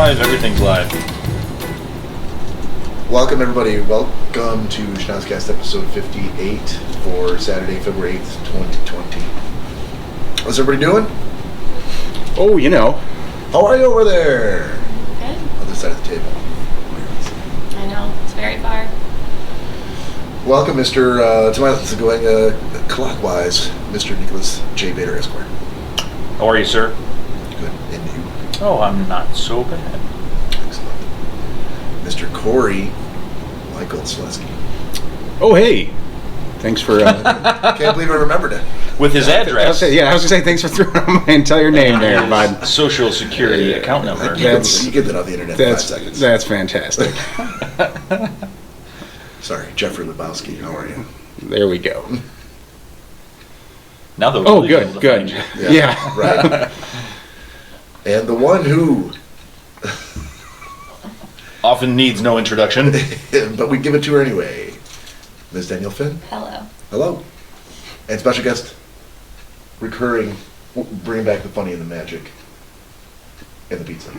live. Everything's live. Welcome, everybody. Welcome to Schnozzcast episode 58 for Saturday, February 8th, 2020. What's everybody doing? Oh, you know. How are you over there? Good. Other side of the table. I know. It's very far. Welcome, Mr. to my left, going clockwise, Mr. Nicholas J. Bader, Esquire. How are you, sir? Good. And you? Oh, I'm not so bad. Excellent. Mr. Cory Michael Selesky. Oh, hey. Thanks for... Can't believe I remembered it. With his address. I was going to say, thanks for throwing out my entire name there, bud. Social security account number. You get that off the internet in 5 seconds. That's fantastic. Sorry, Jeffrey Lebowski. How are you? There we go. Now they'll Oh, really be able good, to good. find you. Yeah. Right. And the one who... Often needs no introduction. but we give it to her anyway. Ms. Danielle Finn. Hello. Hello. And special guest, recurring, bringing back the funny and the magic, and the pizza.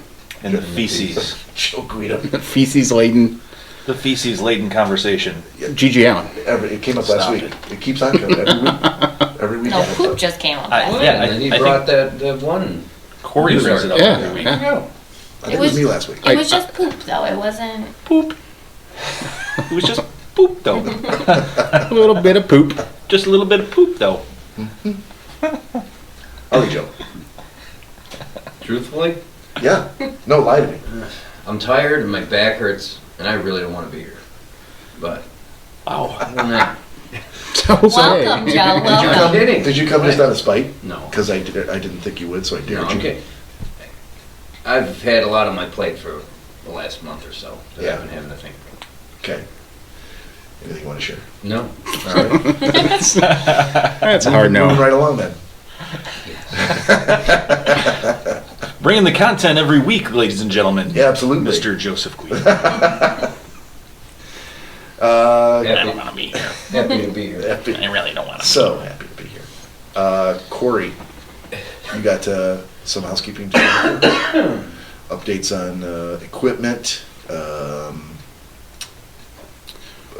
And the feces. Joe Guido. Feces-laden The feces-laden conversation. G.G. Allen. It came up last Stop week. it. It keeps on coming every week. Every week. No, poop just came up. I- last yeah, week. And then I he brought that one. Corey brings it up Yeah. every week. Yeah. I think it was me last week. It was just poop, though. It wasn't. Poop. It was just poop, though. A little bit of poop. Just a little bit of poop, though. Are we, Joe? Truthfully, Yeah. No, lie to me. I'm tired and my back hurts, and I really don't want to be here. But Wow. other than that, Welcome, Joe. Welcome. kidding. Did you come just out of spite? No. Because I didn't think you would, so I dared No, you. okay. I've had a lot on my plate for the last month or so that Yeah. I've been having to think about. Okay. Anything you want to share? No. All right. That's a hard Moving no. right along then. Bringing the content every week, ladies and gentlemen. Yeah, absolutely. Mr. Joseph Queen. I don't want to be here. Happy to be here. Happy- I really don't want to. So happy to be here. Cory, you got some housekeeping to do? Updates on equipment,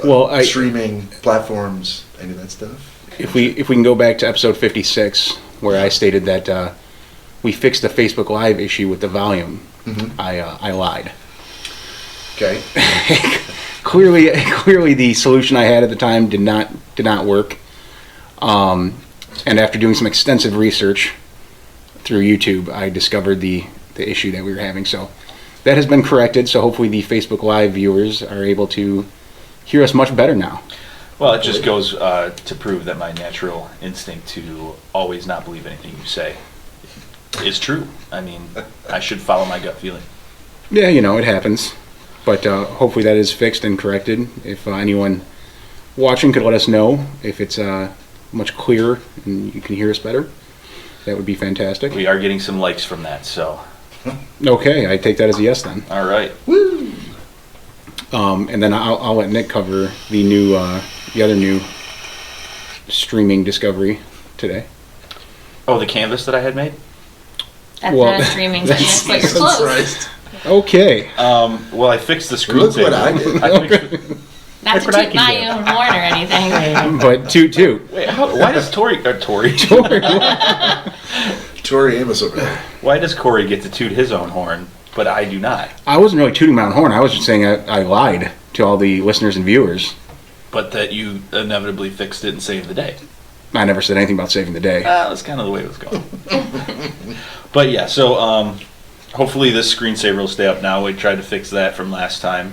Well, streaming platforms, any of that stuff? if we can go back to episode 56, where I stated that we fixed the Facebook Live issue with the volume, Mhm. I lied. Okay. Clearly, the solution I had at the time did not work. And after doing some extensive research through YouTube, I discovered the issue that we were having. So that has been corrected. So hopefully, the Facebook Live viewers are able to hear us much better now. Well, it just goes to prove that my natural instinct to always not believe anything you say is true. I mean, I should follow my gut feeling. Yeah, it happens. But hopefully that is fixed and corrected. If anyone watching could let us know if it's much clearer and you can hear us better, that would be fantastic. We are getting some likes from that, so Okay, I take that as a yes then. all right. Woo! And then I'll let Nick cover the other new streaming discovery today. Oh, the canvas that I had made? That's Well, not a streaming business, but you're close. Christ. Okay. Well, I fixed the screen Look what I did. Not to Look what I toot can my do. own horn or anything. But toot. Wait, why does Tori? Tori Amos over there. Why does Corey get to toot his own horn, but I do not? I wasn't really tooting my own horn. I was just saying I lied to all the listeners and viewers. But that you inevitably fixed it and saved the day. I never said anything about saving the day. That's kind of the way it was going. But yeah, so hopefully this screensaver will stay up now. We tried to fix that from last time.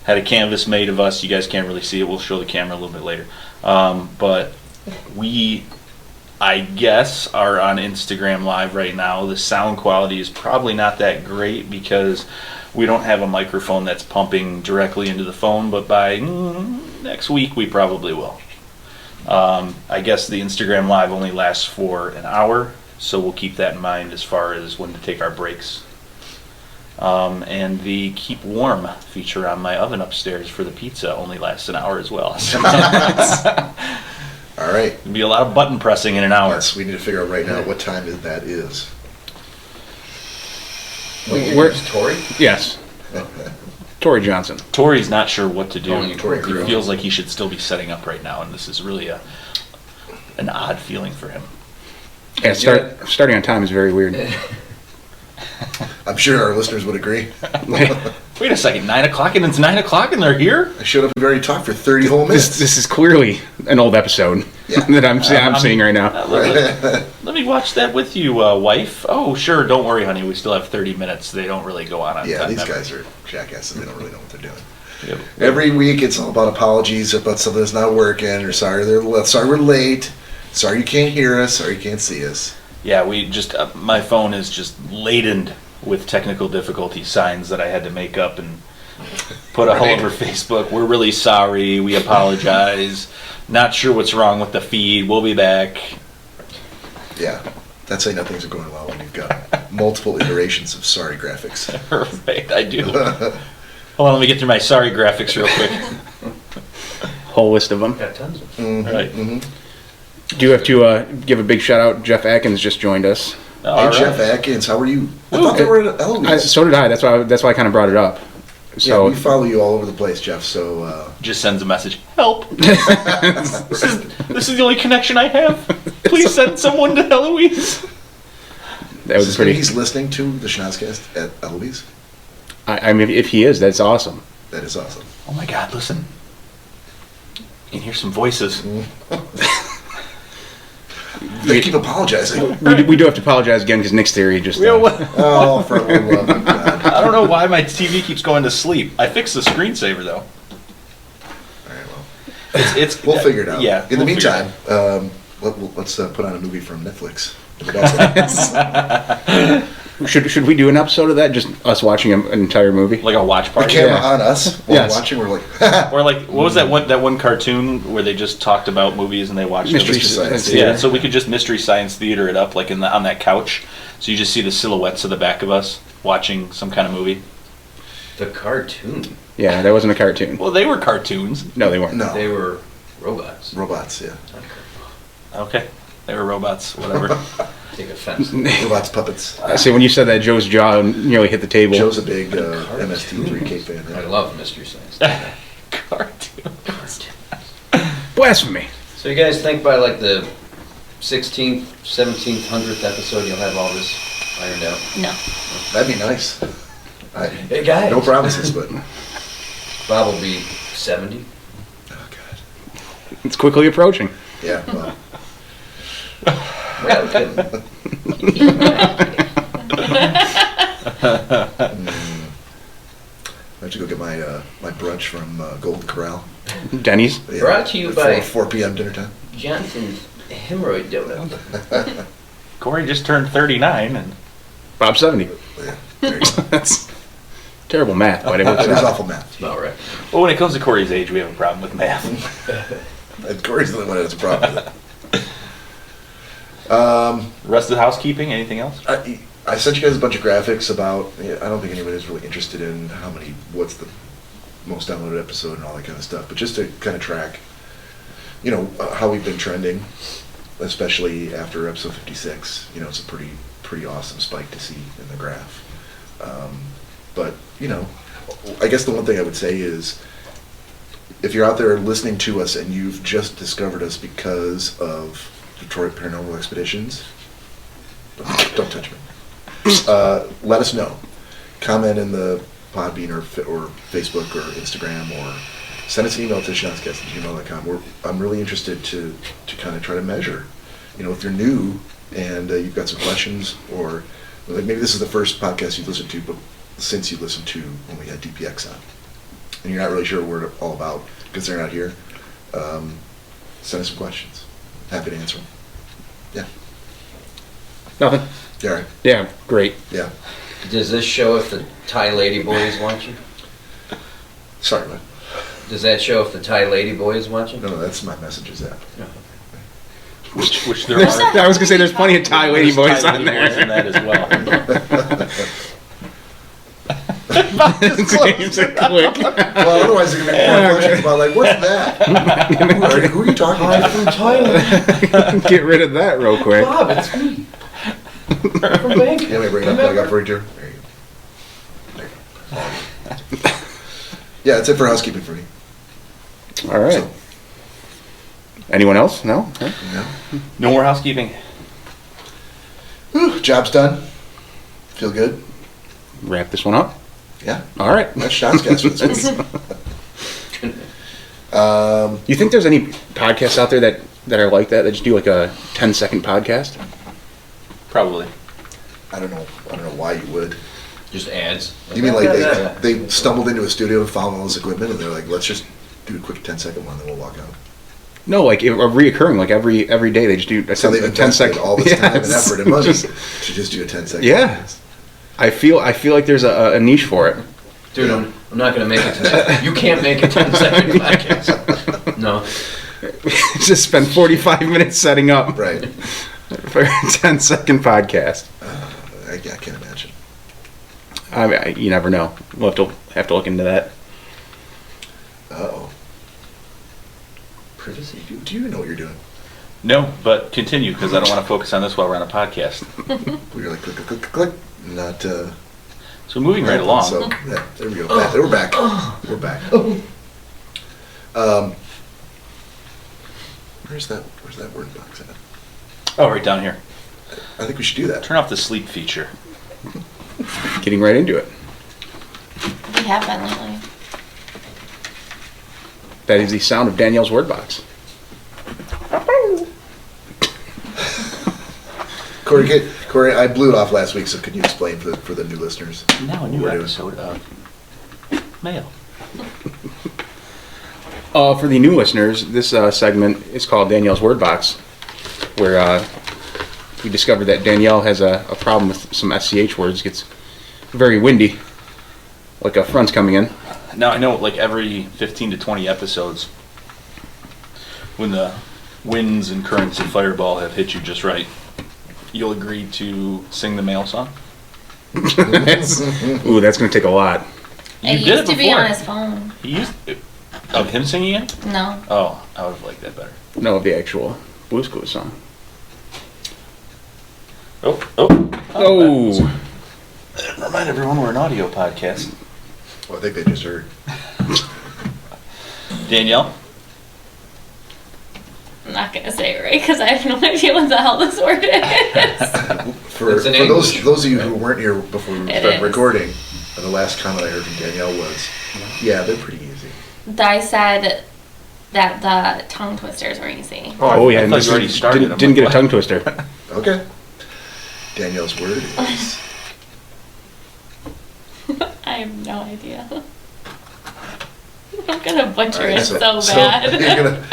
Had a canvas made of us. You guys can't really see it. We'll show the camera a little bit later. But we, I guess, are on Instagram Live right now. The sound quality is probably not that great because we don't have a microphone that's pumping directly into the phone, but by next week we probably will. I guess the Instagram Live only lasts for an hour, so we'll keep that in mind as far as when to take our breaks. And the keep warm feature on my oven upstairs for the pizza only lasts an hour as well. So All right. there'll be a lot of button pressing in an hour. Yes, we need to figure out right now what time that is. Where's Tori? Yes. Tori Johnson. Tori's not sure what to do. Only Tori He Crew. feels like he should still be setting up right now, and this is really an odd feeling for him. Yeah, starting on time is very weird. I'm sure our listeners would agree. Wait a second, 9 o'clock and it's 9 o'clock and they're here? I showed up and already talked for 30 whole minutes. This is clearly an old episode that I'm seeing right now. Let me watch that with you, wife. Oh, sure, don't worry, honey. We still have 30 minutes. They don't really go on Yeah, time. these guys are jackasses. They don't really know what they're doing. Yep. Every week it's all about apologies about something that's not working, or sorry we're late, sorry you can't hear us, sorry you can't see us. Yeah, we just, my phone is just laden with technical difficulty signs that I had to make up and put all over Facebook. We're really sorry. We apologize. Not sure what's wrong with the feed. We'll be back. Yeah, that's how you know things are going well when you've got multiple iterations of sorry graphics. Right, I do. Hold on, let me get through my sorry graphics real quick. Whole list of them. Got tons of them. Right. Do you have to give a big shout out? Jeff Atkins just joined us. All Hey right. Jeff Atkins, how are you? I thought they were at Eloise. So did I. That's why I kind of brought it up. Yeah, So we follow you all over the place, Jeff, so Just sends a message. Help! this is the only connection I have. Please send someone to Eloise. that was does this pretty. mean he's listening to the Schnozzcast at Eloise? I mean, if he is, that's awesome. That is awesome. Oh my God! Listen. You can hear some voices. They keep apologizing. We do have to apologize again because Nick's theory just. Oh, for the love of God. I don't know why my TV keeps going to sleep. I fixed the screensaver though. All right, well, It's we'll figure it out. Yeah. In the we'll figure it meantime, let's put on a movie from Netflix. Should we do an episode of that? Just us watching an entire movie? out. Like a watch The party. camera Yeah. on us while Yes. we're watching. We're like, Or like, what was that one cartoon where they just talked about movies and they watched Mystery them? Science Yeah, Theater. so we could just Mystery Science Theater it up like on that couch. So you just see the silhouettes of the back of us watching some kind of movie. The cartoon. Yeah, that wasn't a cartoon. Well, they were cartoons. No, they weren't. no, They were robots. robots. Yeah, Okay. They were robots, whatever. Take offense. robots, puppets. I see. When you said that, Joe's jaw nearly hit the table. Joe's a big MST3K fan. I Right? love Mystery Science. Cartoons. Blasphemy. So you guys think by like the 16th, 17th, 100th episode you'll have all this ironed out? No. That'd be nice. Hey guys. No promises, but Bob will be 70. oh God, It's quickly approaching. yeah. Well, Yeah, I'm kidding. I have to go get my brunch from Golden Corral. Denny's. Yeah, Brought to you at by- 4 p.m. dinner time. Johnson's hemorrhoid donut. Corey just turned 39 and Bob 70. Yeah, there you go. That's terrible math, but it works That is out. awful math. About right. well, when it comes to Corey's age, we have a problem with math. And Corey's the only one that has a problem with it. Rest of the housekeeping, anything else? I sent you guys a bunch of graphics about. I don't think anybody's really interested in what's the most downloaded episode and all that kind of stuff. But just to kind of track, how we've been trending, especially after episode 56. It's a pretty awesome spike to see in the graph. But I guess the one thing I would say is, if you're out there listening to us and you've just discovered us because of Detroit Paranormal Expeditions, don't touch me. Let us know. Comment in the Podbean or Facebook or Instagram, or send us an email to schnozzcast@gmail.com. I'm really interested to kind of try to measure. If you're new and you've got some questions, or like maybe this is the first podcast you've listened to, but since you listened to when we had DPX on, and you're not really sure what we're all about because they're not here, send us some questions. Happy to answer them. Yeah. Nothing. Yeah. All right. Yeah, great. Yeah. Does this show if the Thai lady boy is watching? Sorry, man. Does that show if the Thai lady boy is watching? No, that's my messages app. Which there are. I was gonna say there's plenty of Thai lady boys Thai on lady boys in there. that as well. James a click. Well, otherwise they're going to make more questions about, like, what's that? Who are you talking Hi to? from Thailand. Get rid of that real quick. Bob, it's me. From Bangkok. Yeah, let me bring it up up right here. There you Yeah, that's it for housekeeping for me. All right. So, Anyone else? No? Okay. yeah. No more housekeeping. Whew, job's done. Feel good. Wrap this one up. Yeah. All right. That's Schnozzcast for this week. You think there's any podcasts out there that are like that just do like a 10-second podcast? Probably. I don't know why you would. Just ads. You mean like they stumbled into a studio and found all this equipment and they're like, let's just do a quick 10-second one, then we'll walk out. No, like a reoccurring, like every day they just do a So they've 10 invested second. all this time and Yes. effort and money Just- to just do a 10-second. Yeah. I feel like there's a niche for it. Dude, I'm not going to make it tonight. You can't make a 10-second podcast. No. Just spend 45 minutes setting up Right. for a 10-second podcast. I can't imagine. I mean, you never know. We'll have to look into that. Uh-oh. Privacy? Do you know what you're doing? No, but continue, because I don't want to focus on this while we're on a podcast. We're like, click, click, click, click. Not, So moving right along. So, yeah, there we go. We're back. We're back. Where's that word box at? Oh, right down here. I think we should do that. Turn off the sleep feature. Getting right into it. We have been lately. That is the sound of Danielle's word box. Cory, I blew it off last week, so could you explain for the new listeners? Now a what new we're doing? episode of Mail. For the new listeners, this segment is called Danielle's Word Box, where we discovered that Danielle has a problem with some SCH words. It gets very windy, like a front's coming in. Now I know, like every 15 to 20 episodes, when the winds and currents of Fireball have hit you just right, you'll agree to sing the Mail song. That's going to take a lot. You It did used it to be before. on his phone. He used of him singing it. No. Oh, I would have liked that better. No, the actual Blues Clues song. Oh. Oh, Remind everyone we're an audio podcast. Well, I think they just heard. Danielle. I'm not going to say it right because I have no idea what the hell this word is. For It's in those English. of you who weren't here before we It started is. recording, the last comment I heard from Danielle was, yeah, they're pretty easy. I said that the tongue twisters were easy. oh yeah, I and thought this you already started. didn't, I'm didn't like, get a what? tongue twister. Okay. Danielle's word is... I have no idea. I'm going to butcher Alright, it so bad. you're gonna,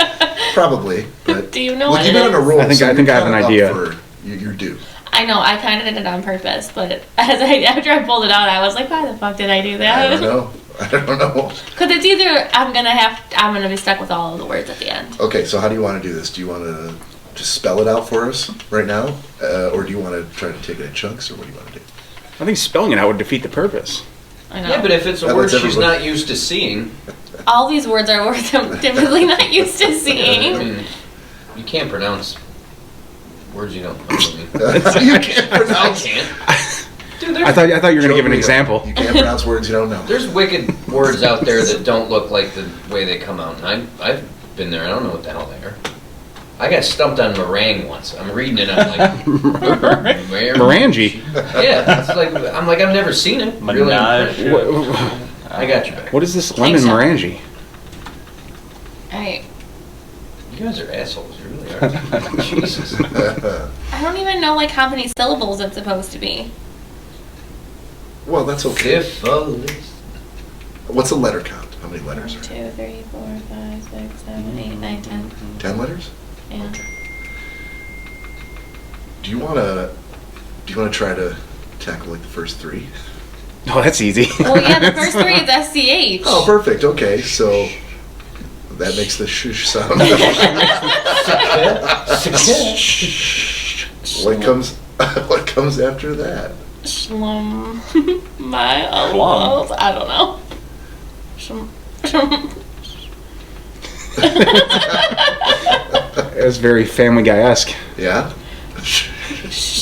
probably, but... Do you know Look, what you've it been on a is? roll, I think so I you're have an kinda up idea. for- You're due. I know, I kind of did it on purpose, but after I pulled it out, I was like, why the fuck did I do I that? don't know. Because it's either I'm gonna be stuck with all of the words at the end. Okay, so how do you want to do this? Do you want to just spell it out for us right now? Or do you want to try to take it in chunks, or what do you want to do? I think spelling it out would defeat the purpose. I know. Yeah, but if it's a That word lets she's everybody- not used to seeing, All these words are words I'm typically not used to I seeing. mean, you can't pronounce words you don't know. You can't I pronounce... can't. Dude, I thought you were going to give an Joe, example. You can't pronounce words you don't know. There's wicked words out there that don't look like the way they come out. And I've been there. I don't know what the hell they are. I got stumped on meringue once. I'm reading it. I'm like, Morangi. Yeah, it's like I'm like I've never seen it. Really Menage. impressed. I got you back. What is this lemon so. morangi? I You guys are assholes. You really are. Jesus. I don't even know like how many syllables it's supposed to be. Well, that's okay. Syphilis. What's a letter count? How many letters 1, are 2, 3, 4, 5, 6, 7, 8, 9, 10. 10 letters? Yeah. Do you want to try to tackle like the first 3? Oh, that's easy. Well, yeah, the first 3 is SCH. Oh, perfect. Okay, so that makes the shush sound. What comes after that? Shlum. My almost. I don't know. It was very Family Guy-esque. Yeah?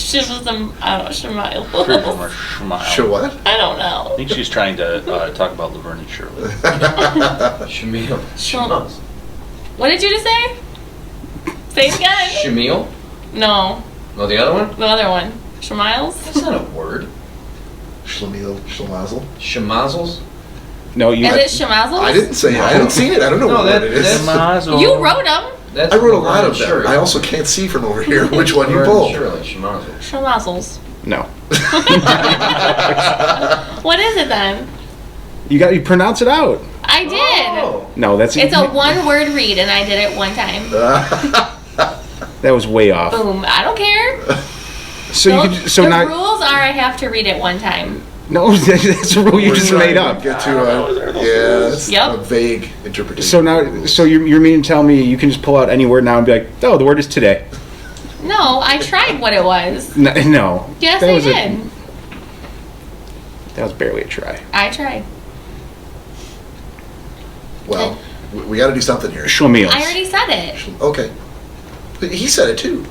Some, I don't know, Shemile. Or Schmile. Sure what? I don't know. I think she's trying to talk about Laverne and Shirley. Shamil. Shum- What did you just say? Say it again. Shamil? No, No, the other one? the other one. Shemiles? That's not a word. Schlemiel, schlemazel. Shamazels? No, you. Is it Shemazzles? I didn't say it. I haven't seen it. I don't know No, what it is. that's- Mazel. You wrote them. That's I wrote a lot of Laverne and them. Shirley. I also can't see from over here which one you Laverne and pulled. Shirley, Shamazel. Shemazzles. No. What is it then? You pronounce it out. I did. Oh. No, that's It's a one-word read, and I did it one time. That was way off. Boom. I don't care. So you could. So the now. rules are I have to read it one time. No, that's a rule you We're just trying made to up. Get I don't know, to are those yeah, rules? it's Yep. a vague interpretation. So now, so you're meaning to tell me you can just pull out any word now and be like, oh, the word is today. No, I tried what it was. No. Yes, That I was did. That was barely a try. I tried. Well, we got to do something here. Schlemiels. I already said it. Okay, but he said it too.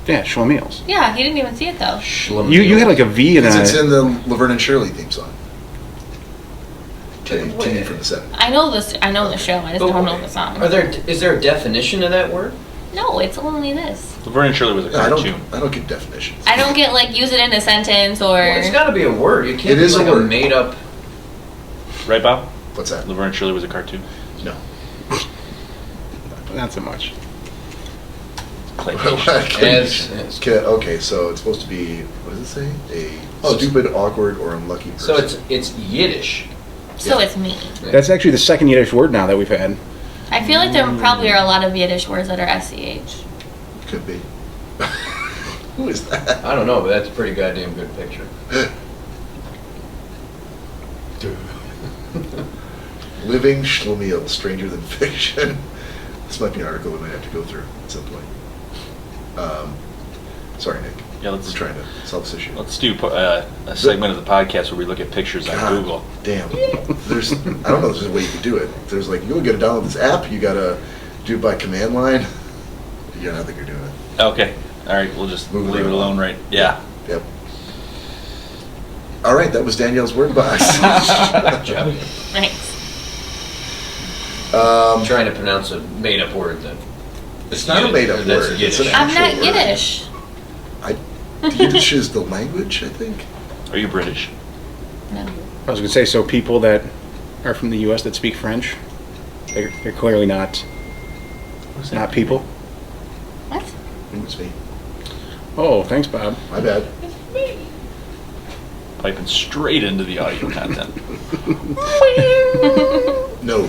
Yeah, Schlemiels. Yeah, he didn't even see it though. Schlemiel. You had like a V and It's a. in the Laverne and Shirley theme song. TV from the 70s. I know this. I know the show. I just But don't know the song. Is there a definition of that word? No, it's only this. Laverne and Shirley was a I cartoon. don't get definitions. I don't get like use it in a sentence or. Well, it's got to be a word. You can't It be is a like word. made up. Right, Bob? What's that? Laverne and Shirley was a cartoon. No. Not so much. Claymation. As Okay, so it's supposed to be, what does it say? A Oh, it's- stupid, awkward, or unlucky person. so it's Yiddish. So Yeah. it's me. That's actually the second Yiddish word now that we've had. I feel like there probably are a lot of Yiddish words that are SCH. Could be. Who is that? I don't know, but that's a pretty goddamn good picture. Living Schlemiel, Stranger Than Fiction. This might be an article we might have to go through at some point. Sorry, Nick. Yeah, We're let's trying to solve this issue. let's do a segment of the podcast where we look at pictures on God Google. Damn. There's, I don't know, there's a way you can do it. There's like, you gotta download this app, you gotta do it by command line. Yeah, I don't think you're doing it. Okay. All right. We'll just Moving leave right it alone, along. right? Yeah. Yep. All right, that was Danielle's word box. Good job. Thanks. I'm trying to pronounce a made up word then. It's not a made-up That's word. Yiddish. It's an I'm actual not word. Yiddish. Yiddish is the language, I think. Are you British? No. I was going to say, so people that are from the U.S. that speak French, they're clearly not people. What? It's me. Oh, thanks, Bob. My bad. Piping straight into the audio content. No.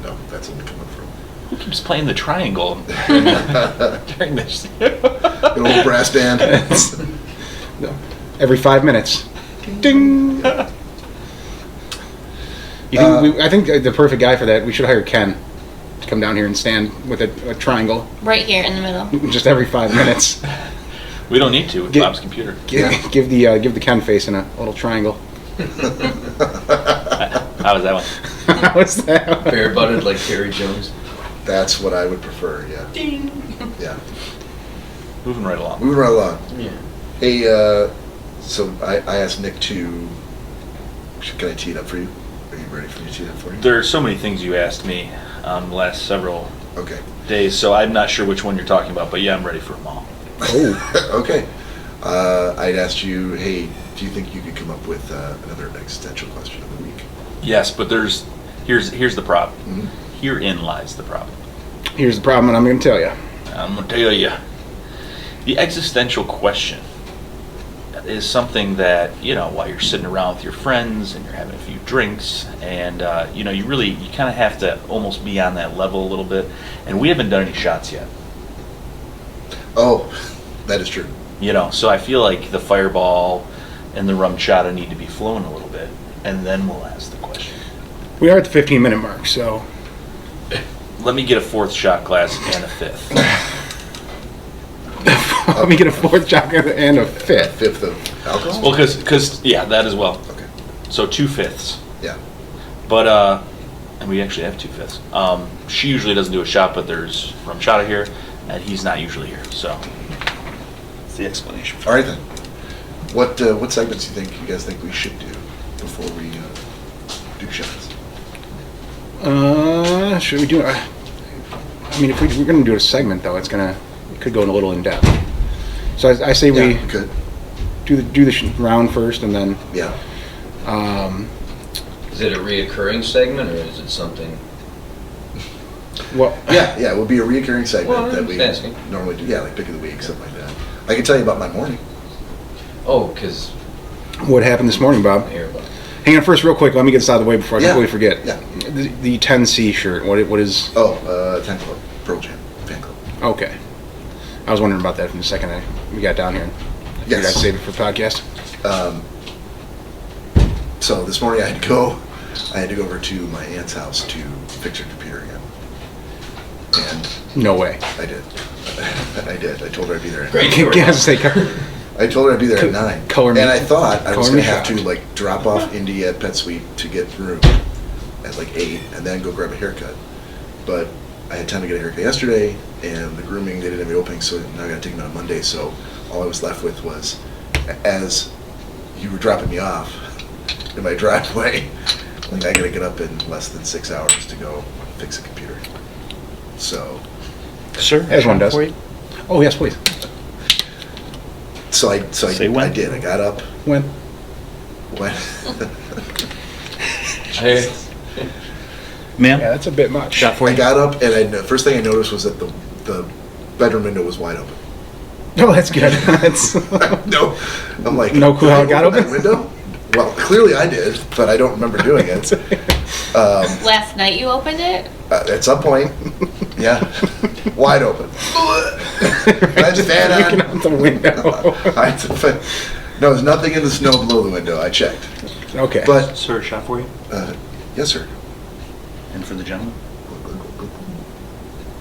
No, that's only coming from. Who keeps playing the triangle during this? An old brass band. Every 5 minutes. Ding! You think I think the perfect guy for that, we should hire Ken to come down here and stand with a triangle Right here in the middle. just every 5 minutes. We don't need to with Get- Bob's computer. Give the Ken face in a little triangle. How was that one? What's that? Bare butted like Terry Jones. That's what I would prefer, yeah. Ding. Yeah. Moving right along. Moving right along. Yeah. Hey, so I asked Nick to, can I tee it up for you? Are you ready for me to tee it up for you? There are so many things you asked me the last several Okay. days, so I'm not sure which one you're talking about, but yeah, I'm ready for them all. Oh, Okay. I'd asked you, hey, do you think you could come up with another existential question of the week? Yes, but here's the problem. Mhm. Herein lies the problem. here's the problem, and I'm going to tell you. I'm gonna tell you, the existential question is something that, while you're sitting around with your friends and you're having a few drinks, and you kind of have to almost be on that level a little bit. And we haven't done any shots yet. Oh, that is true. So I feel like the fireball and the rum chata need to be flowing a little bit, and then we'll ask the question. We are at the 15-minute mark, so Let me get a fourth shot glass and a fifth. let me get a fourth shotgun and a fifth. Fifth of alcohol? Well, because yeah, that as well. Okay. So 2/5. Yeah. But and we actually have 2/5. She usually doesn't do a shot, but there's rum chata here, and he's not usually here. So the explanation. All right then. What segments do you guys think we should do before we do shots? Should we do? I mean, if we're going to do a segment, though, it could go in a little in depth. So I say we could do the round first, and then yeah. Is it a reoccurring segment, or is it something? Well, Yeah, it would be a reoccurring segment Well, that I'm we just asking. normally do. Yeah, like pick of the week, something like that. I can tell you about my morning. Oh, because what happened this morning, Bob? I hear about it. Hang on, first, real quick. Let me get this out of the way before I Yeah. completely forget. Yeah. The 10C shirt. What is? 10 Club, Pearl Jam, fan club. Okay. I was wondering about that from the second we got down here. I figured I'd save it for the podcast. So this morning I had to go over to my aunt's house to fix her computer again. And No way. I did. I did. I told her I'd be there at Great. 9. I I told her I'd be there at 9. color me- and I thought I was color me going to have to shocked. like drop off Indy at Pet Suite to get groomed at like 8 and then go grab a haircut. But I had time to get a haircut yesterday, and the grooming, they didn't have the opening, so now I got to take them on Monday. So all I was left with was, as you were dropping me off in my driveway, like I got to get up in less than 6 hours to go fix a computer. So, Sir, As one does. for you? Oh, yes, please. Say when? I did. I got up When? when. Hey, Ma'am? Yeah, that's a bit much. Shot for I you? got up, and the first thing I noticed was that the bedroom window was wide open. Oh, that's good. That's No, I'm like, No clue did how I it got open open? that window? Well, clearly I did, but I don't remember doing it. Last night you opened it? At some point, yeah, wide open. I had the fan looking on. out the window. No, there's nothing in the snow below the window. I checked, Okay. but Sir, shot for you? yes, sir. And for the gentleman?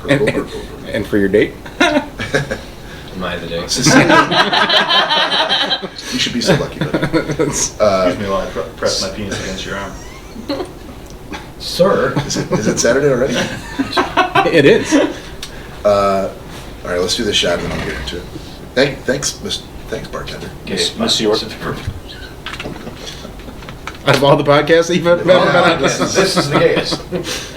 And for your date? am I the day? Cecilia, you should be so lucky, buddy. Excuse me while I press my penis against your arm. Sir. Is it Saturday already? It is. All right, let's do this shot and then I'll get into it. Thanks, bartender. Monsieur. Out of all the podcasts that you've ever been on, This This is the gayest.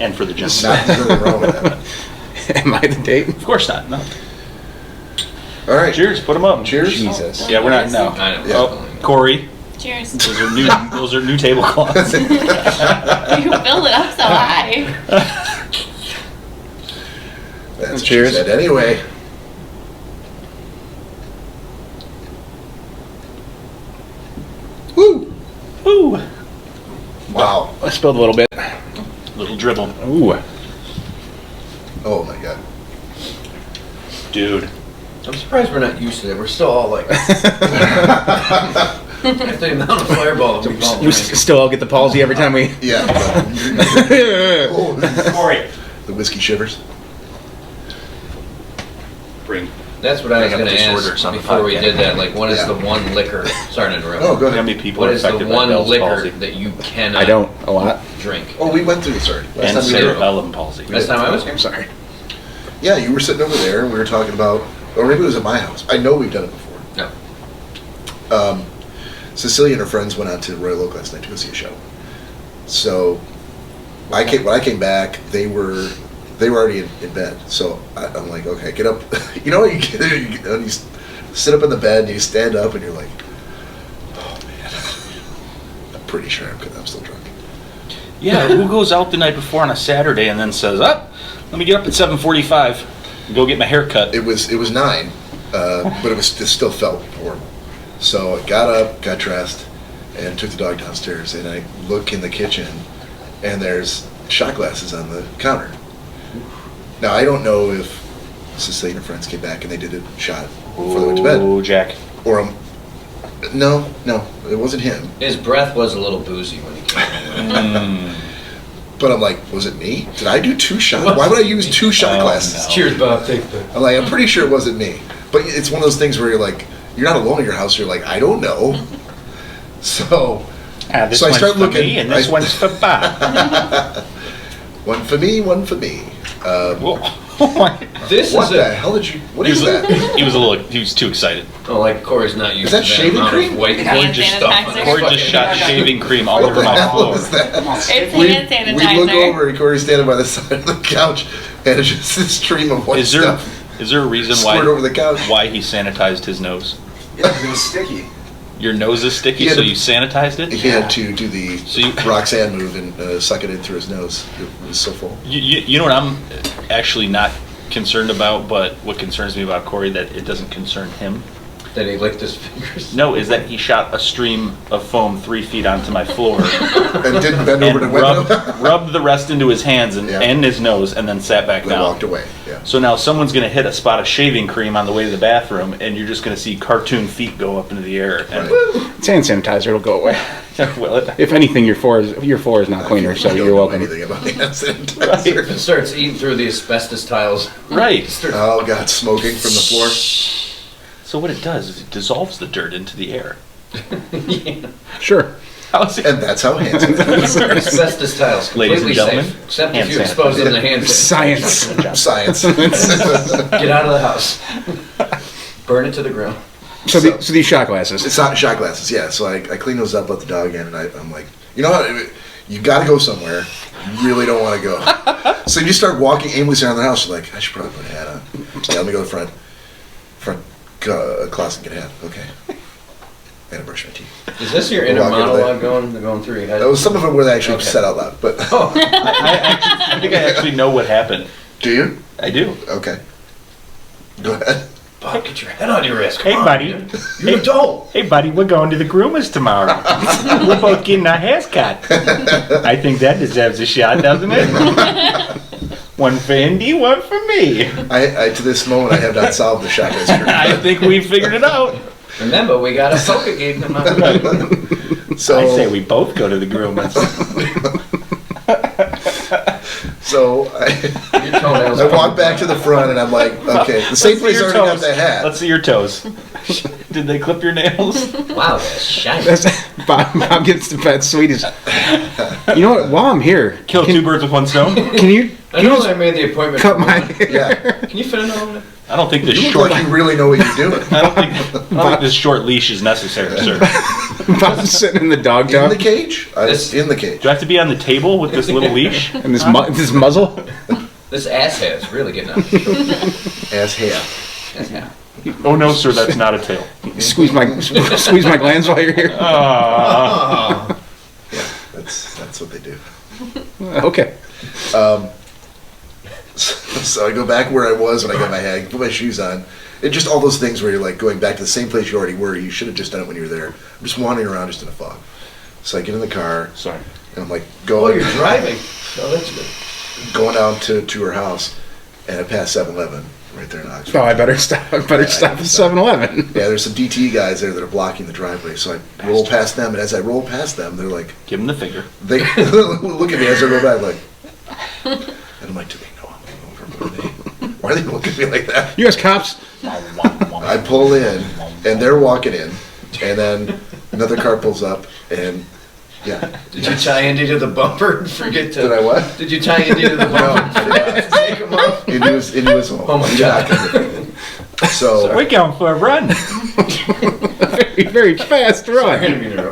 And for the There's gentleman. nothing wrong with that. am I the date? Of course not, no. All right. Cheers, put them up. Cheers. Jesus. Yeah, we're not, no. I know. Yeah. Oh, Cory, Cheers. those are new tablecloths. You build it up so high. That's what Cheers. she said anyway. Woo! Ooh, Wow. I spilled a little bit. little dribble. Ooh. Oh my god. Dude. I'm surprised we're not used to that. We're still all like, after the amount of fireball that we've all We drank. still all get the palsy every time we. Yeah. Oh, Cory. the whiskey shivers. Bring. That's what I was Bring up going to disorders ask on the before we podcast. did that. Like, what is Yeah. the one liquor? Sorry to interrupt. Oh, go How ahead. many people What are is the affected by one Bell's liquor palsy? that you cannot I don't. A lot. drink? Oh, we went through this already. And we were- cerebellum palsy. Last time I was here? I'm sorry. Yeah, you were sitting over there and we were talking about, or maybe it was at my house. I know we've done it before. No. Cecilia and her friends went out to Royal Oak last night to go see a show. So when I came back, they were already in bed. So I'm like, okay, get up. You know what you get? You sit up in the bed and you stand up and you're like, oh man, I'm pretty sure I'm still drunk. Yeah, who goes out the night before on a Saturday and then says, let me get up at 7:45 and go get my hair cut. It was 9, but it still felt horrible. So I got up, got dressed, and took the dog downstairs. And I look in the kitchen, and there's shot glasses on the counter. Now I don't know if Cecilia and her friends came back and they did a shot before they went to bed, Oh, Jack. or no, it wasn't him. His breath was a little boozy when he came. But I'm like, was it me? Did I do 2 shots? Why would I use 2 shot Oh, glasses? no. Cheers, Bob. Take that. I'm like, I'm pretty sure it wasn't me. But it's one of those things where you're like, you're not alone in your house. You're like, I don't know. So This So I one's start for looking, me and this I- one's for Bob. one for me, one for me. Whoa. This What is the a hell did you? What He is was, that? he was too excited. like Cory's not used Is that to shaving amount cream? of white Hand Cory just stuff on his Corey just fucking- shot shaving cream all What over the my hell floor. is that? It's We hand sanitizer. we look over and Corey's standing by the side of the couch, and it's just this stream of white Is there stuff. is there a reason Squirt over the couch. why he sanitized his nose? Yeah, it was sticky. Your nose is sticky, He had so to- you sanitized it. He had to do the So you- Roxanne move and suck it in through his nose. It was so full. You know what I'm actually not concerned about, but what concerns me about Cory that it doesn't concern him. That he licked his fingers. No, is that he shot a stream of foam 3 feet onto my floor And didn't bend and over to window. rubbed the rest into his hands and, Yeah. and his nose, and then sat back Then down. walked away. Yeah. So now someone's going to hit a spot of shaving cream on the way to the bathroom, and you're just going to see cartoon feet go up into the air. And, It's hand sanitizer. It'll go away. well, If anything, your floor is not cleaner, so I don't you're know welcome. anything about the incident. If it starts eating through the asbestos tiles. right. Oh God, smoking from the floor. So what it does is it dissolves the dirt into the air. Yeah. Sure. How's it? And that's how hands. Asbestos tiles, Ladies and completely gentlemen, safe. Except hand if you expose them to hand Science. Science. Get out of the house. Burn it to the ground. So these shot glasses. It's not shot glasses, yeah. So I clean those up, let the dog in, and I'm like, you know what? You got to go somewhere. You really don't want to go. So you start walking aimlessly around the house. You're like, I should probably put a hat on. Yeah, let me go to the front closet and get a hat. Okay. I gotta brush my teeth. Is this your inner Walk into monologue going through your head? That was some of them where they actually Okay. said out loud. But Oh, I think I actually know what happened. do you? I do. Okay. Go ahead. Bob, get your head on your wrist. Hey, Come on, buddy. man. You're an adult. Hey, buddy, we're going to the groomers tomorrow. We're both getting our hairs cut. I think that deserves a shot, doesn't it? One for Indy, one for me. I to this moment I have not solved the shot mystery. I think we figured it out. Remember, we got a poker game tomorrow. So I say we both go to the groomers. so Your toenails I are- walk back to the front and I'm like, okay, the same Let's see place your already got toes. the hat. Let's see your toes. Did they clip your nails? Wow, that's shiny. Bob gets the pet sweetest. You know what? While I'm here, Kill two birds with one stone? can you I know I made the appointment. cut for my Monday. hair? Yeah. Can you fit another one? I don't think this You look short. like you really know what you're doing. I don't think this short leash is necessary, sir. Bob's sitting in the dog In tub the cage? I was This- in the cage. Do I have to be on the table with this little leash? and this muzzle. This ass hair's really getting out. As hair. Ass hair. Oh no, sir, that's not a tail. Squeeze my glands while you're here. Oh. Yeah, that's what they do. Okay. So I go back where I was when I got my hat, I put my shoes on. It just all those things where you're like going back to the same place you already were. You should have just done it when you were there. I'm just wandering around just in a fog. So I get in the car Sorry. and I'm like Oh, going you're driving. Oh, that's good. going out to her house, and I pass 7-Eleven right there in Oxford. Oh, I better stop. I better stop at 7-Eleven. Yeah, there's some DT guys there that are blocking the driveway. So I roll past them, and as I roll past them, they're like, Give him the finger. they look at me as I go back, like, and I'm like, do they know I'm over? Why are they looking at me like that? U.S. cops. I pull in, and they're walking in, and then another car pulls up, and yeah. Did you tie Andy to the bumper and forget to? Did I what? Did you tie Andy to the bumper and forget to take him off? Into his home. Oh my God. So We're going for a run. Very, very fast run.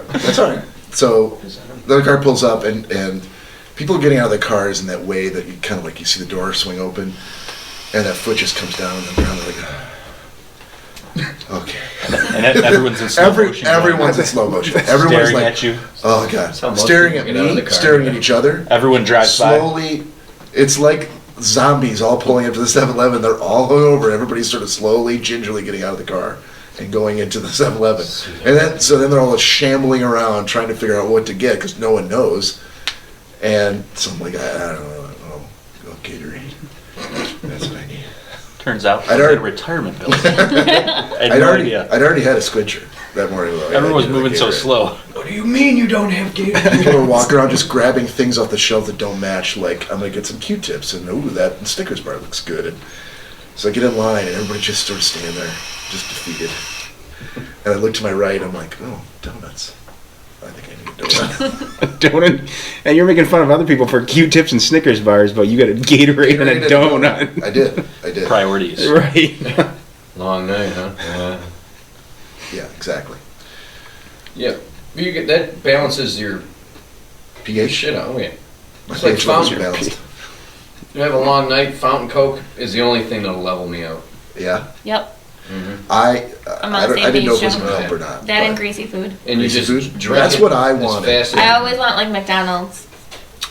that's all right. So the other car pulls up, and people are getting out of their cars in that way that you kind of like you see the door swing open, and that foot just comes down, and they're like, okay. And everyone's in slow motion. Everyone's in slow motion. Everyone's staring like, at you. oh god, how most staring people at get out of me, the car. staring at each other. Everyone drives by. Slowly, it's like zombies all pulling up to the 7-Eleven. They're all hungover. Everybody's sort of slowly, gingerly getting out of the car and going into the 7-Eleven. And then they're all shambling around trying to figure out what to get because no one knows. And so I'm like, I don't know. Oh, Gatorade. That's what I need. Turns out I'd it's already- a retirement building. I had I'd no already idea. had a squincher that morning. Though. Everyone was I needed moving a so Gatorade. slow. What do you mean you don't have Gatorade? People are walking around just grabbing things off the shelf that don't match. Like, I'm going to get some Q-tips, and ooh, that Snickers bar looks good. And so I get in line, and everybody just sort of standing there, just defeated. And I look to my right, I'm like, oh, donuts. I think I need to get Donut, and you're making fun of other people for Q-tips and Snickers bars, but you got a Gatorade and a donut. I did. Priorities. Right. Long night, huh? Yeah, exactly. Yeah. You get, that balances your pH? shit out. Oh, yeah. My It's like pH levels are fountain. balanced. You have a long night, fountain Coke is the only thing that'll level me out. Yeah. Yep. I I'm on the same didn't know if page, it was Joe. gonna help or not. That and but greasy food. And you Greasy just food? drink That's it what I as wanted. fast as- I always want like McDonald's.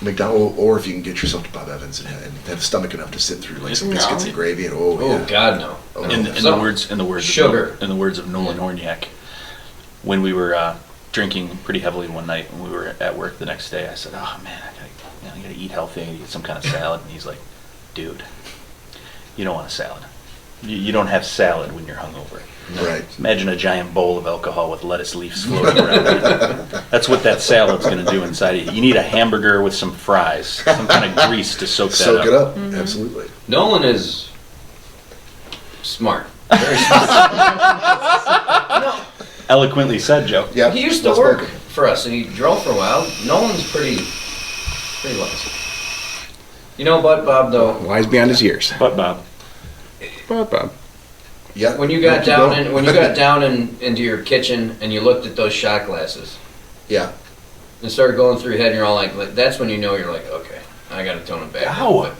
McDonald's, or if you can get yourself to Bob Evans and have stomach enough to sit through like some No. biscuits and gravy and Oh, yeah. God, no. Oh, In no. the words Sugar. in the words of Nolan Orniak, when we were drinking pretty heavily one night when we were at work the next day, I said, "Oh man, I gotta eat healthy. I gotta get some kind of salad." And he's like, "Dude, you don't want a salad. You don't have salad when you're hungover. Right. Imagine a giant bowl of alcohol with lettuce leaves floating around it. That's what that salad's going to do inside of you. You need a hamburger with some fries, some kind of grease to soak that Soak up. it up. Absolutely. Nolan is smart. Very smart. Eloquently said, Joe. Yeah. He used to well work spoken. for us, and he drove for a while. Nolan's pretty wise. You know what, Bob, though? Wise beyond his years. But Bob, Bob. Yeah. When you got Keep down going. into your kitchen and you looked at those shot glasses Yeah. and started going through your head, and you're all like, that's when you know you're like, okay, I got to tone it back. Ow.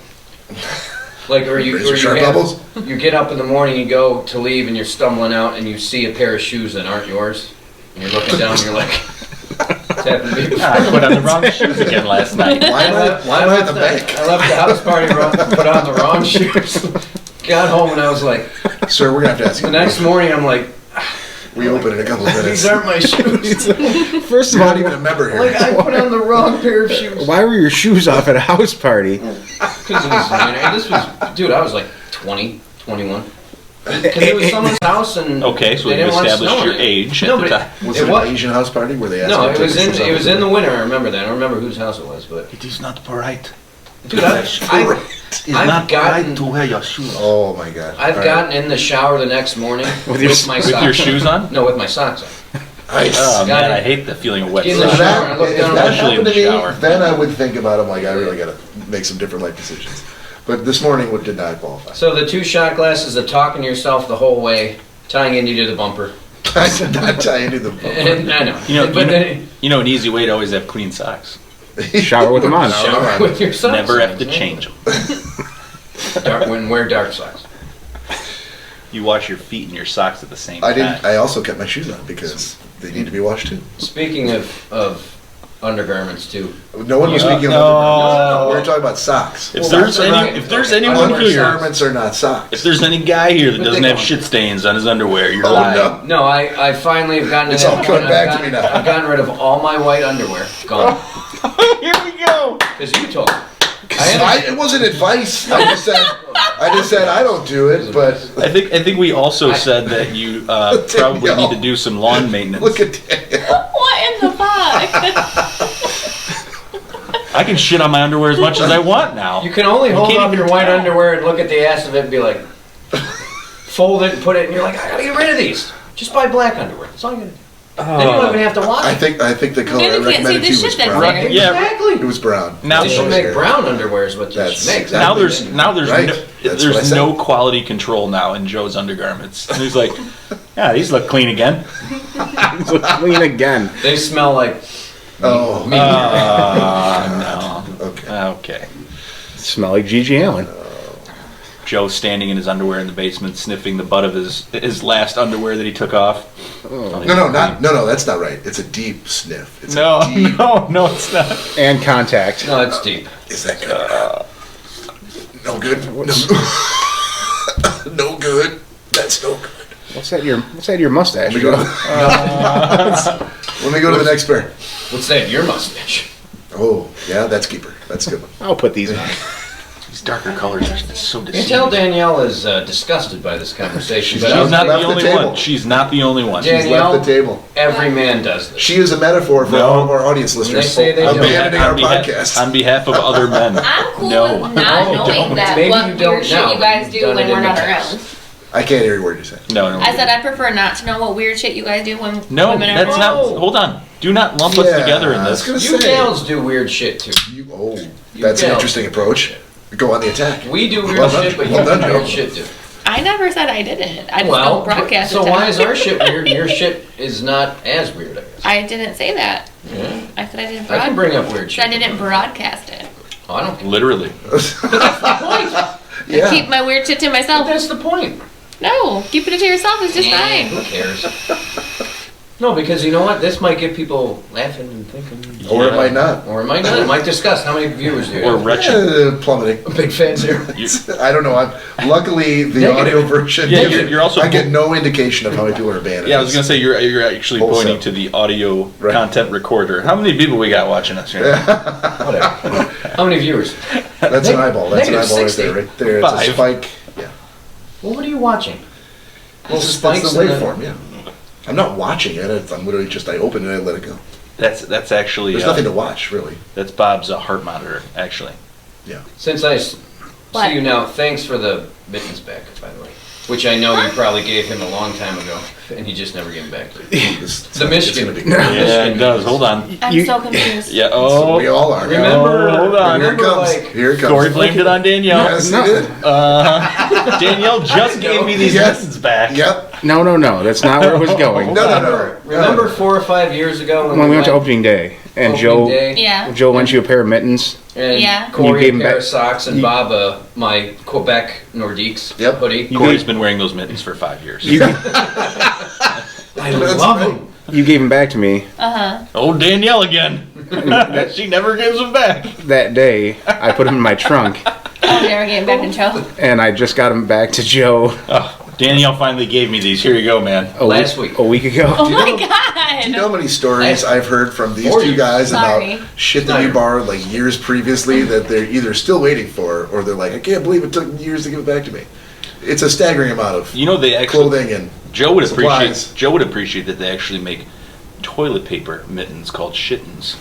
Like, or you Raise your sharp levels. you get up in the morning, you go to leave, and you're stumbling out, and you see a pair of shoes that aren't yours, and you're looking down, and you're like, what's happened to me? I put on the wrong shoes again last night. Why am I at the bank? I left the house party, put on the wrong shoes. Got home and I was like, Sir, we're gonna have to ask you. the next morning I'm like, We open in a couple of minutes. these aren't my shoes. First of You're all, not even a member here. Like, I put on the wrong pair of shoes. why were your shoes off at a house party? Because this was, dude, I was like 20, 21. Because it was someone's house and Okay, so they we've didn't want established snow your in it. age No, at the but time. Was it it was- an Asian house party where they asked No, you it to was take in yourself it was off? in the winter. I remember that. I don't remember whose house it was, but It is not polite. dude, It's I've not gotten- polite to wear your shoes. Oh my god. I've All right. gotten in the shower the next morning with my With socks your shoes on? No, with my socks on. Nice. Oh Got man, it. I hate the feeling of wet In the If socks. shower. I that, look if down, that especially in happened the to me, shower. then I would think about it. I'm like, I really gotta make some different life decisions. But this morning did not qualify. So the 2 shot glasses of talking to yourself the whole way, tying into the bumper. I did not tie into the And I know. But then You know an easy way to always have clean socks. Shower with them on. shower with your socks. Never on, have to yeah. change them. Wear dark socks. You wash your feet and your socks at the same I time. didn't. I also kept my shoes on because they need to be washed too. Speaking of undergarments too. No one was Yeah. speaking of No. undergarments. We were talking about socks. If there's anyone here, Undergarments are not socks. if there's any guy here that But doesn't they have don't. shit stains on his underwear, you're Oh, lying. no. No, I finally have gotten to It's that all point. coming back to I've me gotten- now. I've gotten rid of all my white underwear. Gone. Here we go. Because you told me. I had It wasn't advice. I just said I don't do it, but I think we also said that you probably need to do some lawn maintenance. look at Danielle. What in the fuck? I can shit on my underwear as much as I want now. You can only hold can't up even your white tell. underwear and look at the ass of it and be like, fold it and put it, and you're like, I gotta get rid of these. Just buy black underwear. That's all you gotta do. Then you don't even have to wash I it. think the color Then I you can't recommended see to the you was shit that's brown. Right. there. Yeah. Exactly. It was brown. Now- They should make brown underwear is what they That's- should make. Now exactly. there's Right. no, That's what I there's said. no quality control now in Joe's undergarments. And he's like, yeah, these look clean again. Look clean again. They smell like Oh, meat. No. okay. Okay. Smell like Gigi Allen. Joe standing in his underwear in the basement, sniffing the butt of his last underwear that he took off. Oh. No, that's not right. It's a deep sniff. It's No, a deep, no, it's not. And contact. No, it's deep. Is that good? No good. No good. That's no good. What's that? Your mustache? Let me go to, let me go to the next pair. What's that? Your mustache. Oh, yeah, that's keeper. That's a good one. I'll put these on. These darker colors are just so You can deceiving. tell Danielle is disgusted by this conversation, but She's not left the the only table. one. She's not the only one. Yeah. She's left the table. every man does this. She is a metaphor for No. all of our audience listeners say they don't. abandoning our on behalf- podcast. On behalf of other men. I'm cool No. with not No, knowing don't. that Maybe what you don't weird shit now, you guys but do you've done when it we're in not the around. past. I can't hear a word you're saying. No. I said I prefer not to know what weird shit you guys do when No, women are that's around. not. Hold on. Do not lump us Yeah, together in I was this. gonna You say. gals do weird shit too. That's an gals. interesting approach. Go on the attack. We do weird Well done. shit, but Well you done, do weird Joe. shit too. I never said I didn't. I just Well, don't broadcast so it. why is our shit weird and your shit is not as weird, I guess? I didn't say that. Yeah. I said I didn't I broadcast can bring up weird shit. I didn't broadcast it. Oh, I don't care. Literally. I Yeah. keep my weird shit to But myself. that's the point. No, keeping it to yourself is just Eh, fine. Who cares? No, because you know what? This might get people laughing and thinking. Or it Yeah. might not. Or it might not. It might discuss how many viewers do you Or have. wretched. Plummeting. Big fans here. I don't know. Luckily, the Negative. audio version. Yeah, you're also- I get no indication of how many people are banned. Yeah, I was gonna say you're actually Wholesale. pointing to the audio Right. content recorder. How many people we got watching us? Right now? Whatever. How many viewers? That's an eyeball. That's an Negative eyeball 60. right there. Right there. It's a 5. spike. Yeah. Well, what are you watching? Well, It's that's the spikes in the- waveform. Yeah. I'm not watching it. I'm literally just I open it and I let it go. That's actually There's nothing to watch really. that's Bob's heart monitor actually. Yeah. Since I What? see you now, thanks for the mittens back, by the way. Which I know you probably gave him a long time ago, and he just never gave them back to you. It's Michigan. gonna be good. Yeah, it does. Hold on. I'm You- so confused. Yeah. So Oh, we all are. Remember, hold on. Here it remember comes. like, Here it comes. Cory blamed it on Danielle. Yes, No. he did. Danielle just gave me these Yes. lessons back. Yep. No, that's not where it was going. No. remember 4 or 5 years ago When we went to opening day, and opening day, Yeah. Joe lent you a pair of mittens. and Yeah. Cory You gave a him pair back- of socks, and you- Bob my Quebec Nordiques Yep. hoodie. Cory's been wearing those mittens for 5 years. You, I That's love right. them. you gave them back to me Uh-huh. Oh, Danielle again. She never gives them back. that day. I put them in my trunk, I'll never get back in show. and I just got them back to Joe Oh, Danielle finally gave me these. Here you go, man. Last week. a week ago. Oh my Do you know god! how many stories I've heard from these Or two you. guys Sorry. about shit that we borrowed like years previously that they're either still waiting for or they're like, I can't believe it took years to give it back to me. It's a staggering amount of You know they actually clothing and Joe would supplies. appreciate that they actually make toilet paper mittens called shittens.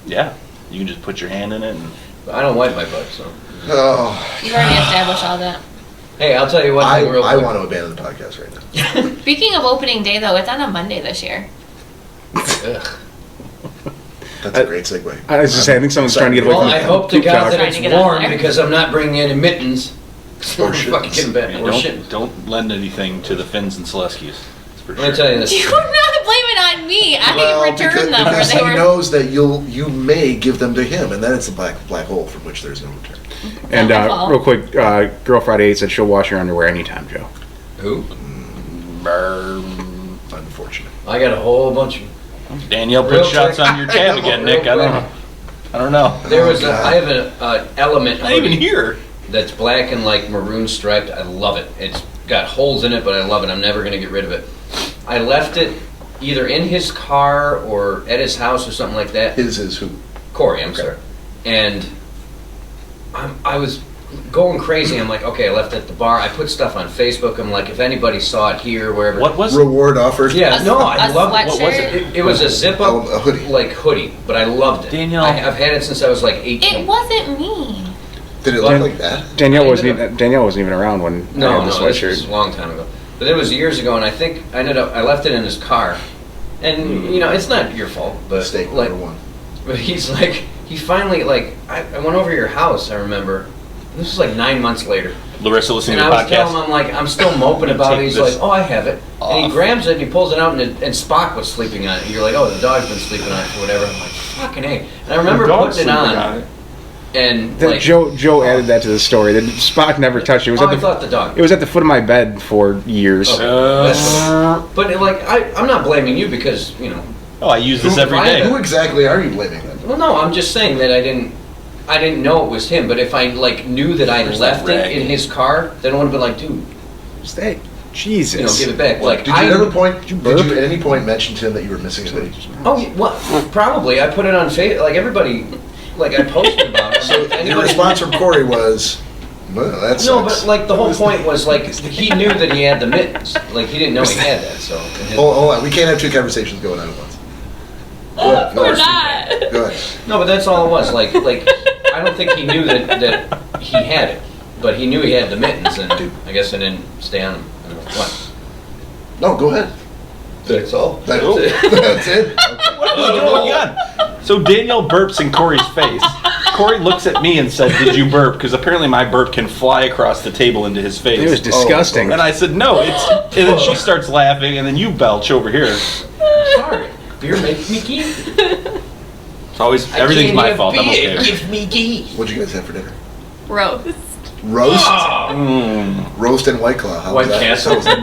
Yeah, you can just put your hand in it and I don't wipe my butt, so. oh, You've already established all that. Hey, I'll tell you one I thing real quick. want to abandon the podcast right now. Speaking of opening day, though, it's on a Monday this year. Ugh. That's a great segue. I was just saying, I think someone's trying to get away Well, from the I hope to poop God talk. that Trying it's to get out warm there. because I'm not bringing any mittens. Or fucking shittens. getting back. Yeah, Or shit. don't lend anything to the Finns and Seleskis. That's for Let me sure. tell you this. Do not blame it on me. I Well, returned them where because they he were. knows that you may give them to him, and then it's a black hole from which there's no return. And Not my fault. real quick, Girl Friday 8 said she'll wash your underwear anytime, Joe. Who? Unfortunate. I got a whole bunch of. Danielle put Real shots quick. on your tab again, Nick. I Real don't know. I don't know. There was God. I have an element Not even hoodie here. that's black and like maroon striped. I love it. It's got holes in it, but I love it. I'm never gonna get rid of it. I left it either in his car or at his house or something like that. His is who? Cory, I'm Okay. sorry. And I was going crazy. I'm like, okay, I left it at the bar. I put stuff on Facebook. I'm like, if anybody saw it here, wherever. What was it? Reward offered. Yeah, A- no, I a loved it. What was sweatshirt? it? It was a zip up, Oh, a hoodie. like hoodie, but I loved it. Danielle. I've had it since I was like 18. It wasn't me. Did it look like that? Danielle I wasn't ended even, Danielle wasn't even around when No, I had the no, this was sweatshirt. a long time ago. But it was years ago, and I think I left it in his car. And, you know, it's not your fault, but Mistake like, number one. but he's like, he finally, like, I went over to your house, I remember. This was like 9 months later. Larissa listening And to I the was telling him, podcast. I'm like, I'm still moping about it. Take He's this like, oh, I have it. And he off. grabs it and he pulls it out, and Spock was sleeping on it. And you're like, oh, the dog's been sleeping on it or whatever. I'm like, fucking A. And I remember putting it on. And, That like, Joe added that to the story. That Spock never touched it. It was, oh, at I the, thought the dog. it was at the foot of my bed for years. Okay. But like, I'm not blaming you because, you know. Oh, I use this every Who- day. Who exactly are you blaming then? Well, no, I'm just saying that I didn't know it was him. But if I like knew that I There's left that it rag. in his car, then I would have been like, dude, Stay. Jesus. you know, give it back. Like, Did you at any point mention to him that you were missing a hoodie? Oh, well, probably. I put it on Facebook. Like everybody, like I posted about it. So your response from Cory was, well, that No, sucks. but like the whole point was like he knew that he had the mittens. Like he didn't know he had that. So. Hold on, we can't have two conversations going on at once. Go ahead. We're not. Go ahead. No, but that's all it was. Like I don't think he knew that he had it, but he knew he had the mittens, and I guess I didn't stay on him. I don't know what. No, go ahead. That's all. That's Oh. it. That's it. What are we doing again? So Danielle burps in Cory's face. Cory looks at me and said, "Did you burp?" Because apparently my burp can fly across the table into his face. It was disgusting. And I said, "No, it's." And then she starts laughing, and then you belch over here. Sorry. Beer makes me gee. It's always everything's my fault. I'm okay. Gives me gee. What'd you guys have for dinner? Roast. Roast? Mm, Roast and White Claw. How White was that? Castle. with a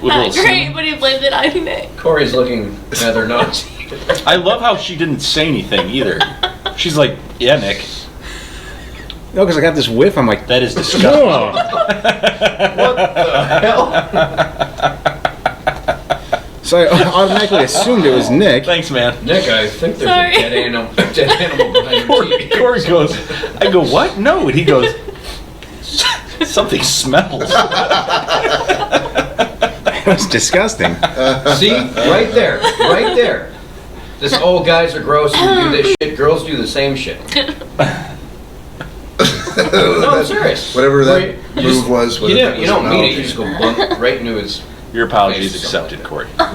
little Not seam. great, but he blamed it on Nick. Corey's looking rather naughty. I love how she didn't say anything either. She's like, "Yeah, Nick, No, because I got this whiff. I'm like, that is disgusting." "Ugh." What the hell? So I automatically assumed it was Nick. Thanks, man. Nick, I think there's Sorry. a dead animal behind your TV. Corey goes, I go, "What?" "No," and he goes, "Something smells." It was disgusting. See? Right there. Right there. This old guys are gross and do this shit. Girls do the same shit. No, I'm serious. Whatever that You move just- was. You don't mean it. You just go bump right into his. Your apologies Face accepted, Cory. Other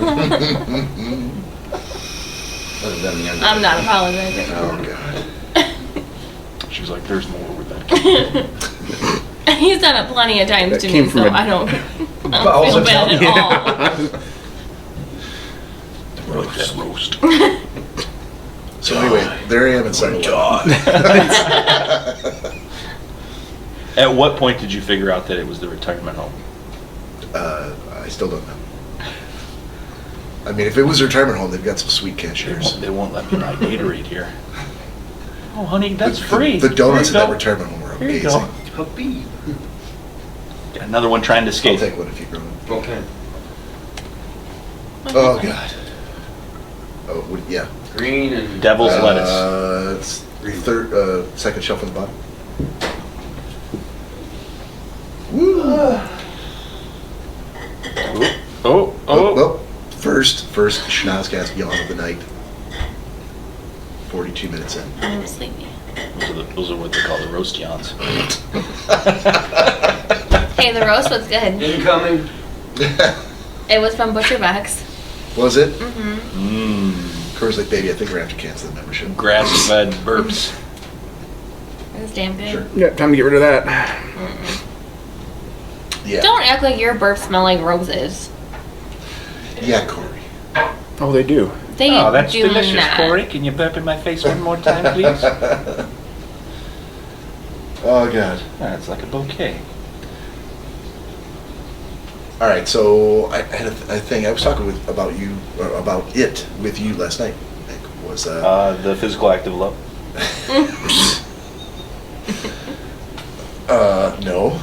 than the under- I'm not apologizing. Oh, God. She's like, "There's more with that." He's done it plenty of times That to came me, from so a- I don't Bowels feel of bad at all. Like that roast. So anyway, there I am inside a At what point did you figure out that it was the retirement home? I still don't know. I mean, if it was a retirement home, they've got some sweet cashiers. They won't let me buy Gatorade here. Oh, honey, that's The- free. The donuts in Here you that go. retirement home were Here you amazing. go. Got another one trying to I'll escape. take one if you grow up. Okay. Oh, God. Oh, yeah. Green and. Devil's lettuce. It's second shelf on the bottom. Woo! Oh, Well, first Schnozzcast yawn of the night. 42 minutes in. I'm sleepy. Those are what they call the roast yawns. Hey, the roast was good. Incoming. It was from Butcher Box. Was it? Mm-hmm. Cory's like, baby, I think we're going to have to cancel the membership. Grass-fed burps. It was damn good. Sure. Yeah, time to get rid of that. Yeah. Don't act like your burps smell like roses. Yeah, Cory. Oh, they do. They Oh, that's do delicious, not. Cory. Can you burp in my face one more time, please? Oh, God. It's like a bouquet. All right, so I had a thing. I was talking about it with you last night. Nick, was The physical act of love. no.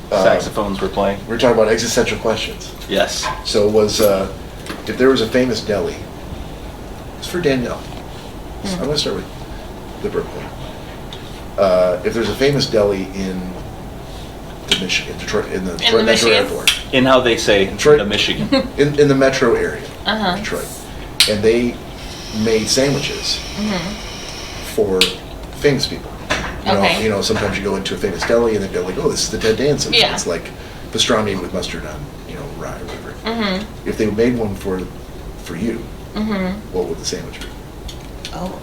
Saxophones were playing. We were talking about existential questions. Yes. So was if there was a famous deli, it's for Danielle. So I'm going to start with the birthday. If there's a famous deli in Detroit, in the Detroit Metro Michigan? Airport, In how they say Detroit. the Michigan. in the metro area, Uh-huh. Detroit, and they made sandwiches for famous people. Okay. You know, sometimes you go into a famous deli and they're like, "Oh, this is the Ted Danson." So Yeah. it's like pastrami with mustard on, rye or whatever. Mm-hmm. If they made one for you, Mm-hmm. what would the sandwich be? Oh.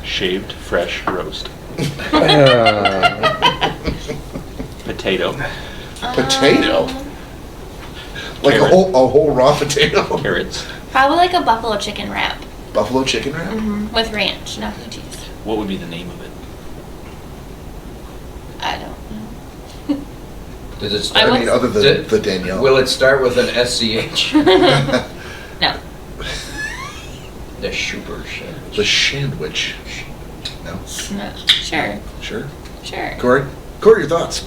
Shaved, fresh roast. Potato. Potato, like a Carrot. whole raw potato. Carrots. Probably like a buffalo chicken wrap. Buffalo chicken wrap. With ranch, not blue cheese. What would be the name of it? I don't know. Does it I start? I mean, other than Did- the Danielle. Will it start with an SCH? No. The Schubert sandwich. The sandwich. No, No. Sure. sure. Sure. Cory, your thoughts?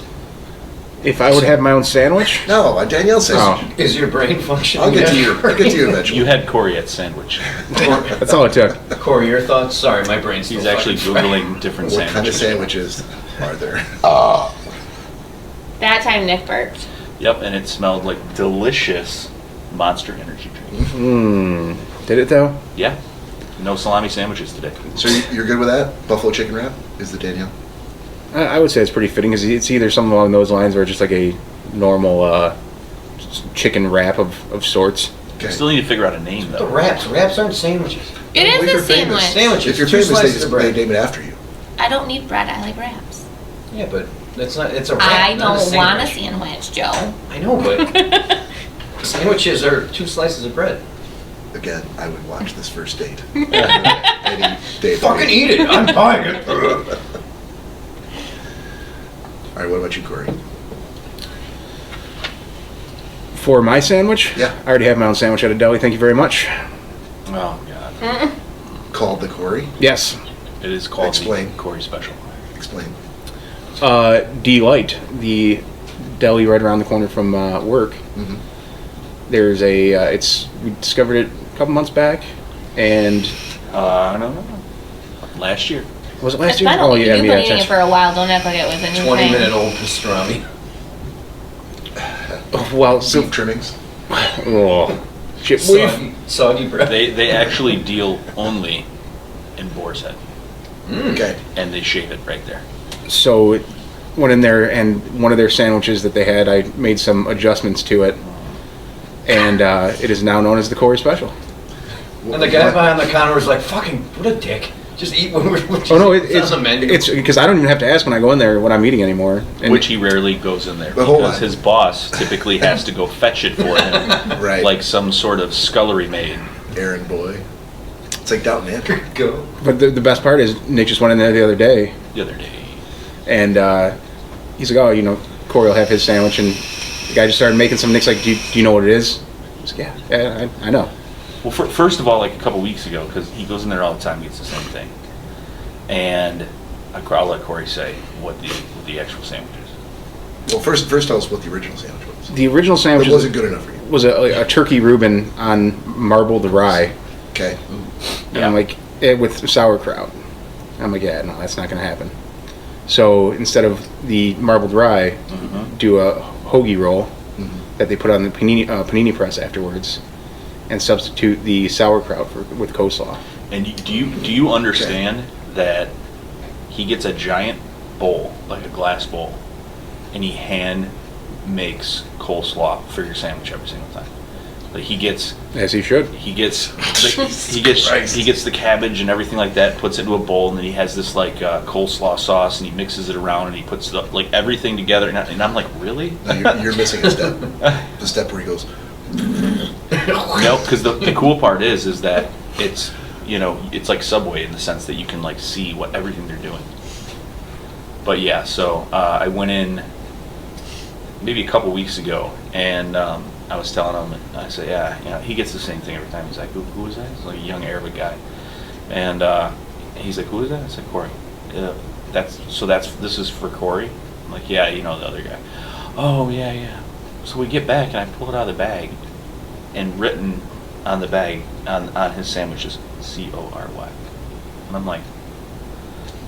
If I would have my own sandwich, No, Danielle says. Oh. Is your brain functioning? I'll get to yet? you. I'll get to you eventually. You had Cory at sandwich. that's all it took. Corey, your thoughts? Sorry, my brain's still He's actually fucking fried. Googling different What kind of sandwiches. sandwiches are there? That time Nick burped. Yep, and it smelled like delicious Monster Energy drink. Did it though? Yeah. No salami sandwiches today. So you're good with that? Buffalo chicken wrap is the Danielle. I would say it's pretty fitting because it's either something along those lines or just like a normal chicken wrap of sorts. Okay. Still need to figure out a name The though. wraps aren't sandwiches. It is If a you're famous, sandwich. Sandwiches. If you're two famous, slices of bread. they name it after you. I don't need bread. I like wraps. Yeah, but it's not. It's a wrap. I not don't want a sandwich. sandwich, Joe. I know, but sandwiches are 2 slices of bread. Again, I would watch this first date. Any day of the Fucking week. eat it. I'm buying it. All right, what about you, Cory? For my sandwich, Yeah. I already have my own sandwich at a deli. Thank you very much. Oh god. Called the Cory? Yes. It is called Explain. the Cory Special. Explain. Delight, the deli right around the corner from work. Mhm. There's a, we discovered it a couple months back, and I don't know. Last year. was it last It's year? been Oh yeah, you've been eating that's- it for a while. Don't act like it was a new 20-minute-old pastrami. Well, so Beef trimmings? oh, shit, Soggy bread. They actually deal only in boar's head, Okay. and they shave it right there. So went in there, and one of their sandwiches that they had, I made some adjustments to it, and it is now known as the Cory Special. And the guy behind the counter was like, "Fucking, what a dick! Just eat what we're." Oh no, it's on the menu. it's because I don't even have to ask when I go in there what I'm eating anymore. And Which he rarely goes in there But hold because on. his boss typically has to go fetch it for him, Right. like some sort of scullery maid. Errand boy. It's like Downton Abbey. Go. but the best part is Nick just went in there the other day, The other day, and he's like, oh, Cory will have his sandwich, and the guy just started making some. Nick's like, do you know what it is? I was like, yeah, I know. well, first of all, like a couple weeks ago, because he goes in there all the time, gets the same thing, and I'll let Cory say what the actual sandwich is. Well, first tell us what the original sandwich was. The original sandwich It wasn't good enough for you. was a turkey Reuben on marbled rye, Okay. and I'm like, with sauerkraut. I'm like, yeah, no, that's not going to happen. So instead of the marbled rye, do a hoagie roll that they put on the panini press afterwards, and substitute the sauerkraut with coleslaw. And do you understand that he gets a giant bowl, like a glass bowl, and he hand makes coleslaw for your sandwich every single time? Like he gets As he should. he gets the cabbage and everything like that, puts it into a bowl, and then he has this like coleslaw sauce, and he mixes it around, and he puts like everything together, and I'm like, really? No, you're missing a step. The step where he goes, No, because the cool part is that it's it's like Subway in the sense that you can like see what everything they're doing. But yeah, so I went in maybe a couple weeks ago, and I was telling him, I said, yeah, he gets the same thing every time. He's like, who is that? He's like a young Arabic guy, and he's like, who is that? I said, Cory. This is for Cory. I'm like, yeah, the other guy. Oh yeah. So we get back, and I pull it out of the bag, and written on the bag on his sandwiches, Cory, and I'm like,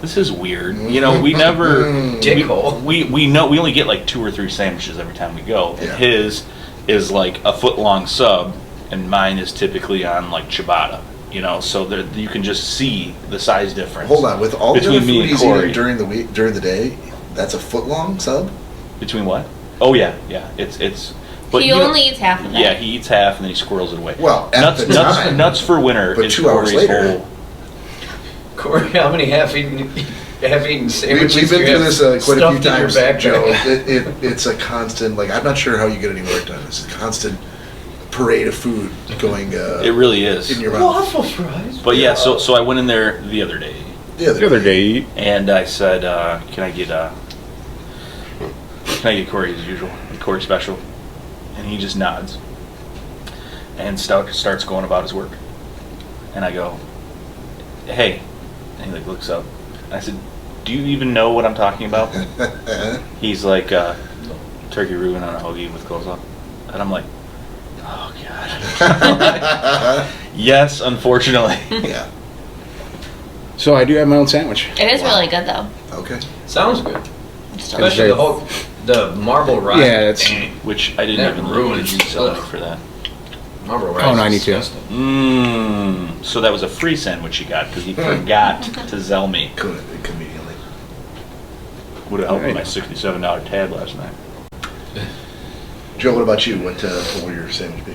this is weird. We never Dickhole. we know we only get like 2 or 3 sandwiches every time we go, and Yeah. his is like a foot-long sub, and mine is typically on like ciabatta. So there, you can just see the size difference. hold on, with all the between other me food and he's Cory. eating during the day, that's a foot long sub? Between what? Oh yeah. It's. But He only eats half of it. Yeah, he eats half and then he squirrels it away. Well, at the time. nuts for winter. But is 2 hours Cory's later. whole- Cory, how many half-eaten sandwiches We've been do you through have this quite a few stuffed in your times, back, Joe. Joe? It's a constant, like, I'm not sure how you get any work done. It's a constant parade of food going It really is. in your mouth. Waffle fries. But yeah, so I went in there the other day, The other day, and I said, "Can I get Cory as usual, the Cory Special?" And he just nods, and starts going about his work. And I go, "Hey," and he like looks up, and I said, "Do you even know what I'm talking about?" He's like, "Turkey Reuben on a hoagie with coleslaw," and I'm like, "Oh God." Yes, unfortunately. Yeah. so I do have my own sandwich. It is really good though. Okay. Sounds good. It's Especially delicious. the marble rye. Yeah, it's- Which I didn't That even look ruins at you selling ugh. for that. Marble rye. Oh, no, I need to. So that was a free sandwich he got because he forgot to Zell me. Conveniently. Would have helped with my $67 tab last night. Joe, what about you? What will your sandwich be?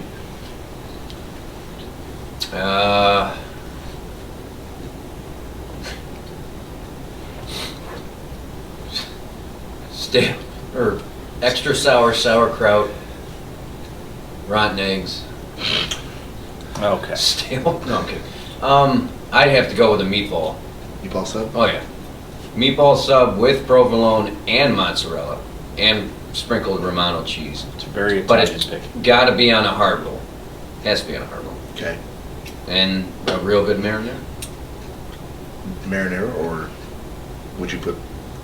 Stale or extra sour sauerkraut, rotten eggs. Okay. Stale? No, I'm kidding. I'd have to go with a meatball. Meatball sub? Oh yeah, meatball sub with provolone and mozzarella and sprinkled Romano cheese. It's a very But Italian it's pick. got to be on a hard roll. Has to be on a hard roll. Okay. And a real good marinara. Marinara, or would you put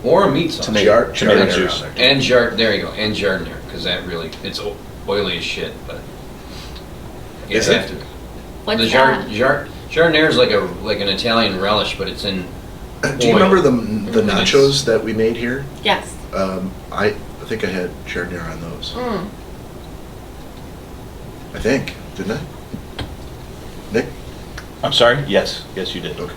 Or a meat sauce. Tomato Marinara juice. on there? And there you go. And jardinere, because that really, it's oily as shit, but you Is have it? to. What's The that? jardinere is like an Italian relish, but it's in Do you oil. remember the Really nice. nachos that we made here? Yes. I think I had jardinere on those. Mm. I think, didn't I? Nick? I'm sorry? Yes. Yes, you did. Okay.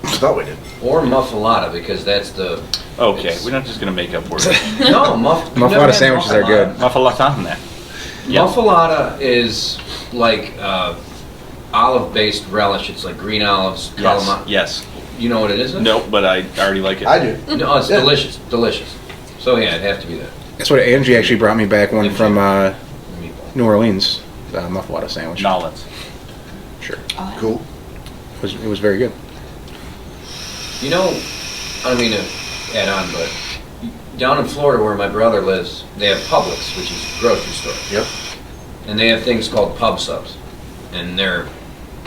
I thought we did. Or muffalata, because that's the Okay, It's- we're not just going to make up words. no muff. you've never Muffalata had sandwiches are good. Muffalata. Yeah. Muffalata is like olive-based relish. It's like green olives, Yes. calamari. Yes. You know what it is? Nope, but I already like it. I do. No, it's Yeah. delicious, delicious. So yeah, it'd have to be that. That's what Angie actually brought me back one from Meatball. New Orleans, the muffalata sandwich. Nolans. Sure. Oh, Cool. It was very good. You know, I don't mean to add on, but down in Florida where my brother lives, they have Publix, which is a grocery store. Yep. And they have things called pub subs, and they're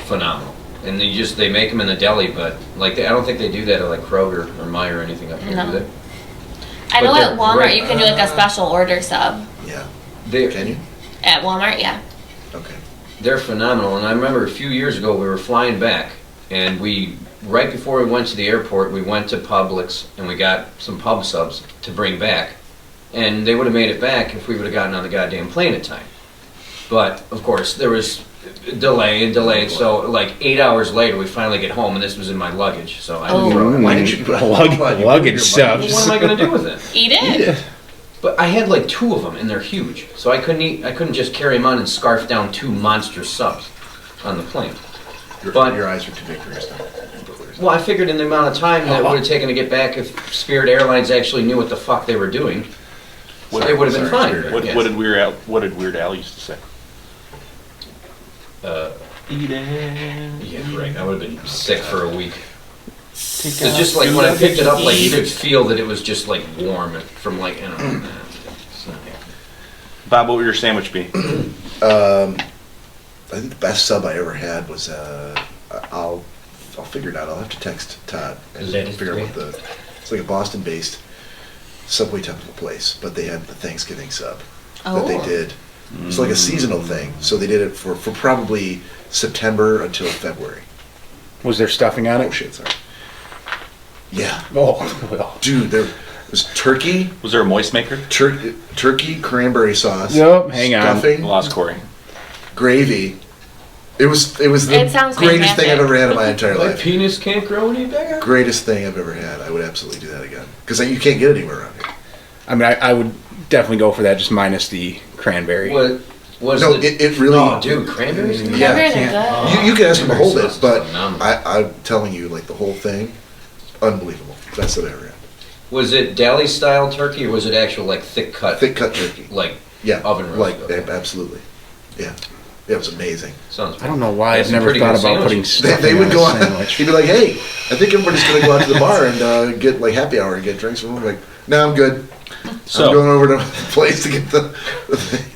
phenomenal. And they make them in the deli, but like I don't think they do that at like Kroger or Meijer or anything up here, No. do they? I know But at they're Walmart great. you can do like a special order sub. Yeah. They Can you? At Walmart, yeah. Okay. They're phenomenal. And I remember a few years ago we were flying back, and right before we went to the airport, we went to Publix and we got some pub subs to bring back. And they would have made it back if we would have gotten on the goddamn plane in time. But of course there was delay, so like 8 hours later we finally get home, and this was in my luggage, so I didn't throw it. Why did you put Luggage Well, subs. what am I going to do with it? Eat it. Eat it. But I had like 2 of them, and they're huge, so I couldn't just carry them on and scarf down 2 monster subs on the plane. But- Your eyes are too big for your stomach. Well, I figured in the amount of time that it would have taken to get back, if Spirit Airlines actually knew what the fuck they were doing, it would have been Sorry, fine. Spirit. What, Yes. what did Weird Al used to say? Eat it. Yeah, right. I would have been sick for a week. Take It's out just like your when I picked it up, like you luggage. could feel that it was just like warm from like, I don't know. It's not- Bob, what would your sandwich be? I think the best sub I ever had was I'll figure it out. I'll have to text Todd and Is that his figure out three? what the. It's like a Boston-based Subway type of place, but they had the Thanksgiving sub that they Oh. did. It's like a seasonal thing, so they did it for probably September until February. Was there stuffing on Oh it? shit, sorry. Yeah, Oh, well. dude, there was turkey, Was there a moist maker? turkey cranberry sauce. Yep, hang on. Stuffing, Lost Cory. gravy. It was the It sounds greatest thing I've fantastic. ever had in my entire My life. penis can't grow any bigger. Greatest thing I've ever had. I would absolutely do that again because you can't get it anywhere around here. I mean, I would definitely go for that, just minus the cranberry. What was No, the, it really. Oh, dude, cranberries. Yeah, Cranberries can't- are good. You can ask them to hold it, Sauce is but phenomenal. I'm telling you, like the whole thing, unbelievable. Best I've ever had. Was it deli style turkey or was it actual like thick cut? Thick cut turkey. Like Yeah, oven roast, like okay. absolutely. Yeah, it was amazing. sounds. I don't know why That's I've some never pretty thought good about putting sandwiches. stuffing They would on go a on. sandwich. He'd be like, "Hey, I think everybody's going to go out to the bar and get like happy hour and get drinks." And I'm like, "No, I'm good. So- I'm going over to the place to get the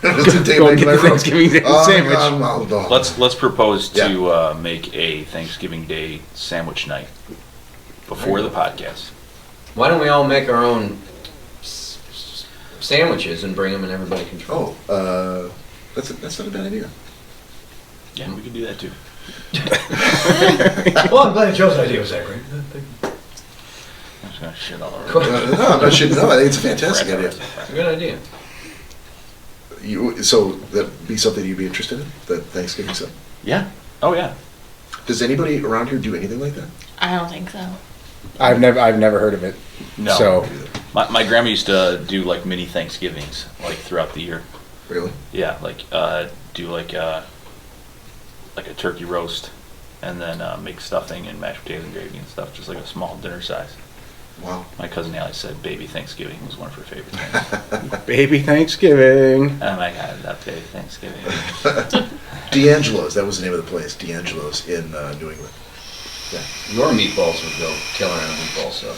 to take Go my get the room. Thanksgiving Day Oh, sandwich. Let's propose Yeah. to make a Thanksgiving Day sandwich night before the podcast. Why don't we all make our own sandwiches and bring them and everybody can try? Oh, that's not a bad idea. Yeah, we can do that too. Well, I'm glad Joe's idea was that great. I'm just gonna shit all over. No, I'm not shitting. No, I think it's a fantastic idea. Good idea. So that'd be something you'd be interested in, the Thanksgiving stuff. Yeah. Oh yeah. Does anybody around here do anything like that? I don't think so. I've never heard of it. No. So My grandma used to do like mini Thanksgivings like throughout the year. Really? Yeah, like do like a turkey roast, and then make stuffing and mashed potatoes and gravy and stuff, just like a small dinner size. Wow. My cousin Allie said baby Thanksgiving was one of her favorite things. Baby Thanksgiving. Oh my God, I love baby Thanksgiving. D'Angelo's, that was the name of the place. D'Angelo's in New England. Yeah. Your meatballs would go killer on a meatball sub.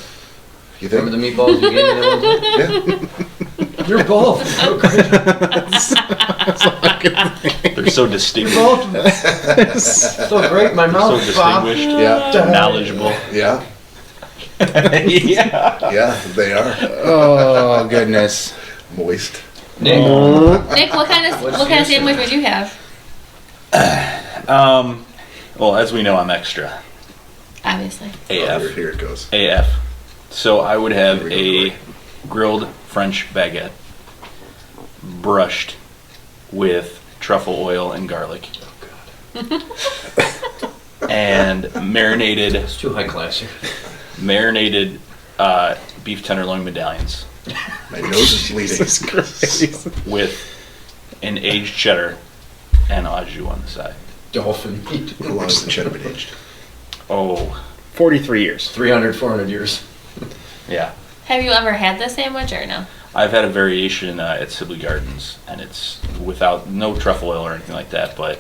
You think? Remember the meatballs you gave me that one time? Yeah. You're both. They're so distinguished. So great, my So mouth popped. distinguished. Yeah. Knowledgeable. Yeah. Yeah. Yeah, they are. Oh, goodness. Moist. Nick, Nick, what kind of sandwich would you have? Well, as we know, I'm extra. Obviously. AF. Here it goes. AF. So I would have Here we go, a grilled French baguette brushed with truffle oil and garlic. And marinated it's too high class here. beef tenderloin medallions My nose is bleeding. with an aged cheddar and au jus on the side. Dolphin meat. How long has the cheddar been aged? Oh, 43 years. 300, 400 years. yeah. Have you ever had this sandwich or no? I've had a variation at Sibley Gardens, and it's without no truffle oil or anything like that, but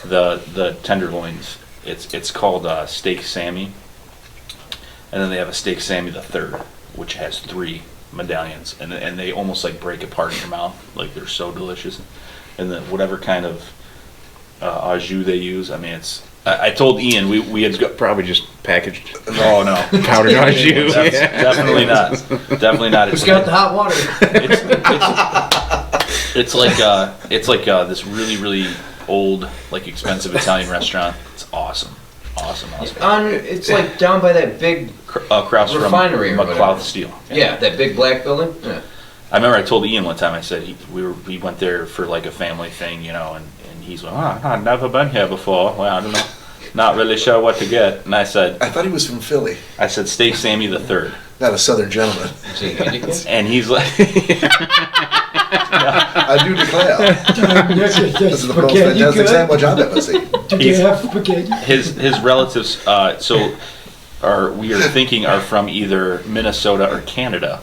the tenderloins, it's called steak Sammy, and then they have a steak Sammy the third, which has 3 medallions, and they almost like break apart in your mouth, like they're so delicious, and then whatever kind of au jus they use, I mean it's. I told Ian we had got. Probably just packaged Oh no, powdered au jus. definitely not. Definitely not. Who's got the hot water? It's like this really really old like expensive Italian restaurant. It's awesome. It's like down by that big, Across from refinery or Mixcloud whatever. Steel. yeah, that big black building. Yeah. I remember I told Ian one time. I said we went there for like a family thing, you know, and he's like, oh, I've never been here before. Well, I don't know, not really sure what to get. And I said I thought he was from Philly, steak Sammy the third, not a Southern gentleman. Is he handicapped? and he's like. I do declare. This is the most fantastic sandwich I've ever seen. His relatives we are thinking are from either Minnesota or Canada,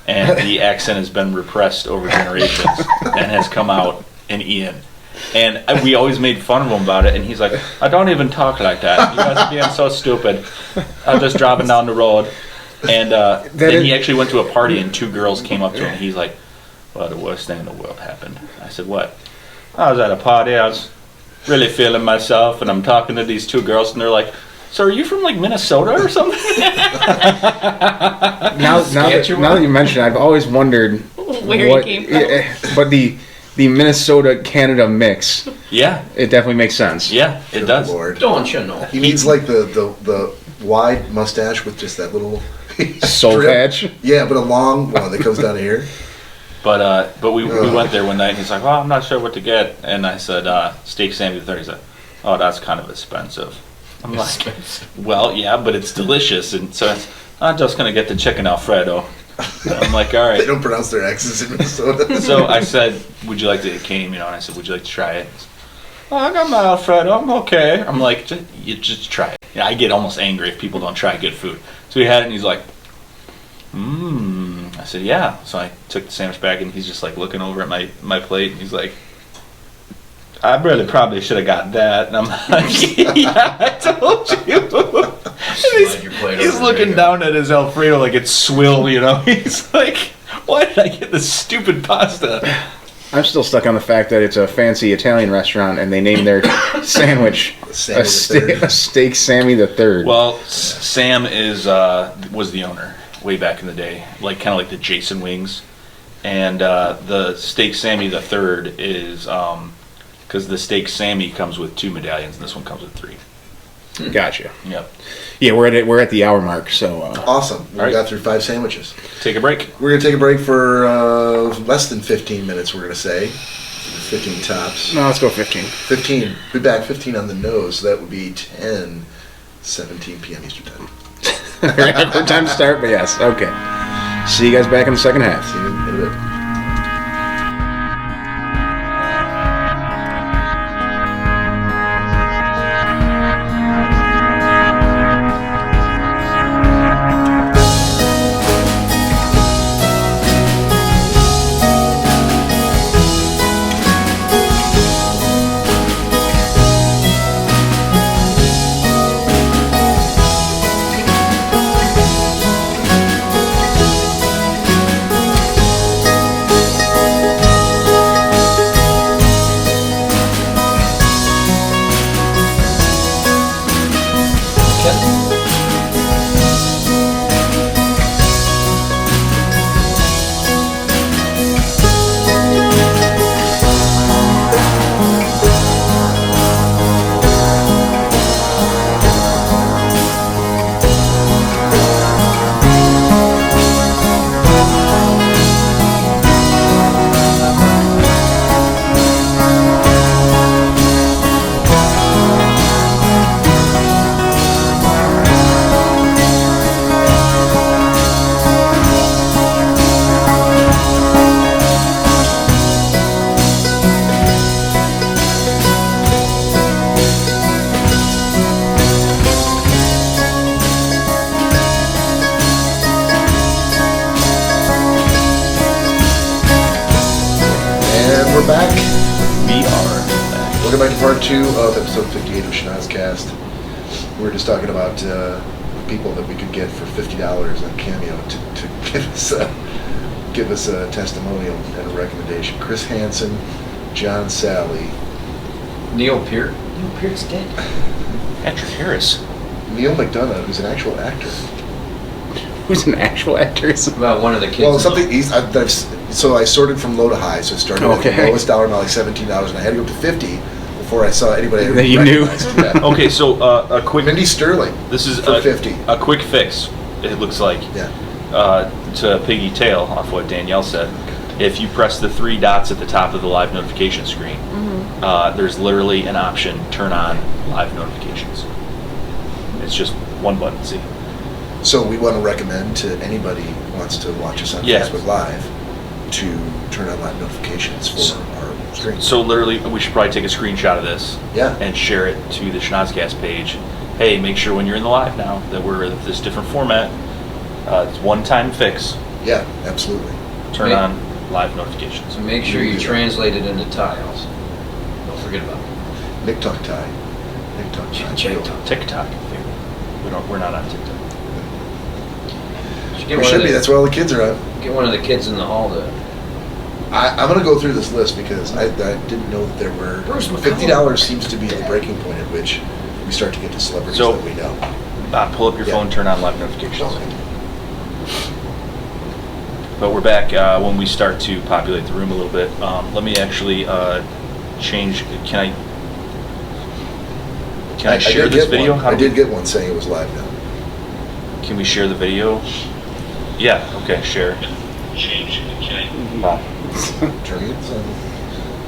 and the accent has been repressed over generations and has come out in Ian, and we always made fun of him about it, and he's like, I don't even talk like that, you guys are being so stupid, I'm just driving down the road. And then he actually went to a party and 2 girls came up to him and he's like, well, the worst thing in the world happened. I said, what? I was at a party, I was really feeling myself, and I'm talking to these 2 girls, and they're like, so are you from like Minnesota or something? Now that you mention it, I've always wondered Where he came from. But the Minnesota Canada mix, Yeah, it definitely makes sense. yeah, it Good does. Lord. Don't you know? He needs like the wide mustache with just that little Soul strip. patch. Yeah, but a long one that comes down here. But we went there one night, and he's like, well, I'm not sure what to get. And I said, steak Sammy the third. He's like, oh, that's kind of expensive. I'm like, well, yeah, but it's delicious. And so I'm just going to get the chicken Alfredo. And I'm like, all They right. don't pronounce their X's in Minnesota. So I said, would you like to, it came, you know, and I said, would you like to try it? Oh, I got my Alfredo, I'm okay. I'm like, just try it. Yeah, I get almost angry if people don't try good food. So he had it, and he's like, I said, yeah. So I took the sandwich back, and he's just like looking over at my plate, and he's like, I really probably should have got that. And I'm like, yeah, I told you. Slide your plate He's over looking there. down at his Alfredo like it's swill, you know. He's like, why did I get this stupid pasta? I'm still stuck on the fact that it's a fancy Italian restaurant and they named their sandwich Sammy a the Third. steak Sammy the Third. Well, Sam was the owner way back in the day, like kind of like the Jason Wings, and the steak Sammy the Third is because the steak Sammy comes with 2 medallions and this one comes with 3. Gotcha. Yep. Yeah, we're at the hour mark, so Awesome. We All right. got through 5 sandwiches. Take a break. We're going to take a break for less than 15 minutes, we're going to say. 15 tops. no, let's go 15. 15. Be back 15 on the nose. So that would be 10:17 p.m. Eastern Time. Awkward time to start, but yes, okay. See you guys back in the second half. See you in a bit. back. We are back. Welcome back to part 2 of episode 58 of Schnozzcast. We were just talking about people that we could get for $50 on Cameo to give us a testimonial and a recommendation. Chris Hansen, John Sally, Neil Peart. Neil Peart's dead. Patrick Harris. Neil McDonough, who's an actual actor. Who's an actual actor? About one of the kids. Well, something so I sorted from low to high. So I started at the Okay. lowest dollar amount, like $17, and I had to go up to 50 before I saw anybody I That you knew. recognized. Yeah. Okay, so a quick. Mindy Sterling. This is for 50. a quick fix. It looks like Yeah. to piggy tail off what Danielle said. If you press the 3 dots at the top of the live notification screen, there's literally an option: turn on live notifications. It's just one button. See. So we want to recommend to anybody who wants to watch us on Yeah. Facebook Live to turn on live notifications for our stream. So literally, we should probably take a screenshot of this Yeah. and share it to the Schnozzcast page. Hey, make sure when you're in the live now that we're in this different format. It's one-time fix. Yeah, absolutely. Turn Make- on live notifications. So make sure you translate it into Thai also. Don't forget about it. TikTok tie. TikTok tie. TikTok. We're not on TikTok. Should We one should of be. the- That's where all the kids are at. Get one of the kids in the hall to. I'm going to go through this list because I didn't know that there were. Bruce McCullough. $50 seems to be the breaking point at which we start to get to celebrities So- that we know. Pull up your Yeah. phone, turn on live notifications. Okay. But we're back when we start to populate the room a little bit. Let me actually change. Can I share did this get video? one. How I do did we- get one saying it was live now. Can we share the video? Yeah. Okay. Share. Wow. Turn it on.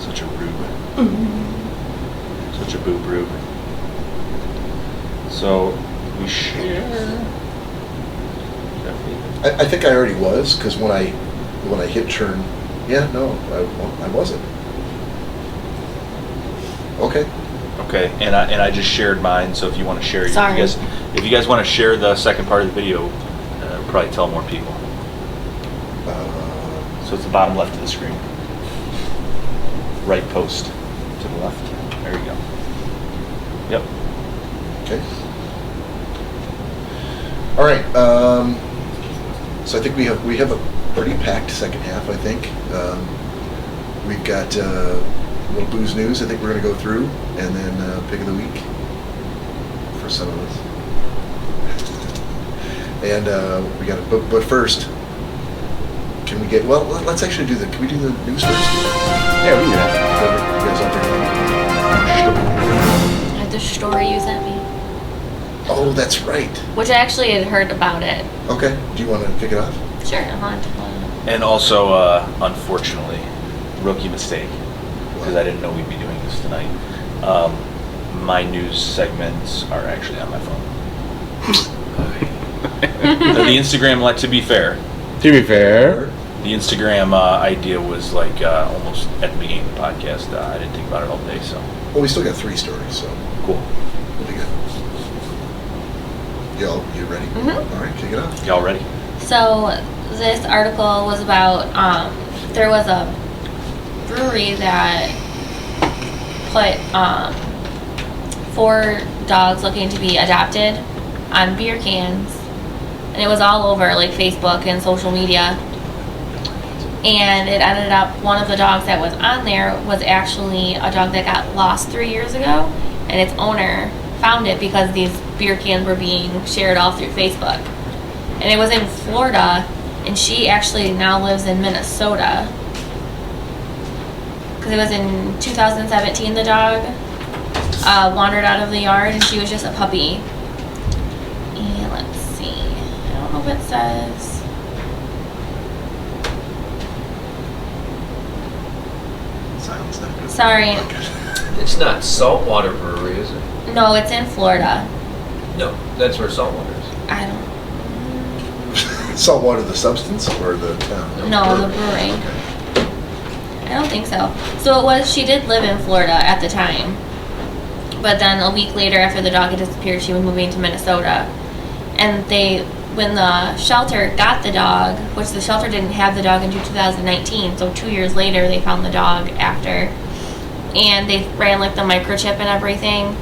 Such a rube. Such a boob rube. So we share. I think I already was because when I hit turn, yeah, no, I wasn't. Okay. Okay, and I just shared mine. So if you want to share, Sorry. if you guys want to share the second part of the video, probably tell more people. So it's the bottom left of the screen. Right post to the left. There you go. Yep. Okay. All right. So I think we have a pretty packed second half. I think we've got a little booze news. I think we're going to go through, and then pick of the week for some of us. And we got but first, can we get? Well, let's actually do the. Can we do the news first? Yeah, we can do that. You guys all At the story you sent me, Oh, that's right. which I actually had heard about it. Okay. Do you want to kick it off? Sure, I'm on. And also, unfortunately, rookie mistake, because I didn't know we'd be doing this tonight. My news segments are actually on my phone. The Instagram, to be fair, To be fair, the Instagram idea was like almost at the beginning of the podcast. I didn't think about it all day, so Well, we still got 3 stories, so cool. we'll be good. You ready? Mhm. All right, kick it off. Y'all ready? So this article was about there was a brewery that put 4 dogs looking to be adopted on beer cans, and it was all over like Facebook and social media. And it ended up one of the dogs that was on there was actually a dog that got lost 3 years ago, and its owner found it because these beer cans were being shared all through Facebook. And it was in Florida, and she actually now lives in Minnesota. Because it was in 2017 the dog wandered out of the yard, and she was just a puppy. And let's see, I don't know if it says. Silence not good. Sorry, It's not Saltwater Brewery, is it? no, it's in Florida. No, that's where Saltwater is. I don't. Saltwater, the substance or the town? No, the brewery. Okay. I don't think so. So it was, she did live in Florida at the time. But then a week later, after the dog had disappeared, she was moving to Minnesota. And they when the shelter got the dog, which the shelter didn't have the dog until 2019, so 2 years later they found the dog after. And they ran like the microchip and everything,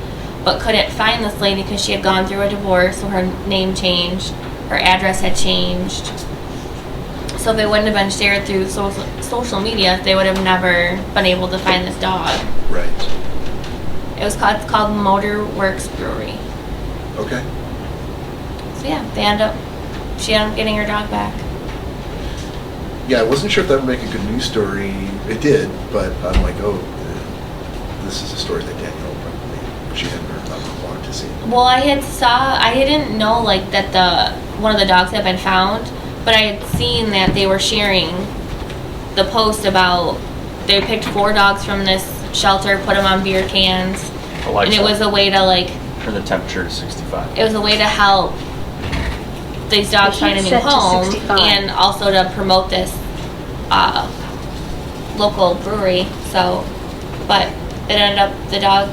but couldn't find this lady because she had gone through a divorce, so her name changed, her address had changed. So if it wouldn't have been shared through social media, they would have never been able to find this dog. Right. It's called Motor Works Brewery. Okay. So yeah, she ended up getting her dog back. Yeah, I wasn't sure if that would make a good news story. It did, but I'm like, oh, this is a story that Danielle probably, she hadn't heard about and wanted to see. Well, I didn't know like that one of the dogs had been found, but I had seen that they were sharing the post about they picked 4 dogs from this shelter, put them on beer cans, and it was a way to like Turn the temperature to 65. it was a way to help these dogs find a new Set to home 65. and also to promote this local brewery. So, but it ended up the dog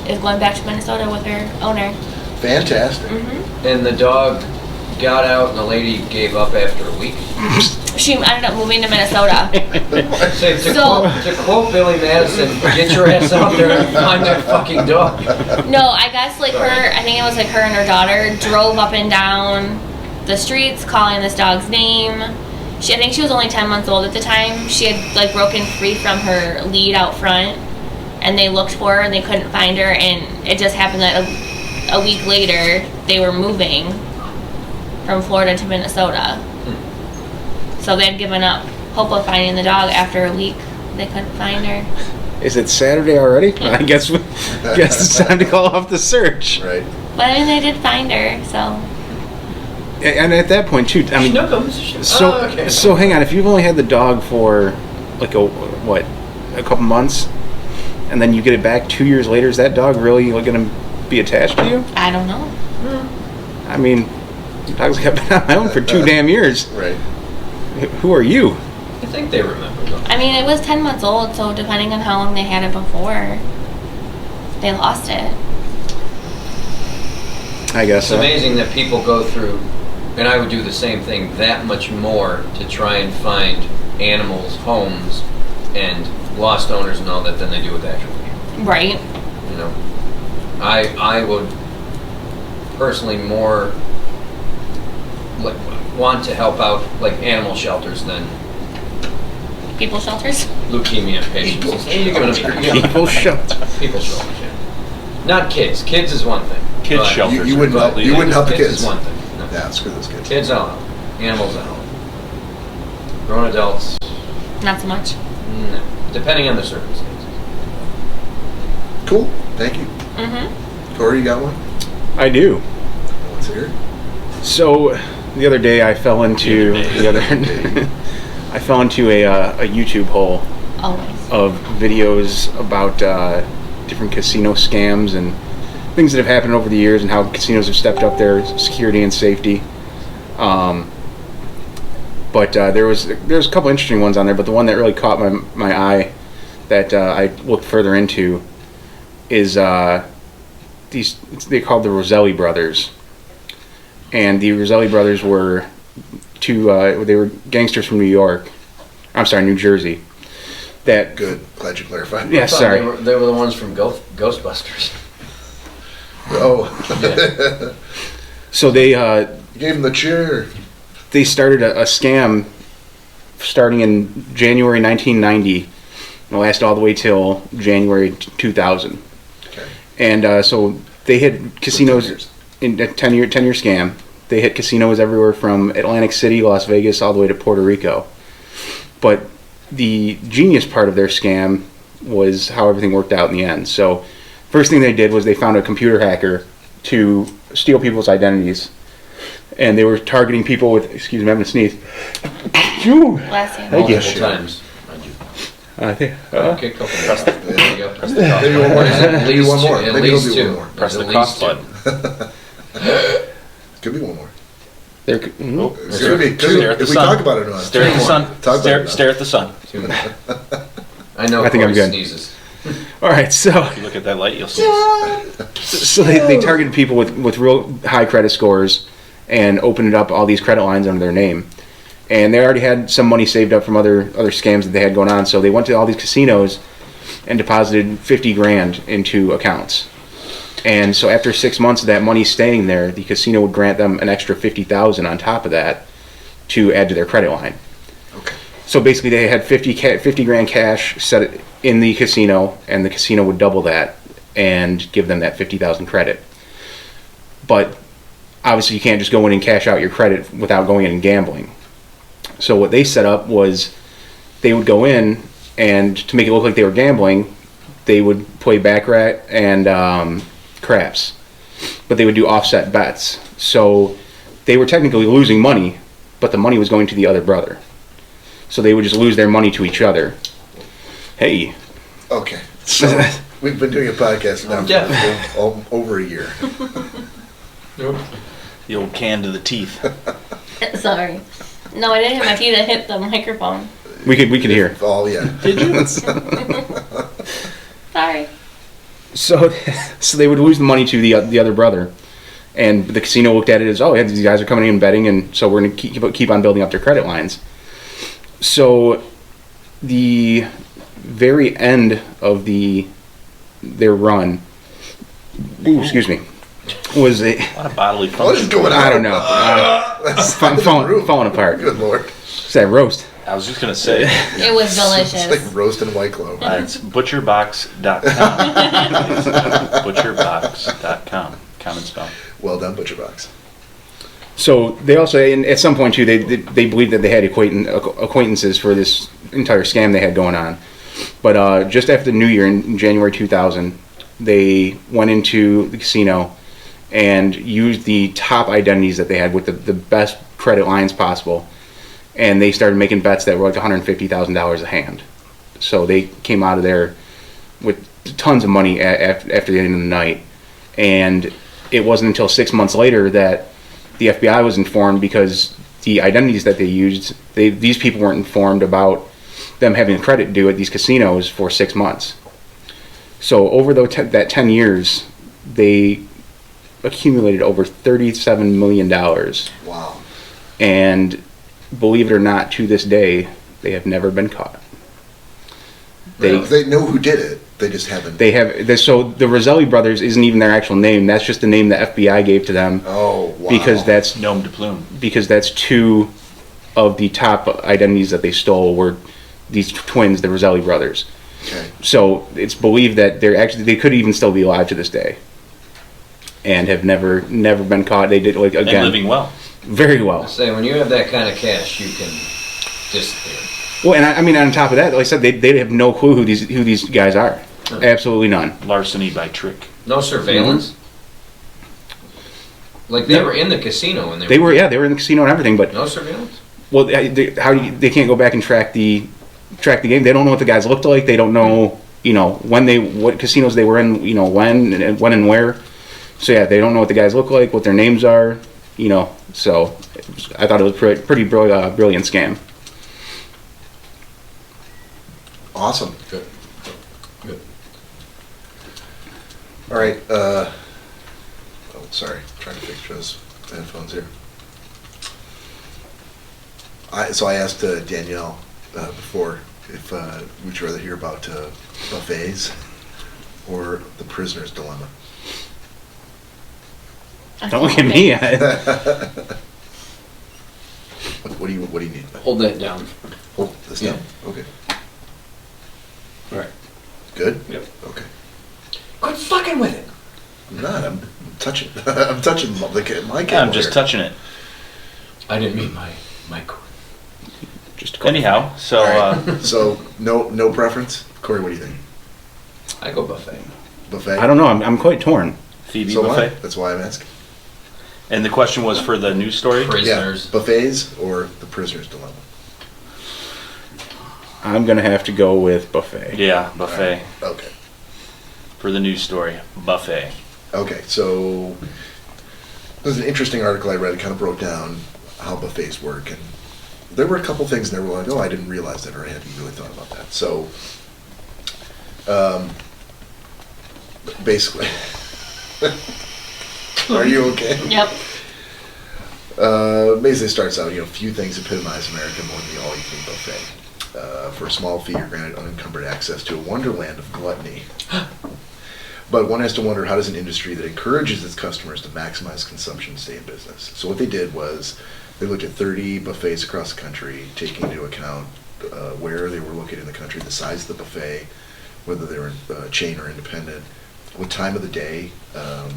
is going back to Minnesota with her owner. Fantastic. And the dog got out and the lady gave up after a week. She ended up moving to Minnesota. To quote Billy Madison, get your ass out there and find that fucking dog. No, I guess like I think it was like her and her daughter drove up and down the streets calling this dog's name. I think she was only 10 months old at the time. She had like broken free from her lead out front, and they looked for her and they couldn't find her, and it just happened that a week later they were moving from Florida to Minnesota. So they had given up hope of finding the dog after a week. They couldn't find her. Is it Saturday already? I guess it's time to call off the search. Right. But I mean, they did find her, so. And at that point too, I mean, Schnookums. so hang on. If you've only had the dog for like a couple months, and then you get it back 2 years later, is that dog really going to be attached to you? I don't know. I mean, the dog's been on my own for 2 damn years. Right. Who are you? I think they remember though. I mean, it was 10 months old, so depending on how long they had it before, they lost it. I guess It's so. amazing that people go through, and I would do the same thing, that much more to try and find animals, homes, and lost owners and all that than they do with actual people. Right. You know, I would personally more want to help out like animal shelters than People shelters. leukemia patients. People shelter. People shelters, yeah. Not kids. Kids is one thing. Kids but- shelters. You wouldn't but help. You wouldn't help the kids kids. is one thing. No. Yeah, screw those kids. Kids, I don't know. Animals, I don't know. Grown adults, Not so much. no. Depending on the circumstances. Cool. Thank you. Cory, you got one? I do. Let's hear it. So the other day I fell into a YouTube hole Always. of videos about different casino scams and things that have happened over the years and how casinos have stepped up their security and safety. But there's a couple interesting ones on there, but the one that really caught my eye that I looked further into is they called the Roselli brothers. And the Roselli brothers were they were gangsters from New Jersey. That Good. Glad you clarified. Yeah, I thought sorry. They were the ones from Ghostbusters. Oh. So they You gave him the chair. they started a scam starting in January 1990 and it lasted all the way till January 2000. Okay. And so they hit casinos in a 10-year scam. They hit casinos everywhere from Atlantic City, Las Vegas, all the way to Puerto Rico. But the genius part of their scam was how everything worked out in the end. So first thing they did was they found a computer hacker to steal people's identities. And they were targeting people with, excuse me, I'm going to sneeze. Phew. Last year. Thank you. Multiple times. Mind you. Okay. Okay, couple more. There you go. Maybe one more. At Maybe least one more. two. At Maybe least it'll be two. one more. Press At the least cough two. button. Could be one more. There, It's gonna be. Stare at the If we sun. talk about it enough. Stare at the sun. Talk about it Stare at the sun. Two. I know I think I'm Cory good. sneezes. all right, so If you look at that light, you'll see. they targeted people with real high credit scores and opened up all these credit lines under their name. And they already had some money saved up from other scams that they had going on, so they went to all these casinos and deposited 50 grand into accounts. And so after 6 months of that money staying there, the casino would grant them an extra 50,000 on top of that to add to their credit line. Okay. So basically they had 50 grand cash set in the casino, and the casino would double that and give them that 50,000 credit. But obviously you can't just go in and cash out your credit without going in and gambling. So what they set up was they would go in, and to make it look like they were gambling, they would play baccarat and craps. But they would do offset bets. So they were technically losing money, but the money was going to the other brother. So they would just lose their money to each other. Hey. Okay. So we've been doing a podcast now for over a year. The old can to the teeth. Sorry. No, I didn't hit my teeth. I hit the microphone. We could hear. Oh, yeah. Did you? Sorry. So they would lose the money to the other brother, and the casino looked at it as, oh yeah, these guys are coming in and betting, and so we're going to keep on building up their credit lines. So the very end of their run, excuse me, was a lot of bodily function. What is going on? I don't know. That's falling apart. Good Lord. It's that roast. I was just going to say. It was delicious. It's like roast and White Claw. It's butcherbox.com. Butcherbox.com. Common spell. Well done, ButcherBox. So they also, and at some point too, they believed that they had acquaintances for this entire scam they had going on. But just after the New Year in January 2000, they went into the casino and used the top identities that they had with the best credit lines possible. And they started making bets that were like $150,000 a hand. So they came out of there with tons of money after the end of the night. And it wasn't until 6 months later that the FBI was informed, because the identities that they used, these people weren't informed about them having credit due at these casinos for 6 months. So over that 10 years, they accumulated over $37 million. Wow. And believe it or not, to this day, they have never been caught. They know who did it. They just haven't. So the Roselli brothers isn't even their actual name. That's just the name the FBI gave to them. Oh, wow. Because that's Gnome de plume. Because that's two of the top identities that they stole were these twins, the Roselli brothers. Okay. So it's believed that they could even still be alive to this day, and have never been caught. They did, like, again, And living well. very well. Say, when you have that kind of cash, you can disappear. Well, and I mean, on top of that, like I said, they have no clue who these guys are. No. Absolutely none. Larceny by trick. No surveillance? Like, they were in the casino and They were in the casino and everything, but no surveillance? well, they can't go back and track the game. They don't know what the guys looked like. They don't know, what casinos they were in, when and where. So yeah, they don't know what the guys look like, what their names are, So I thought it was pretty brilliant scam. Awesome. Good. All right. Sorry. Trying to fix Joe's headphones here. So I asked Danielle before if would you rather hear about buffets or the prisoner's dilemma. Don't look at me. What do you need? Hold that down. Hold this down. Okay. All right. Good. Yep. Okay. Quit fucking with it. I'm not. I'm touching. I'm touching my cable. Yeah, I'm just touching it. I didn't mean my cord. Anyhow, so All right. So no preference. Corey, what do you think? I go buffet. Buffet. I don't know. I'm quite torn. Phoebe So buffet. why? That's why I'm asking. And the question was for the news story? Prisoners. Yeah, buffets or the prisoner's dilemma. I'm gonna have to go with buffet. Yeah, buffet. Right. Okay. For the news story, buffet. Okay. So there's an interesting article I read. It kind of broke down how buffets work, and there were a couple things in there where like, oh, I didn't realize that, or I hadn't really thought about that. So, basically, are you okay? Yep. basically starts out, few things epitomize America more than the all-you-can-eat buffet. For a small fee, you're granted unencumbered access to a wonderland of gluttony. But one has to wonder, how does an industry that encourages its customers to maximize consumption stay in business? So what they did was they looked at 30 buffets across the country, taking into account where they were located in the country, the size of the buffet, whether they were a chain or independent, what time of the day that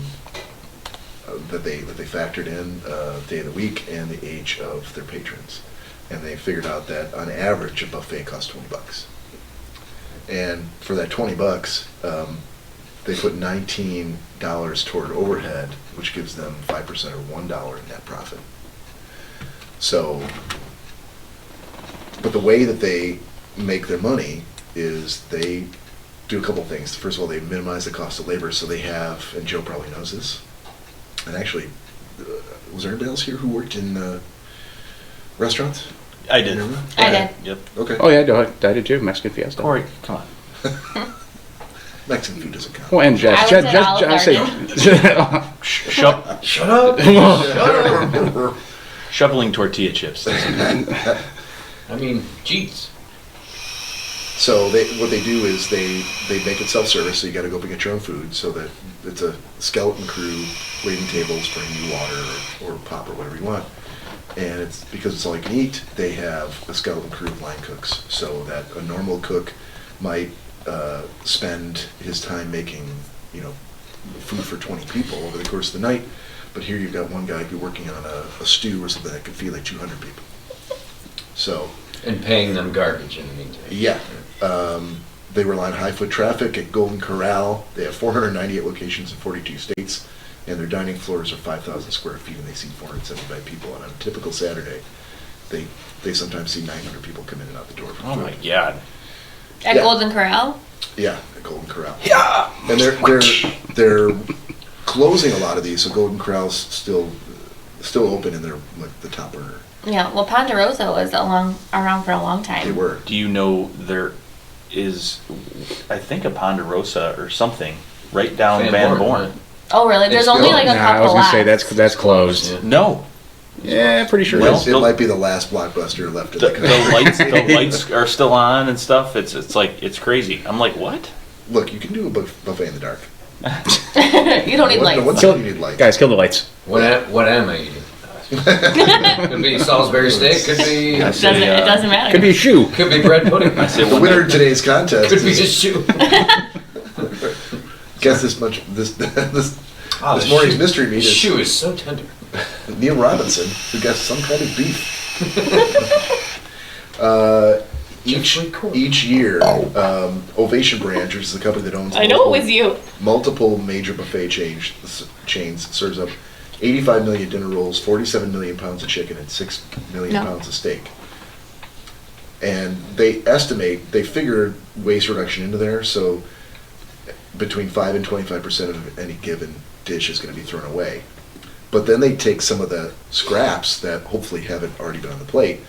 they factored in, day of the week, and the age of their patrons. And they figured out that on average a buffet cost $20. And for that $20, they put $19 toward overhead, which gives them 5% or $1 in net profit. So, but the way that they make their money is they do a couple things. First of all, they minimize the cost of labor, so they have, and Joe probably knows this, and actually, was there anybody else here who worked in restaurants? I did. Remember? I did. Yep. Okay. Oh yeah, I did too. Mexican Fiesta. Corey, come on. Mexican food doesn't count. Well, and Jess, I was at Olive Shut up. Shut up! Shoveling tortilla chips. I mean, jeez. So what they do is they make it self-service, so you got to go up and get your own food, so that it's a skeleton crew waiting tables, bringing you water or pop or whatever you want. And it's because it's all you can eat, they have a skeleton crew of line cooks, so that a normal cook might spend his time making, food for 20 people over the course of the night, but here you've got one guy who's working on a stew or something that could feed like 200 people. So. And paying them garbage in the meantime. Yeah. They rely on high foot traffic at Golden Corral. They have 498 locations in 42 states, and their dining floors are 5,000 square feet, and they seat 475 people. And on a typical Saturday, they sometimes see 900 people come in and out the door for Oh food. my God. At Yeah. Golden Corral? Yeah, at Golden Corral. Yeah. And they're closing a lot of these, so Golden Corral's still open, and they're like the top earner. Yeah, well, Ponderosa was around for a long time. They were. Do you know there is, I think, a Ponderosa or something right down Van Born? Oh, really? There's It's only still- like a Nah, couple I was gonna say left. that's closed. Yeah. No. Yeah, pretty sure. Well, it is. It might be the last blockbuster left in The, the country. the lights are still on and stuff. It's like, it's crazy. I'm like, what? Look, you can do a buffet in the dark. You don't need No lights. one's telling you need lights. Guys, kill the lights. What am I eating? Could be Salisbury steak, could be I It say, doesn't matter. Could be a shoe. could be bread pudding, I say The one winner night- of today's contest could be is, just shoe. guess this morning's mystery meat This is shoe is so tender. Neil Robinson, who guessed some kind of beef. Jeffrey Cory. Each year, Ovation Branch, which is the company that owns I know it was you. multiple major buffet chains, serves up 85 million dinner rolls, 47 million pounds of chicken, and 6 million No. pounds of steak. And they figure waste reduction into there, so between 5 and 25% of any given dish is going to be thrown away. But then they take some of the scraps that hopefully haven't already been on the plate,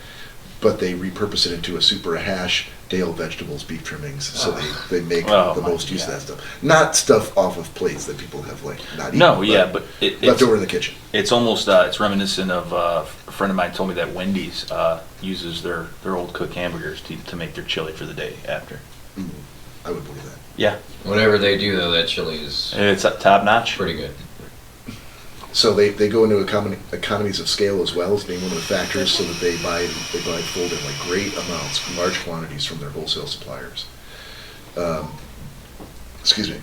but they repurpose it into a soup or a hash, Dale vegetables, beef trimmings, so they make Oh the my most use of God. that stuff. Not stuff off of plates that people have not eaten. No, yeah, but left it's, over in the kitchen. it's almost, it's reminiscent of, a friend of mine told me that Wendy's uses their old cook hamburgers to make their chili for the day after. I would believe that. Yeah, Whatever they do though, that chili is it's top notch. pretty good. So they go into economies of scale as well as being one of the factors, so that they buy fold in like great amounts, large quantities from their wholesale suppliers. Excuse me.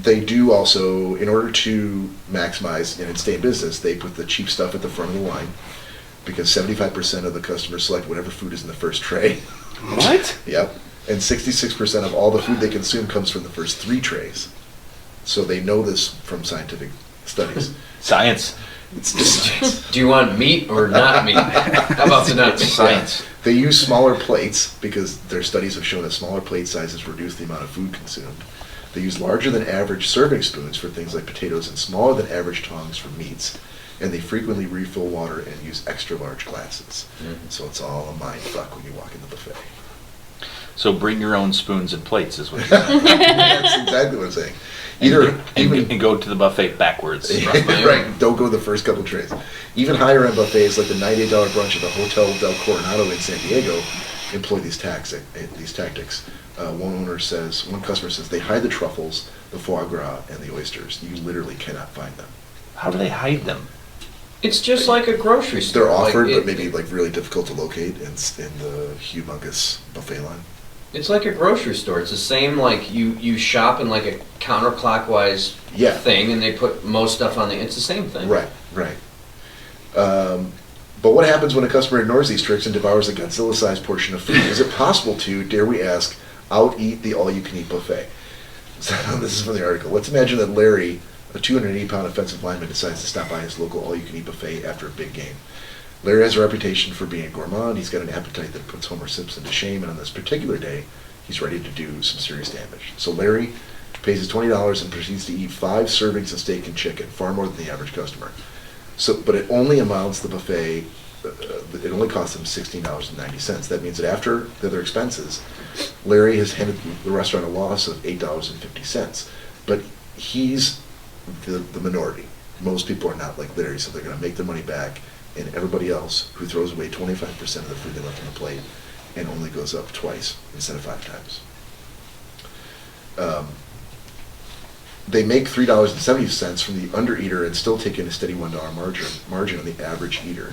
They do also, in order to maximize and stay in business, they put the cheap stuff at the front of the line, because 75% of the customers select whatever food is in the first tray. What? Yep. And 66% of all the food they consume comes from the first 3 trays. So they know this from scientific studies. Science. It's just science. Do you want meat or not meat? How about the nuts? Science. They use smaller plates because their studies have shown that smaller plate sizes reduce the amount of food consumed. They use larger than average serving spoons for things like potatoes and smaller than average tongs for meats. And they frequently refill water and use extra large glasses. So it's all a mind fuck when you walk in the buffet. So bring your own spoons and plates is what you're saying. That's exactly what I'm saying. Either and go to the buffet backwards. right, don't go the first couple trays. Even higher end buffets like the $98 brunch at the Hotel del Coronado in San Diego employ these tactics. One customer says they hide the truffles, the foie gras, and the oysters. You literally cannot find them. How do they hide them? It's just like a grocery store. They're offered, like but maybe like really difficult to locate in the humongous buffet line. It's like a grocery store. It's the same, like you shop in like a counterclockwise thing, and they put most stuff on the. It's the same thing. Right. But what happens when a customer ignores these tricks and devours a Godzilla-sized portion of food? Is it possible to, dare we ask, out-eat the all-you-can-eat buffet? So, this is from the article. Let's imagine that Larry, a 280-pound offensive lineman, decides to stop by his local all-you-can-eat buffet after a big game. Larry has a reputation for being a gourmand. He's got an appetite that puts Homer Simpson to shame, and on this particular day, he's ready to do some serious damage. So Larry pays his $20 and proceeds to eat 5 servings of steak and chicken, far more than the average customer. But it only amounts the buffet. It only costs him $16.90. That means that after the other expenses, Larry has handed the restaurant a loss of $8.50. But he's the minority. Most people are not like Larry, so they're going to make their money back. And everybody else who throws away 25% of the food they left on the plate and only goes up twice instead of 5 times. They make $3.70 from the undereater and still take in a steady $1 margin on the average eater.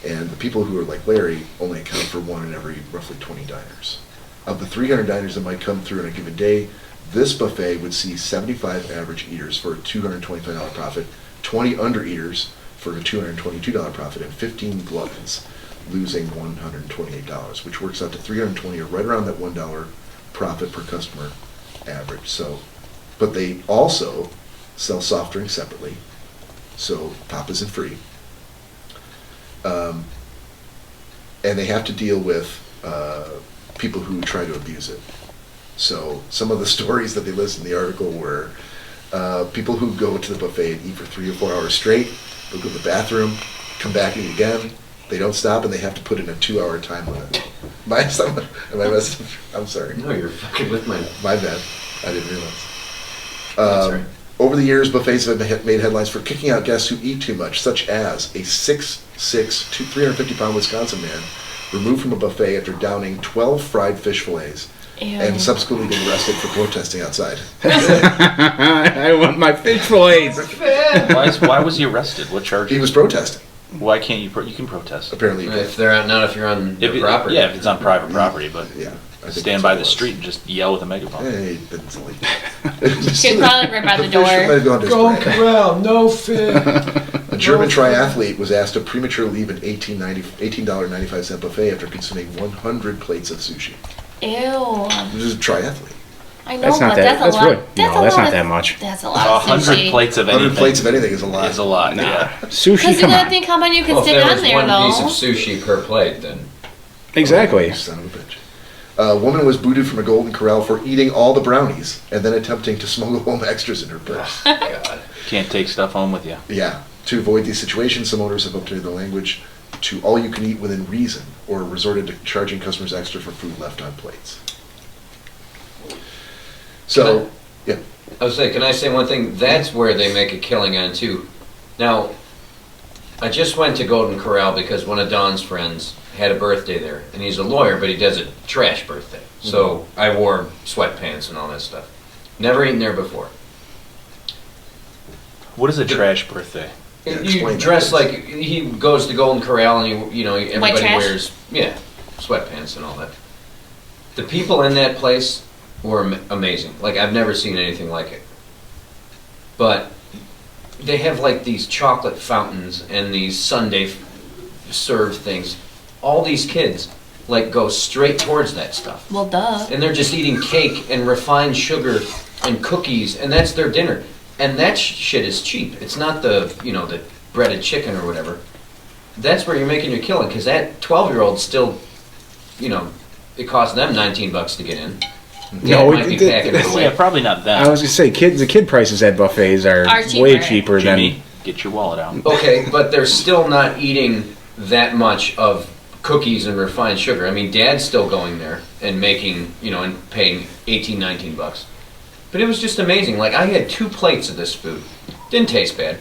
And the people who are like Larry only account for 1 in every roughly 20 diners. Of the 300 diners that might come through in a given day, this buffet would see 75 average eaters for a $225 profit, 20 undereaters for a $222 profit, and 15 gluttons losing $128, which works out to $320, or right around that $1 profit per customer average. So, but they also sell soft drinks separately, so pop isn't free. And they have to deal with people who try to abuse it. So some of the stories that they list in the article were people who go to the buffet and eat for 3 or 4 hours straight. They'll go to the bathroom, come back and eat again. They don't stop, and they have to put in a 2-hour time limit. I'm sorry. No, you're fucking with my. My bad. I didn't realize. That's right. Over the years, buffets have made headlines for kicking out guests who eat too much, such as a 6'6", 350-pound Wisconsin man removed from a buffet after downing 12 fried fish fillets. Ew. And subsequently been arrested for protesting outside. I want my fish fillets. Why was he arrested? What charge? He was protesting. Why can't you? You can protest. Apparently, If you're on their property. Yeah, if it's on private property, but yeah. I think stand that's by what the it was. street and just yell with a megaphone. Hey, didn't silly. She'd probably rip out the door. fish might have gone to his brain. Corral, no fish. A German triathlete was asked to prematurely leave an $18.95 buffet after consuming 100 plates of sushi. Ew. This is a triathlete. I know, That's not but that. that's a That's lot. really no. That's not that much. That's a lot of 100 sushi. plates of anything. 100 plates of anything is a lot. Is a lot. Nah. Yeah. Sushi. Because you Come gotta on. think how many you can Well, if stick there on was there, one though. piece of sushi per plate, then. Exactly. Oh, son of a bitch. A woman was booted from a Golden Corral for eating all the brownies and then attempting to smuggle home extras in her purse. God. Can't take stuff home with you. Yeah. To avoid these situations, some owners have updated the language to all you can eat within reason or resorted to charging customers extra for food left on plates. So, yeah. I was saying, can I say one thing? That's where they make a killing on too. Now, I just went to Golden Corral because one of Don's friends had a birthday there, and he's a lawyer, but he does a trash birthday. So I wore sweatpants and all that stuff. Never eaten there before. What is a trash birthday? Yeah, You explain dress that, like he goes to Golden Corral, and everybody trash? wears sweatpants and all that. The people in that place were amazing. Like I've never seen anything like it. But they have like these chocolate fountains and these sundae served things. All these kids like go straight towards that stuff. Well, duh. And they're just eating cake and refined sugar and cookies, and that's their dinner. And that shit is cheap. It's not the the breaded chicken or whatever. That's where you're making your killing, because that 12-year-old still, it costs them $19 to get in. No, Might be packing it away. Yeah, probably not that. I was gonna say, the kid prices at buffets are Are way cheaper. cheaper Jimmy, than. get your wallet out. Okay, but they're still not eating that much of cookies and refined sugar. I mean, Dad's still going there and making, and paying $18, $19. But it was just amazing. Like, I had 2 plates of this food. Didn't taste bad,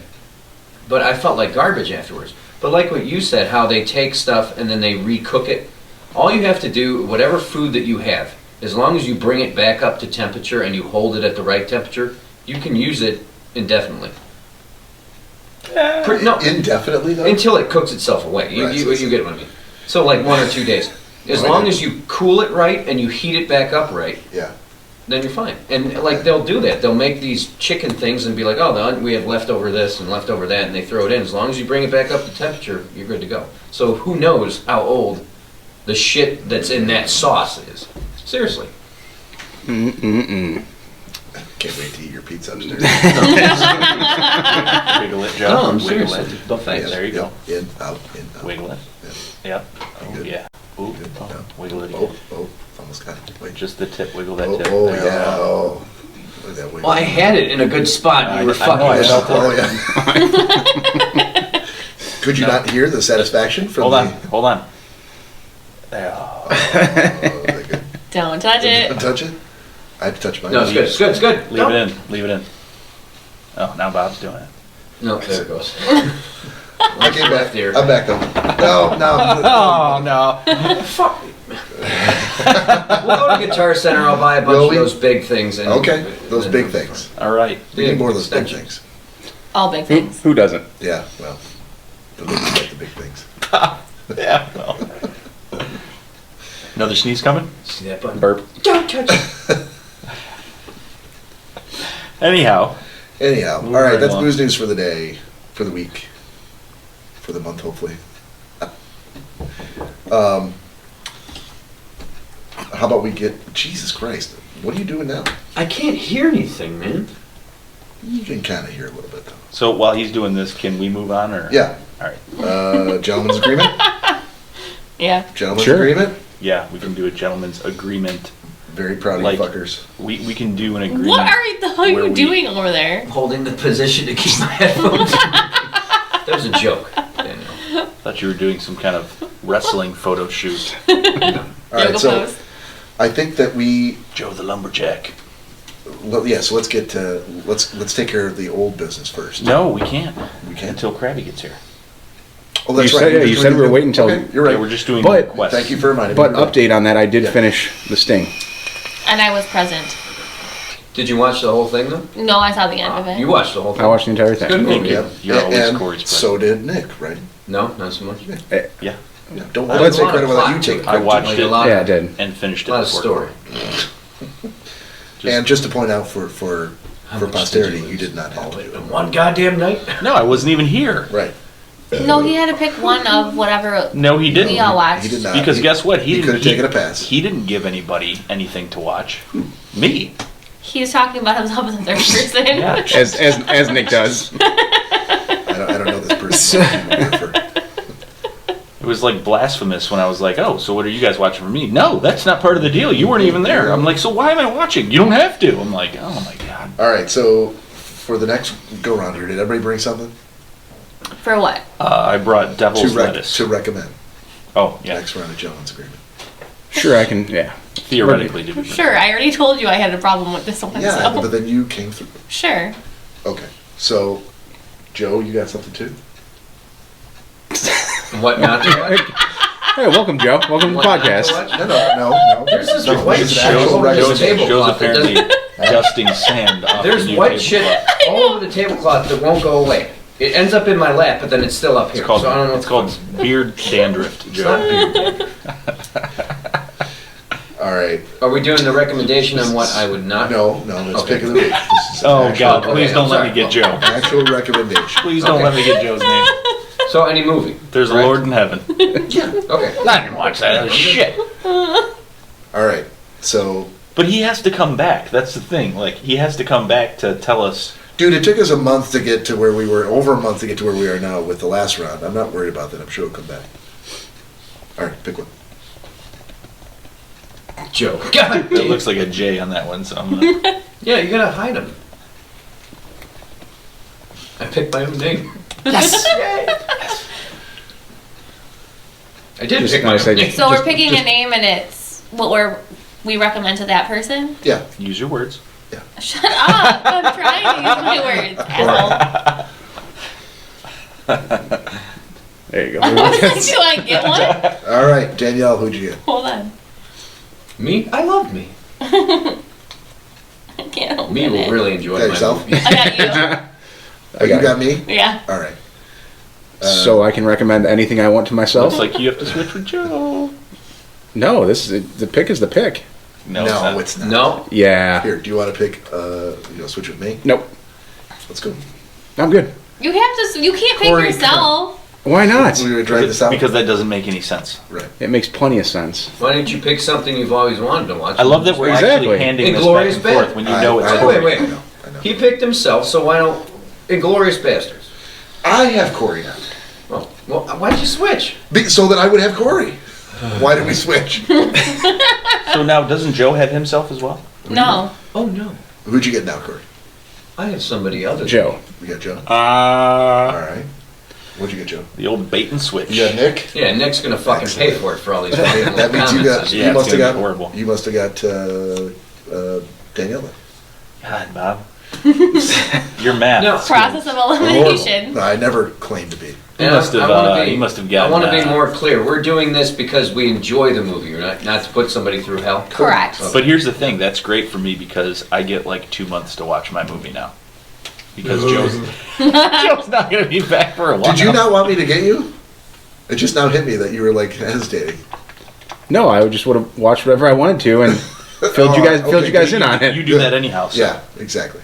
but I felt like garbage afterwards. But like what you said, how they take stuff and then they recook it. All you have to do, whatever food that you have, as long as you bring it back up to temperature and you hold it at the right temperature, you can use it indefinitely. No, Indefinitely, though? until it cooks itself away. You get what I mean. So like 1 or 2 days. As long as you cool it right and you heat it back up right, Yeah. then you're fine. And like they'll do that. They'll make these chicken things and be like, oh, we have leftover this and leftover that, and they throw it in. As long as you bring it back up to temperature, you're good to go. So who knows how old the shit that's in that sauce is? Seriously. Mm-mm-mm. Can't wait to eat your pizza upstairs. Wiggle it, Joe. No, I'm Wiggle serious. it. No thanks. There you go. In, out, in, out. Wiggle it. Yeah. Yep. Oh, Good. yeah. Ooh, Good. oh, No. wiggle it again. Oh, almost got it. Wait. Just the tip. Wiggle that Oh, tip. oh, There you yeah. go. Oh. Look at that wiggle. Well, I had it in a good spot. And you were I know, I fucking felt yourself. Oh, yeah. Could you not hear the satisfaction from Hold the... on. Hold on. There. Oh, very good. Don't touch Don't it. touch it? I have to touch mine. No, it's good. It's good. It's good. Leave it in. Leave it in. Oh, now Bob's doing it. No, there it goes. I came back. Left ear. I'm back though. No. Oh, no. Fuck. We'll go to Guitar Center. I'll buy a bunch Will of we? those big things. And Okay, those and big it'll be things. All right. We need more of those big Extension. things. All big things. Who doesn't? Yeah, well, the ladies like the big things. Yeah. Well. Another sneeze coming? fine. See that button? Burp. Don't touch it. Anyhow. Anyhow, Moving all right, right that's along. booze news for the day, for the week, for the month, hopefully. How about we get, Jesus Christ, what are you doing now? I can't hear anything, man. You can kind of hear a little bit though. So while he's doing this, can we move on or? Yeah, All right. gentleman's agreement? Yeah. Gentleman's Sure. agreement? Yeah, we can do a gentleman's agreement. Very proud of Like- you fuckers. We can do an agreement. What are the hell are where you we- doing over there? I'm holding the position to keep my headphones. That was a joke, Danielle. Thought you were doing some kind of wrestling photo shoot. All Yoga right, so pose. I think that we, Joe the lumberjack. yeah, so let's get to, let's take care of the old business first. No, we can't. We can't? Until Krabby gets here. Oh, that's You right. said- yeah, We're you just said doing we were the- waiting till- Okay, you're Yeah, right. we're just doing But- requests. Thank you for reminding me. But You're right. update on that, I did Yeah. finish the Sting. And I was present. Did you watch the whole thing, though? No, I saw the end of it. You watched the whole thing? I watched the entire thing. Good movie. Thank you. Yep. You're always And Cory's so president. did Nick, right? No, not so much. Yeah. Yeah. Don't I let was take on credit the without you clock. taking I credit. watched Like it a lot, Yeah, I did. and finished it lot of before story. And just to point out for How much posterity, did you you lose? did not have to do In it. one goddamn night? No, I wasn't even here. Right. No, he had to pick one of whatever No, he didn't. we all watched. He did not. Because guess what? He didn't. could have taken a pass. He didn't give anybody anything to watch. Me. He was talking about himself in the third person. Yeah. As Nick does. I don't know this person. It was like blasphemous when I was like, "Oh, so what are you guys watching for me?" No, that's not part of the deal. You weren't even there. I'm like, "So why am I watching? You don't have to." I'm like, "Oh my god." All right, so for the next go round here, did everybody bring something For what? I brought devil's lettuce. to recommend? Oh yeah. Next round of gentleman's agreement. Sure, I can, yeah. Theoretically, to be Sure, I already told you I had a problem with this one. Yeah, so. but then you came through. Sure. Okay, so Joe, you got something too? What not to watch? Hey, welcome, Joe. Welcome to the What not to podcast. watch? No. There's this No, white it's an shit actual all over regular this table. Joe's Tablecloth that apparently doesn't- dusting sand off There's the new white shit tablecloth. all over the tablecloth that won't go away. It ends up in my lap, but then it's still up It's here. called, so I don't know it's called beard dandruff, It's not Joe. beard. All right. Are we doing the recommendation on what I would not? No, let's Okay. pick of the week. This is an Oh actual- god, please okay, don't I'm let sorry. me get Joe. Actual recommendation. Please don't Okay. let me get Joe's name. So any movie? There's a Correct? Lord in heaven. Yeah. Okay. I didn't watch that. That was shit. All right. So, But he has to come back. That's the thing. Like, he has to come back to tell us. dude, it took us a month to get to where we were, over a month to get to where we are now with the last round. I'm not worried about that. I'm sure it'll come back. All right, pick one. Joe. God It damn. looks like a J on that one, so I'm gonna. Yeah, you gotta hide him. I picked my own name. Yes! I did Just pick my gonna say- own name. So Just- we're picking just- a name and it's what we recommend to that person? Yeah. Use your words. Shut up! I'm trying to use my words, asshole. There you go. Do I get one? All right, Danielle, who'd you get? Hold on. Me? I love me. I can't open Me will it. really enjoy Got my yourself? movie. I got you. Oh, you got me? Yeah. All right. So I can recommend anything I want to myself? Looks like you have to switch with Joe. No, this is the pick is the pick. No, No, it's not. it's not. No? Yeah. Here, do you want to pick, switch with me? Nope. Let's go. I'm good. You have to. You can't pick Corey, yourself. Why not? We're going to drag this out? Because that doesn't make any sense. Right. It makes plenty of sense. Why didn't you pick something you've always wanted to watch? I love that we're Exactly. actually handing this back Inglorious and forth when you know it's I- Corey. Wait. I know. He picked himself, so why don't Inglorious Bastards? I have Corey now. Well, why'd you switch? So that I would have Corey. Why did we switch? So now, doesn't Joe have himself as well? No. Oh, no. Who'd you get now, Corey? I have somebody other than Joe. We got Joe. All right. What'd you get, Joe? The old bait and switch. You got Nick? Yeah, Nick's gonna fucking pay Excellent. for it for all these That fucking means you got. comments. Yeah, you it's must have gonna be got. horrible. You must have got Danielle. Then. God, Bob. You're math. No. Process of Horrible. elimination. No, I never claimed to be. You And must have, I wanna be- you must have I gotten want to be that. more clear. We're doing this because we enjoy the movie, not to put somebody through hell. Correct. But here's the thing, that's great for me because I get like 2 months to watch my movie now. Because Joe's not going to be back for a while. Did you not want me to get you? It just now hit me that you were like hesitating. No, I just would have watched whatever I wanted to and filled you guys okay. in on it. You do that anyhow. So. Yeah, exactly.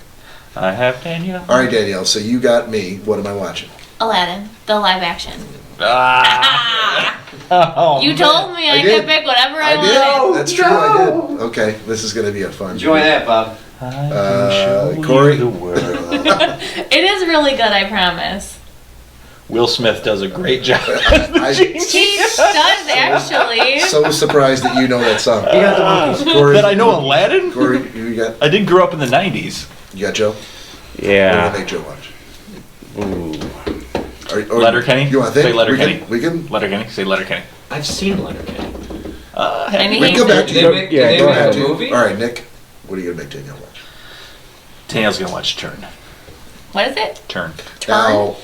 I have Danielle. All right, Danielle. So you got me. What am I watching? Aladdin, the live action. Ah. Oh, You told me I I did. could pick whatever I I did. wanted. That's true. I did. Okay, this is going to be a fun. Enjoy that, Bob. I can show Corey? you the world. It is really good, I promise. Will Smith does a great job. I- He does actually. So surprised that you know that song. You got the monkeys. Corey, That I know Aladdin? Corey, you got I did grow up in the 90s. you got Joe. What Yeah. do you make Joe watch? Ooh. Letterkenny? You want to think? Say Letterkenny. We can. Letterkenny. Say Letterkenny. I've seen Letterkenny. And he We can go hates back it. to Did you. they make, Yeah, did they go make ahead. a movie? All right, Nick. What are you going to make Danielle watch? Danielle's going to watch Turn. What is it? Turn. Now,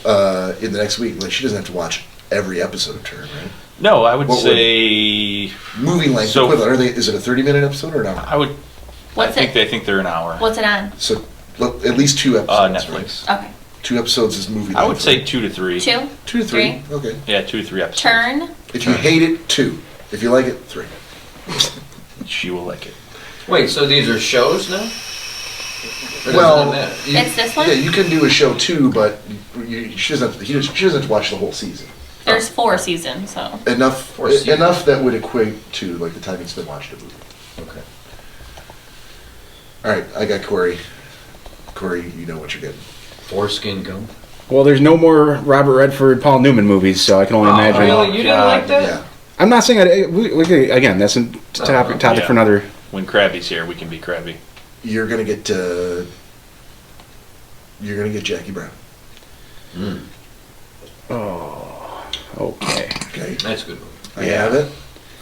in the next week, like she doesn't have to watch every episode of Turn, right? No, I would What would- say... Movie length So- equivalent. Are they? Is it a 30-minute episode or not? I would... What's I think it? they think they're an hour. What's it on? So at least 2 episodes. Netflix. Right? Okay. 2 episodes is movie. I would length, say right? 2 to 3. 2? 2 to 3. Okay. Yeah, 2 to 3 episodes. Turn. If you hate it, 2. If you like it, 3. She will like it. Wait, so these are shows now? Or does Well, it matter? It's this one? Yeah, you can do a show too, but she doesn't have to watch the whole season. There's 4 seasons, so. Enough that would equate to like the time you spend watching a movie. Okay. All right, I got Corey. Corey, you know what you're getting. Foreskin Gump. Well, there's no more Robert Redford, Paul Newman movies, so I can only imagine. Really? You didn't like that? Yeah. I'm not saying again. That's a topic Yeah. for another. When Krabby's here, we can be Krabby. You're gonna get Jackie Brown. Mm, Oh, okay. Okay, that's a good movie. I Yeah. have it.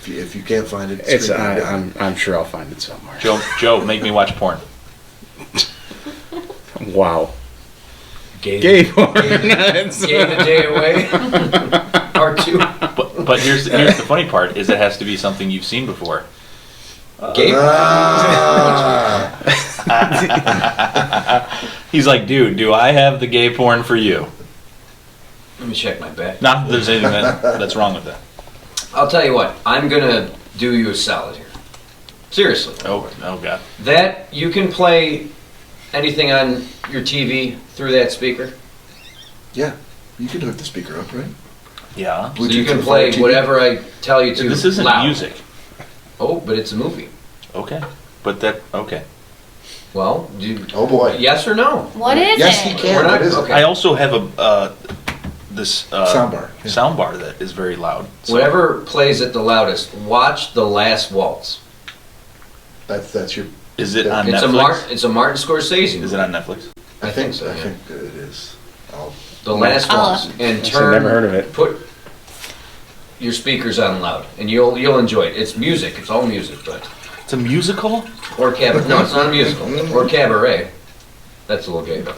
If you can't find it, It's screen grab it. I'm sure I'll find it somewhere. Joe, make me watch porn. Wow. Gay Gay porn. Gave the day away. Part 2. But here's the funny part is it has to be something you've seen before. Gay Ah. He's like, dude, do I have the gay porn for you? Let me check my bag. Not that there's anything that's wrong with that. I'll tell you what. I'm gonna do you a solid here. Seriously. Oh God. That you can play anything on your TV through that speaker. Yeah, you can hook the speaker up, right? Yeah. So you Bluetooth can to play Fire TV. whatever I tell you to. This isn't loud. music. Oh, but it's a movie. Okay. But okay. Well, Oh boy. yes or no? What is Yes, it? he can. We're not- What is it? okay. I also have this Soundbar. Yeah. soundbar that is very loud. So- Whatever plays it the loudest. Watch The Last Waltz. That's your. Is it on It's Netflix? It's a Martin Scorsese movie. Is it on Netflix? I think so. I Yeah. think it is. The Last I'll- Waltz. And I've turn. never heard of it. Put your speakers on loud, and you'll enjoy it. It's music. It's all music, but It's a musical? Or cabaret. No, it's not a musical. Or cabaret. That's a little gay though.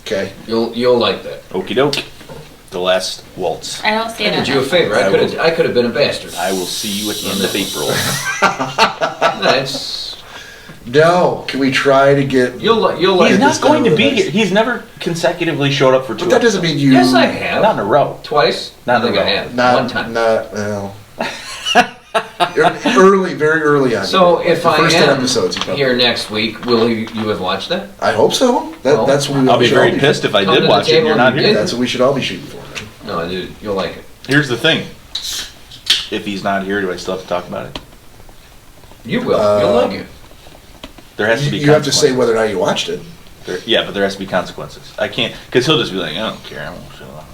Okay. You'll like that. Okie doke. The Last Waltz. I don't see it. I on did you a Netflix. favor. I could have been a bastard. I will see you at the end of April. Nice. No, can we try to get? You'll like. He's this not going to down be the next- here. He's never consecutively showed up for 2 But that doesn't mean you. Yes, I have. Not in a row. Twice. Not I think in a I row. have. Not One time. Not well. Early, very early on. So Like if the I first 10 am episodes, you probably- here next week, will you have watched that? I hope so. Well, That's what we I'll be should very all pissed if I Come to did the watch it and table you're not and you here. did. That's what we should all be shooting for. Man. No, dude, you'll like it. Here's the thing. If he's not here, do I still have to talk about it? You will. You'll like it. There has to be You have to say consequences. whether or not you watched it. Yeah, but there has to be consequences. I can't, because he'll just be like, I don't care. I won't show up.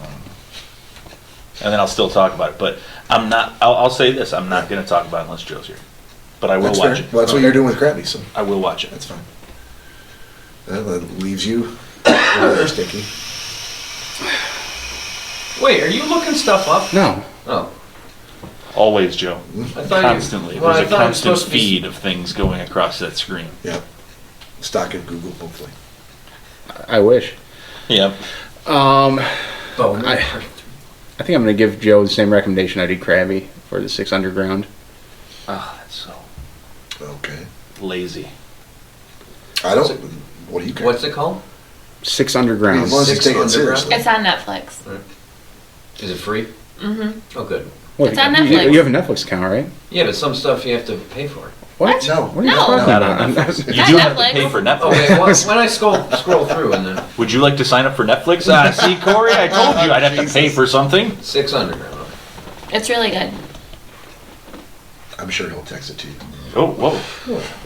And then I'll still talk about it. But I'm not, I'll say this. I'm not going to talk about it unless Joe's here. But I will That's watch fair. it. Well, that's what you're doing with Krabby, so I will watch it. that's fine. That leaves you rather stinky. Wait, are you looking stuff up? No. Oh, Always, Joe. I thought Constantly. You, well, There's I a thought it was constant supposed to be. feed of things going across that screen. Yeah. Stock in Google, hopefully. I wish. Yep. Bone. I think I'm going to give Joe the same recommendation I did Krabby for the 6 Underground. Oh, that's so Okay. lazy. I don't. What do you care? What's it called? 6 Underground. As long as you Six take it Underground? seriously. It's on Netflix. Is it free? Mm-hmm. Oh, good. What, It's on you- Netflix. You have a Netflix account, right? Yeah, but some stuff you have to pay for. What? No. What are you No. talking Not about? on Netflix. You Not do have to Netflix. pay for Netflix. Okay, when I scroll through and then Would you like to sign up for Netflix? See, Cory, I told you I'd have to pay for something. 6 Underground. Okay. It's really good. I'm sure he'll text it to you. Oh, whoa.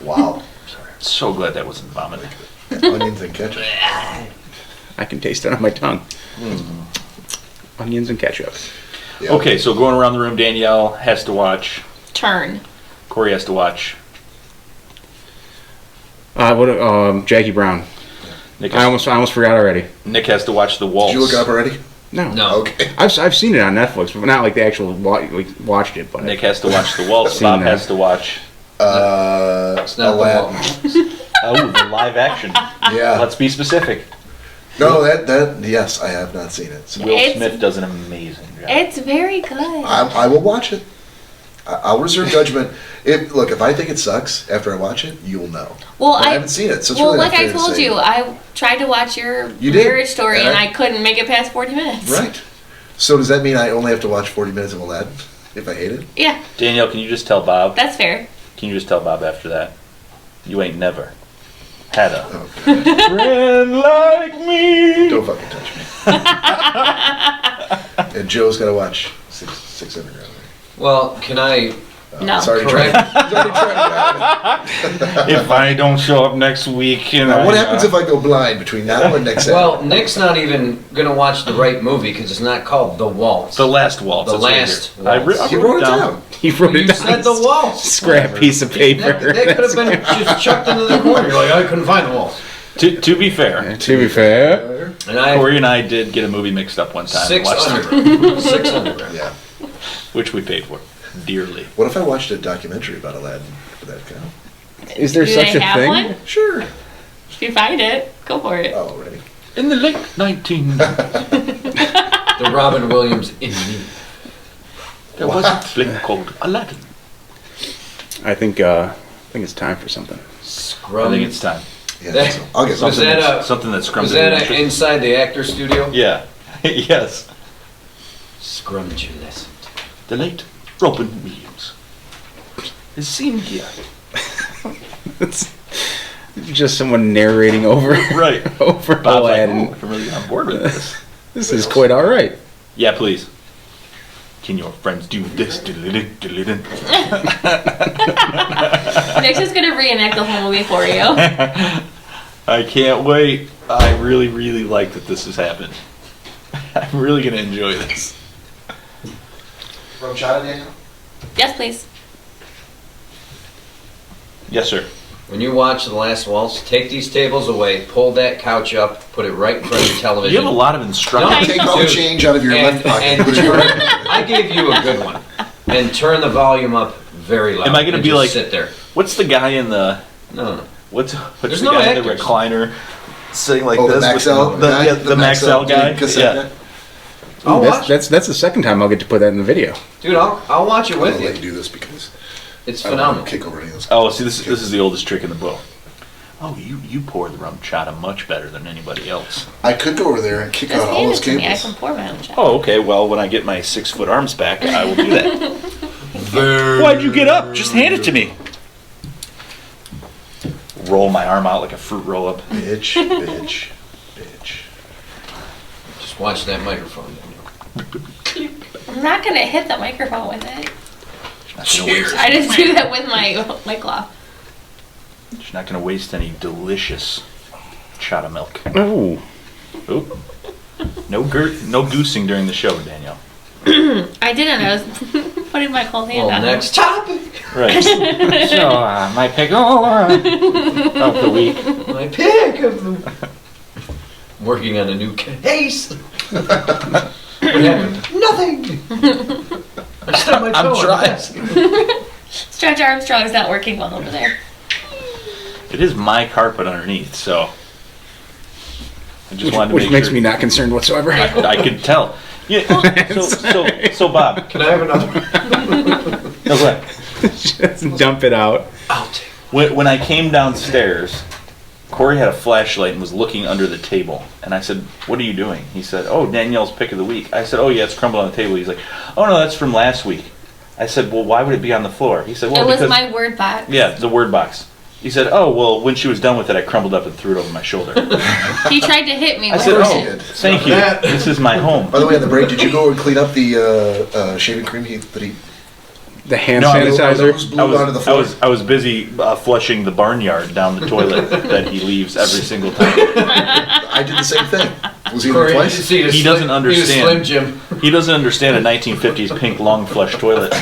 Wow. So glad that wasn't vomit. Onions and ketchup. I can taste it on my tongue. Onions and ketchup. Yeah. Okay, so going around the room, Danielle has to watch. Turn. Cory has to watch. Jackie Brown. Nick I has, almost forgot already. Nick has to watch The Waltz. Did you look it up already? No. No. Okay. I've seen it on Netflix, but not like the actual watched it. But Nick has to watch The Waltz. Seen Bob that. has to watch. It's not Aladdin. Oh, the live action. Yeah. Let's be specific. No, that yes, I have not seen it. So Will It's- Smith does an amazing job. It's very good. I will watch it. I'll reserve judgment. If I think it sucks after I watch it, you'll know. Well, But I I haven't seen it, so it's well, really like not I fair to told say. you, I tried to watch your You did. marriage story And and I- I couldn't make it past 40 minutes. Right. So does that mean I only have to watch 40 minutes of Aladdin if I hate it? Yeah, Danielle, can you just tell Bob? that's fair. Can you just tell Bob after that? You ain't never had a Oh, God. friend like me. Don't fucking touch me. And Joe's got to watch Six Underground. Well, can I? No. Sorry, Correct. He's already trying to grab it. If I don't show up next week, and Now, what happens if I go blind between now and next Well, Saturday? Nick's not even gonna watch the right movie because it's not called The Waltz. The Last Waltz. The that's what I Last hear. I Waltz. I You wrote it down. he wrote You it down. said The Waltz. Scrap piece of paper. That could have been just chucked into the corner. You're like, I couldn't find The Waltz. To be fair, To be fair, And I Cory and I did get a movie mixed up one time. and 6 watched it, Underground. 6 Underground. Yeah. which we paid for dearly. What if I watched a documentary about Aladdin? Would that count? is there Do such they a have thing? one? Sure. If you find it, go for it. Oh, ready. In the late 19... The Robin Williams in me. There was a flick called Aladdin. I think it's time for something. I think it's time. Yeah, That- so I'll get was something. that Something that's Was scrumptious. that inside the actor studio? Yeah. Yes. Scrumptious. The late Robin Williams is seen here. It's just someone narrating over Right. over Bob's like, Aladdin. oh, I'm really on board with this. This is quite all right. Yeah, please. Can your friends do this? Diddle-did, diddle-did. Nick's just gonna reenact the whole movie for you. I can't wait. I really, really like that this has happened. I'm really going to enjoy this. Rum chata, Daniel? Yes, please. Yes, sir. when you watch The Last Waltz, take these tables away, pull that couch up, put it right in front of your television. You have a lot of instructions. Take all the change out of your left pocket. And put it in your right. I gave you a good one. And turn the volume up very loud. Am I going to and be just like, sit there? what's the guy in the, No. what's There's the no guy in the actors. recliner sitting like Oh, the this? with Maxell the, guy? yeah, the Maxell guy. cassette Yeah. guy? I'll Ooh, watch. that's the second time I'll get to put that in the video. Dude, I'll watch it I'm with gonna let you. you do this because It's I don't want phenomenal. to kick over any of those. Oh, see, this is the oldest trick in the book. Oh, you pour the rum chata much better than anybody else. I could go over there and kick Just out all hand those it to me. I cables. can pour my own shot. Oh, okay. Well, when I get my 6-foot arms back, I will do that. Why'd you get up? Just hand it to me. Roll my arm out like a fruit roll-up. Bitch, bitch, bitch. Just watch that microphone. I'm not gonna hit the microphone with it. She's not gonna waste, I just do that with my cloth. she's not gonna waste any delicious chata milk. Oh. Oop. No goosing during the show, Danielle. I didn't. I was putting my cold hand Well, on next topic. Right. So, my pick of the week. My pick of the... Working on a new case. What happened? Nothing. I stubbed my toe I'm on the trying. desk. Stretch Armstrong's not working well over there. It is my carpet underneath, so I just wanted to Which make makes sure. me not concerned whatsoever. I could tell. Yeah. So Bob. Can I have another? No, go ahead. Just dump it out. I'll take When I came downstairs, Cory had a flashlight and was looking under the table. And I said, "What are you doing?" He said, "Oh, Danielle's pick of the week." I said, "Oh, yeah, it's crumbled on the table." He's like, "Oh, no, that's from last week." I said, "Well, why would it be on the floor?" He said, "Well, It was because..." my word box. Yeah, the word box. He said, "Oh, well, when she was done with it, I crumbled up and threw it over my shoulder." He tried to hit me I with said, course "Oh, he did. thank you. This is my home." By the way, on the break, did you go and clean up the shaving cream that he The hand No, sanitizer. blew onto the floor? I was busy flushing the barnyard down the toilet that he leaves every single time. I did the same thing. Was he in there Corey, twice? you see the He slim- doesn't you understand. Slim Jim. He doesn't understand a 1950s pink long flush toilet.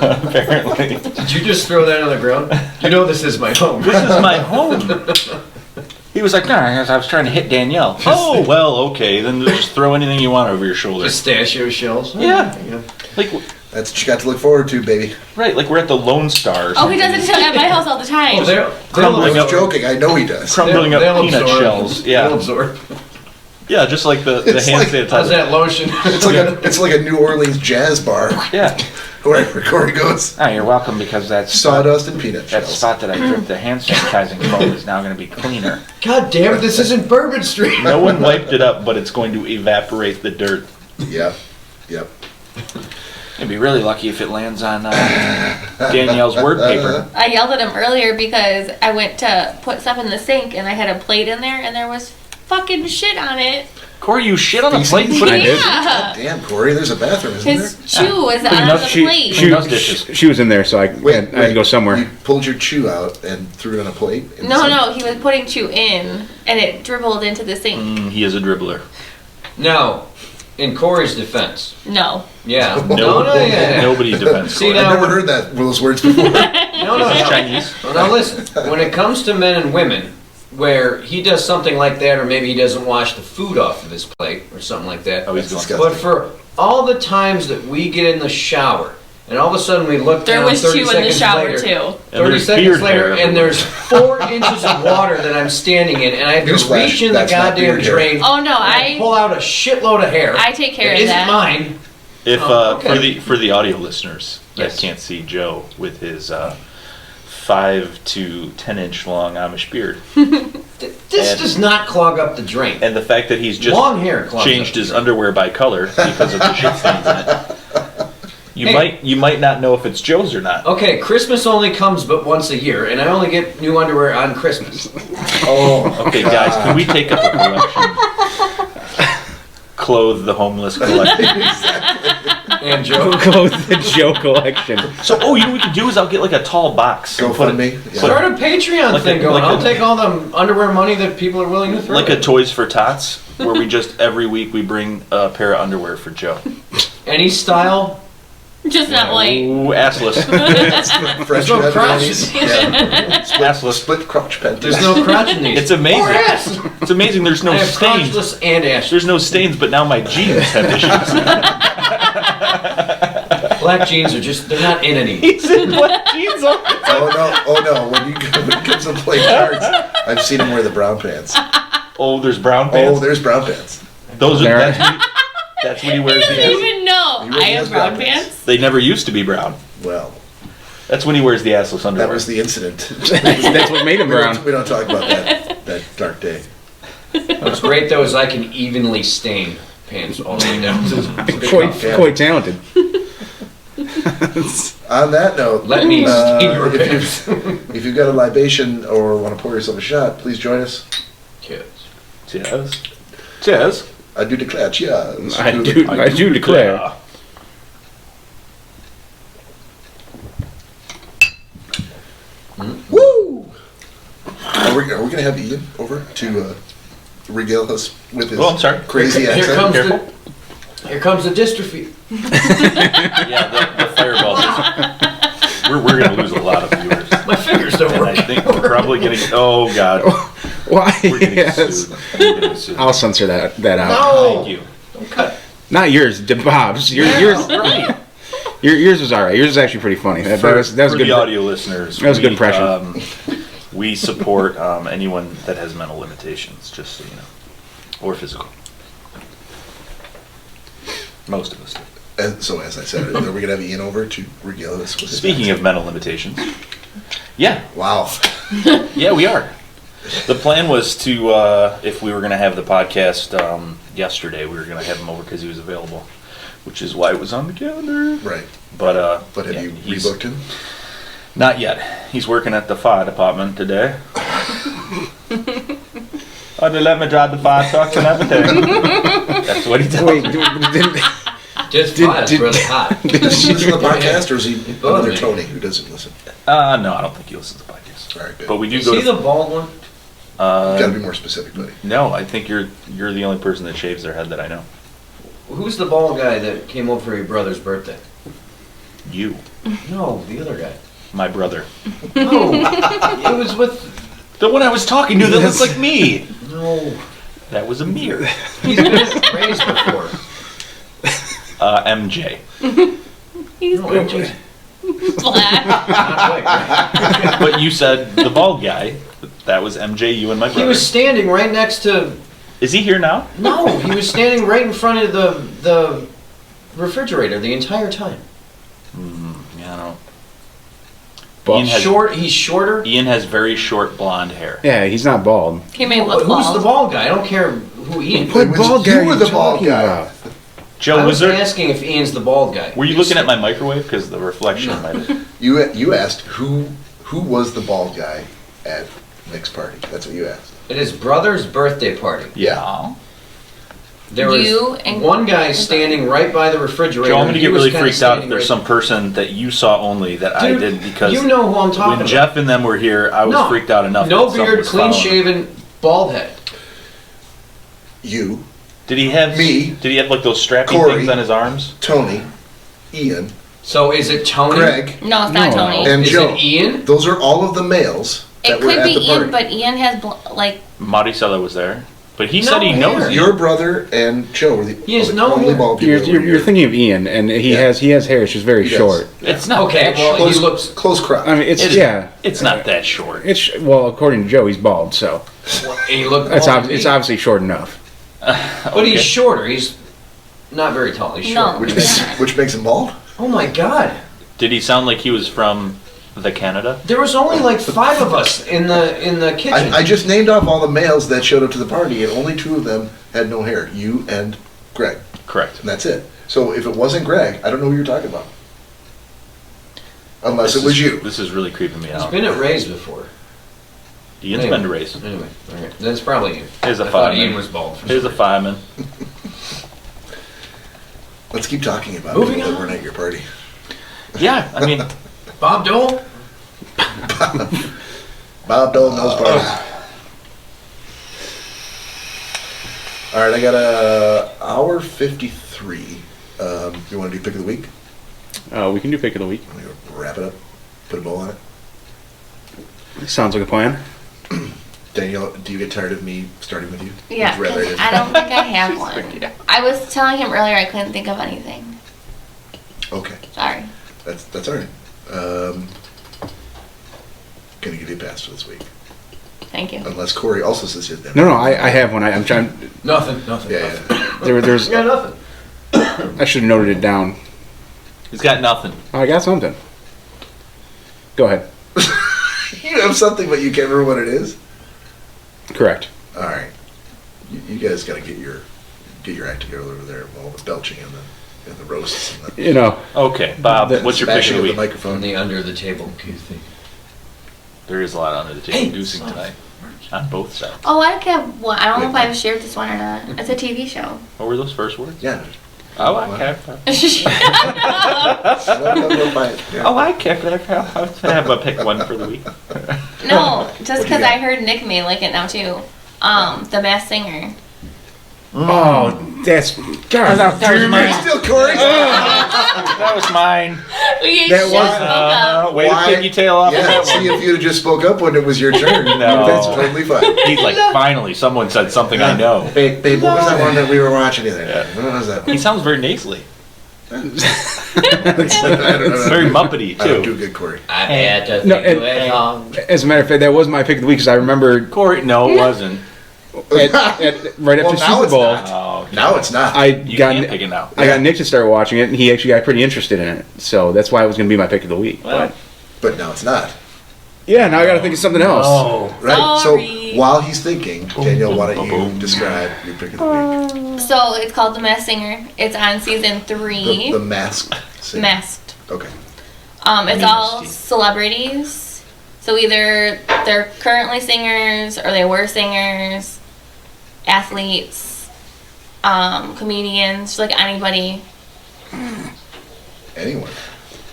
Apparently. Did you just throw that on the ground? You know this is my home. This is my home. He was like, "No, I was trying to hit Danielle." Oh, well, okay, then just throw anything you want over your shoulder. Pistachio shells. Yeah. Like, That's what you got to look forward to, baby. right, like we're at the Lone Star. or Oh, he something. does it at my house all the time. Oh, they're Crumbling I up- was joking. I know he does. Crumbling up they'll peanut absorb. shells. They'll Yeah, absorb. yeah, just like the It's hand like- sanitizer. How's that lotion? It's like a New Orleans jazz bar Yeah. where Cory goes. Oh, you're welcome because that Sawdust and peanut that shells. spot that I dripped the hand sanitizing from is now going to be cleaner. God damn it! This isn't Bourbon Street. No one wiped it up, but it's going to evaporate the dirt. Yep. Yep. You'd be really lucky if it lands on Danielle's word paper. I yelled at him earlier because I went to put stuff in the sink and I had a plate in there and there was fucking shit on it. Cory, you shit on the plate and put it in. Yeah. Damn, Cory, there's a bathroom, isn't His there? chew was on enough the shit. plate. Clean those dishes. She was in there, so I had to go somewhere. You pulled your chew out and threw it on a plate? in the No, sink? no, he was putting chew in and it dribbled into the sink. He is a dribbler. Now, in Corey's defense, No. yeah. Yeah. Nobody defends See, Cory. now- I've never heard those words before. No, He's no. Chinese. Well, now listen. When it comes to men and women, where he does something like that, or maybe he doesn't wash the food off of his plate, or something like that. Oh, he's That's going. disgusting. But for all the times that we get in the shower, and all of a sudden we look There down was 30 chew in the seconds shower later, too. 30 there's seconds beard later, hair and everywhere. there's 4 inches of water that I'm standing in, and I have to Newsflash, reach in the that's not goddamn beard hair. drain. Oh no, and pull out a shitload of hair. I take care that of isn't that. mine. If Oh, okay. for the audio listeners Yes. that can't see Joe with his 5 to 10 inch long Amish beard, This And- does not clog up the drain. and the fact that he's just Long hair clogs changed up. his underwear by color because of the shit stains in it, Hey. you might not know if it's Joe's or not. Okay, Christmas only comes but once a year, and I only get new underwear on Christmas. Oh, Okay, guys, can we take up a collection? Clothe the homeless collection. And Joe. Go with the Joe collection. So, you know what we could do is I'll get like a tall box. and put it- GoFundMe. Yeah. Start a Patreon Like a- thing going. like I'll a- take all the underwear money that people are willing to throw. Like a Toys for Tots, where we just every week we bring a pair of underwear for Joe. Any style, Just not white. Ooh, assless. Fresh no panties. crotch. Yeah. Assless. Split crotch panties. There's no crotch in these. It's amazing. Or ass. It's amazing there's no I have stains. crotchless and ass. There's no stains, but now my jeans have issues. Black jeans are just—they're not in any. He's in black jeans all the time. Oh no! When you comes to play cards, I've seen him wear the brown pants. Oh, there's brown pants? Oh, there's brown pants. Those are, There. that's when he He wears doesn't the ass. even know. He really I have has brown brown pants. They never used to be brown. Well, That's when he wears the assless underwear. that was the incident. That's what made him brown. We don't talk about that dark day. What's great though is I can evenly stain pants all the way down. Quite talented. On that note, Let me stain your if pants. if you've got a libation or want to pour yourself a shot, please join us. Kids. Cheers. Cheers. I do declare cheers. I do declare. Woo! Are we going to have Ian over to regale us with his Oh, I'm sorry. crazy Here accent? comes Careful. Here comes the dystrophy. Yeah, the fireball. We're going to lose a lot of viewers. My fingers don't And work. I think we're probably going to. Oh, God. Why? We're going to get Yes. sued. We're gonna get sued. I'll censor that out. No. Thank you. Don't cut. Not yours, Bob's. Yours Right. yours was alright. Yours was actually pretty funny. That was For good. the audio listeners, That was a good impression. We support anyone that has mental limitations, just so you know, or physical. Most of us do. And so, as I said, are we going to have Ian over to regale us with his Speaking of mental limitations, yeah, Wow. yeah, we are. The plan was to, if we were going to have the podcast yesterday, we were going to have him over because he was available, which is why it was on the calendar. Right. But But have yeah, you he's- rebooked him? Not yet. He's working at the fire department today. Oh, they let me drive the fire trucks and everything. That's what he tells Wait, me. didn't, This Did- pot is did- really hot. did Does he listen to the Yeah. podcast, or is he It another bothered me. Tony who doesn't listen? No, I don't think he listens to podcasts. All right, good. But we do Is go he to. the bald one? You got to be more specific, buddy. No, I think you're the only person that shaves their head that I know. Who's the bald guy that came over for your brother's birthday? You, No, the other guy. my brother, No, it was with. the one I was talking to that looks like me. No, That was Amir. he's been raised before. MJ. He's No, MJ's black. not white, right? But you said the bald guy. That was MJ. You and my brother. He was standing right next to. Is he here now? No, he was standing right in front of the refrigerator the entire time. Yeah, I don't. Bald. Ian has- He's shorter. Ian has very short blonde hair. Yeah, he's not bald. He may look Who's bald. the bald guy? I don't care who Ian. What bald guy you are were you the talking bald guy. about? Joe, I was was there? asking if Ian's the bald guy. Were you looking at my microwave? Because the reflection might have. You asked who was the bald guy at Nick's party. That's what you asked. At his brother's birthday party, Yeah. there was You and- one guy standing right by the refrigerator. Joe, I'm gonna He get was really kinda freaked out if standing there's right- some person that you saw only that I Dude, did because you know who I'm talking when about. Jeff and them were here, I was No, freaked out enough. No that someone beard, was clean following. shaven, bald head. You, Did he have Me. Did he have like those strapping Cory. things on his arms? Tony, Ian, So is it Tony? Greg, No, it's not No. Tony. and Is Joe. it Ian? Those are all of the males that It were could at be the party. Ian, but Ian has like Maricela was there, but he No said he hair. knows you. Your brother and Joe were the He has no only hair. bald people. You're, that were you're, here. you're thinking of Ian, and he Yeah. has hair. It's just very He does. short. It's not Okay, that well, short. he looks. Close crop. I mean, it's It is- yeah. It's not that short. It's well, according to Joe, he's bald, so He looked. it's bald to it's me. obviously short enough. But he's shorter. He's not very tall. He's No. short. which makes him bald. Oh my God! Did he sound like he was from the Canada? There was only like 5 of us in the kitchen. I just named off all the males that showed up to the party, and only 2 of them had no hair. You and Greg, Correct. and that's it. So if it wasn't Greg, I don't know who you're talking about. Unless This it was is- you. This is really creeping me He's out. been at Ray's before. Ian's Anyway. been to race. Anyway, okay. That's probably you. Here's a I thought fireman. Ian was bald. For Here's a some fireman. Let's keep talking about Moving people that on. weren't at your party. Yeah, I mean, reason. Bob Dole. Bob Dole knows parties. All right, I got a hour 53. You want to do pick of the week? We can do pick of the week. Let me wrap it up. Put a bow on it. Sounds like a plan. Danielle, do you get tired of me starting with you? Yeah, Would you rather 'cause it- I don't think I have one. I was telling him earlier I couldn't think of anything. Okay, Sorry. that's all right. Gonna give you a pass for this week. Thank you. Unless Cory also says he has that. No, I have one. I'm trying. Nothing. Yeah. There's. Yeah, nothing. I should have noted it down. He's got nothing. Oh, I got something. Go ahead. You have something, but you can't remember what it is? Correct. All right. You guys got to get your act together over there with all the belching and the roasts and the You know, Okay, Bob, what's your pick smashing of the of the week? microphone. On the under the table goosing. There is a lot under the table goosing tonight. On both sides. Oh, I have one. I don't know if I've shared this one or not. It's a TV show. What were those first words? Yeah. Oh, I care. We'll find it. Yeah. Oh, I care. I have a pick one for the week. No, just What you because got? I heard Nick may like it now too. The Masked Singer. oh, that's God. That was mine. Still Cory? That was mine. We That just was- spoke up. Way Why? to pick your tail off. Yeah, see if you'd have just spoke up when it was your turn. No. That's totally fine. He's like, finally, someone said something I know. Babe, what was that one that we were watching the other day? Yeah. What was that He one? sounds very nasally. I don't know. Very Muppety, I don't do too. good, Cory. I bet to No, think and- it on. As a matter of fact, that was my pick of the week because I remember Cory, no, it wasn't. right Well, after now Super it's Bowl, not. Oh, Now it's not. you can't pick it now. I got Nick to start watching it, and he actually got pretty interested in it. So that's why it was going to be my pick of the week. Well, But But now it's not. yeah, now I got to think of something else. Oh. Right? Sorry. So while he's thinking, Danielle, why don't you Boom. describe your pick of the week? So it's called The Masked Singer. It's on season 3. The masked singer. Masked. Okay. It's all Nasty. celebrities. So either they're currently singers or they were singers, athletes, comedians, like anybody. Anyone.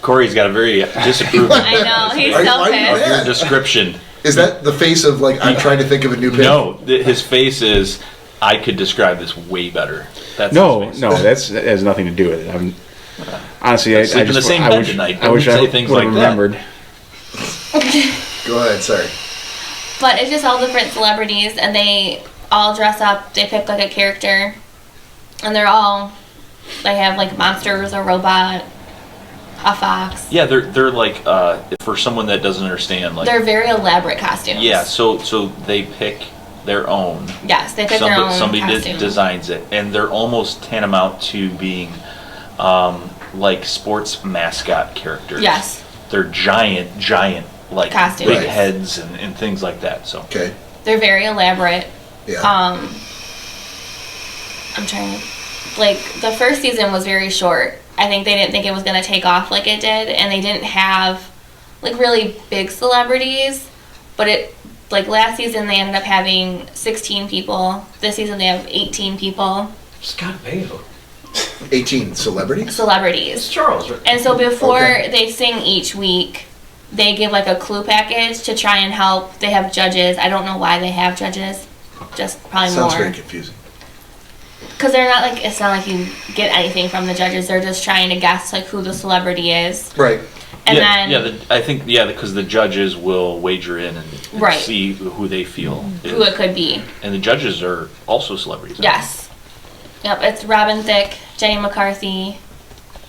Cory's got a very disapproving I know, he's Why- so why do you of pissed. Yeah. your description. Is that the face of like I'm trying to think of a new pick? No, his face is, I could describe this way better. That's No, his face. no, that has nothing to do with it. I'm honestly, I Sleep in the just same I bed wish tonight. I wish Don't I say would things have like that. remembered. Go ahead. Sorry. But it's just all different celebrities, and they all dress up. They pick like a character, and they have like monsters, a robot, a fox. Yeah, they're like, for someone that doesn't understand, like, They're very elaborate costumes. yeah, so they pick their own. Yes, they pick their own Somebody costume. designs it, and they're almost tantamount to being like sports mascot characters. Yes. They're giant, like Costumes. big Right. heads and things like that. So Okay. They're very elaborate. Yeah. I'm trying to, like, the first season was very short. I think they didn't think it was going to take off like it did, and they didn't have, like, really big celebrities, but like, last season they ended up having 16 people. This season they have 18 people, Scott Baio. 18 celebrities. It's celebrities. Charles, right? And so before Okay. they sing each week, they give, like, a clue package to try and help. They have judges. I don't know why they have judges. Just probably Sounds more. very confusing. Because they're not like, it's not like you get anything from the judges. They're just trying to guess like who the celebrity is. Right. And I think because the judges will wager in and Right. see who they feel, who it could be. and the judges are also celebrities. Yes. Yep, it's Robin Thicke, Jenny McCarthy,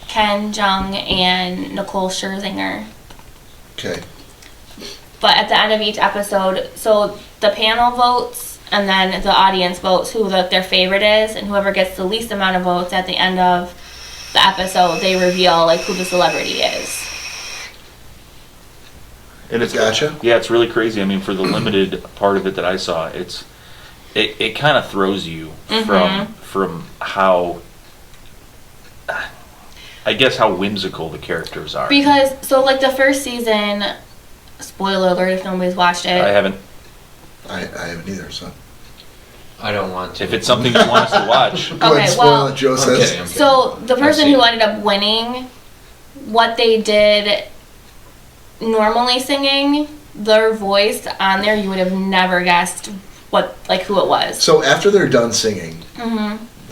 Ken Jeong, and Nicole Scherzinger. Okay. But at the end of each episode, so the panel votes and then the audience votes who their favorite is, and whoever gets the least amount of votes at the end of the episode, they reveal like who the celebrity is. And it's Gotcha. Yeah, it's really crazy. I mean, for the limited part of it that I saw, it kind of throws you from how, I guess, how whimsical the characters are. Because, so like the first season, spoiler alert if nobody's watched it. I haven't. I haven't either, so. I don't want to. If it's something you want us to watch, Go ahead, spoil well, it, Joe I'm says. kidding, I'm kidding. So the person see. who ended up winning, what they did normally singing, their voice on there, you would have never guessed who it was. So after they're done singing,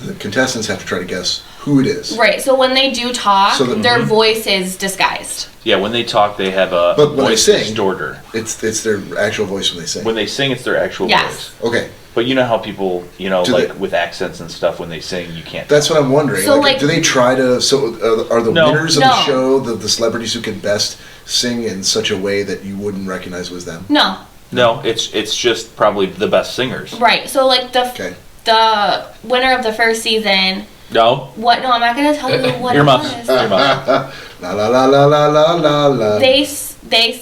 the contestants have to try to guess who it is. Right. So when they do talk, So the- their voice is disguised. Yeah, when they talk, they have a But when they voice sing- distorter. It's their actual voice when they sing. When they sing, it's their actual Yes. voice. Okay, But you know how people, Do like they- with accents and stuff, when they sing, you can't. that's what I'm wondering. So, like- do they try to? So are the No. winners of No. the show the celebrities who can best sing in such a way that you wouldn't recognize was them? No. No, it's just probably the best singers. Right. So like Okay. the winner of the first season. No, What? No, I'm not gonna tell you what earmuffs. it was. Earmuffs. La la la la la la la la. They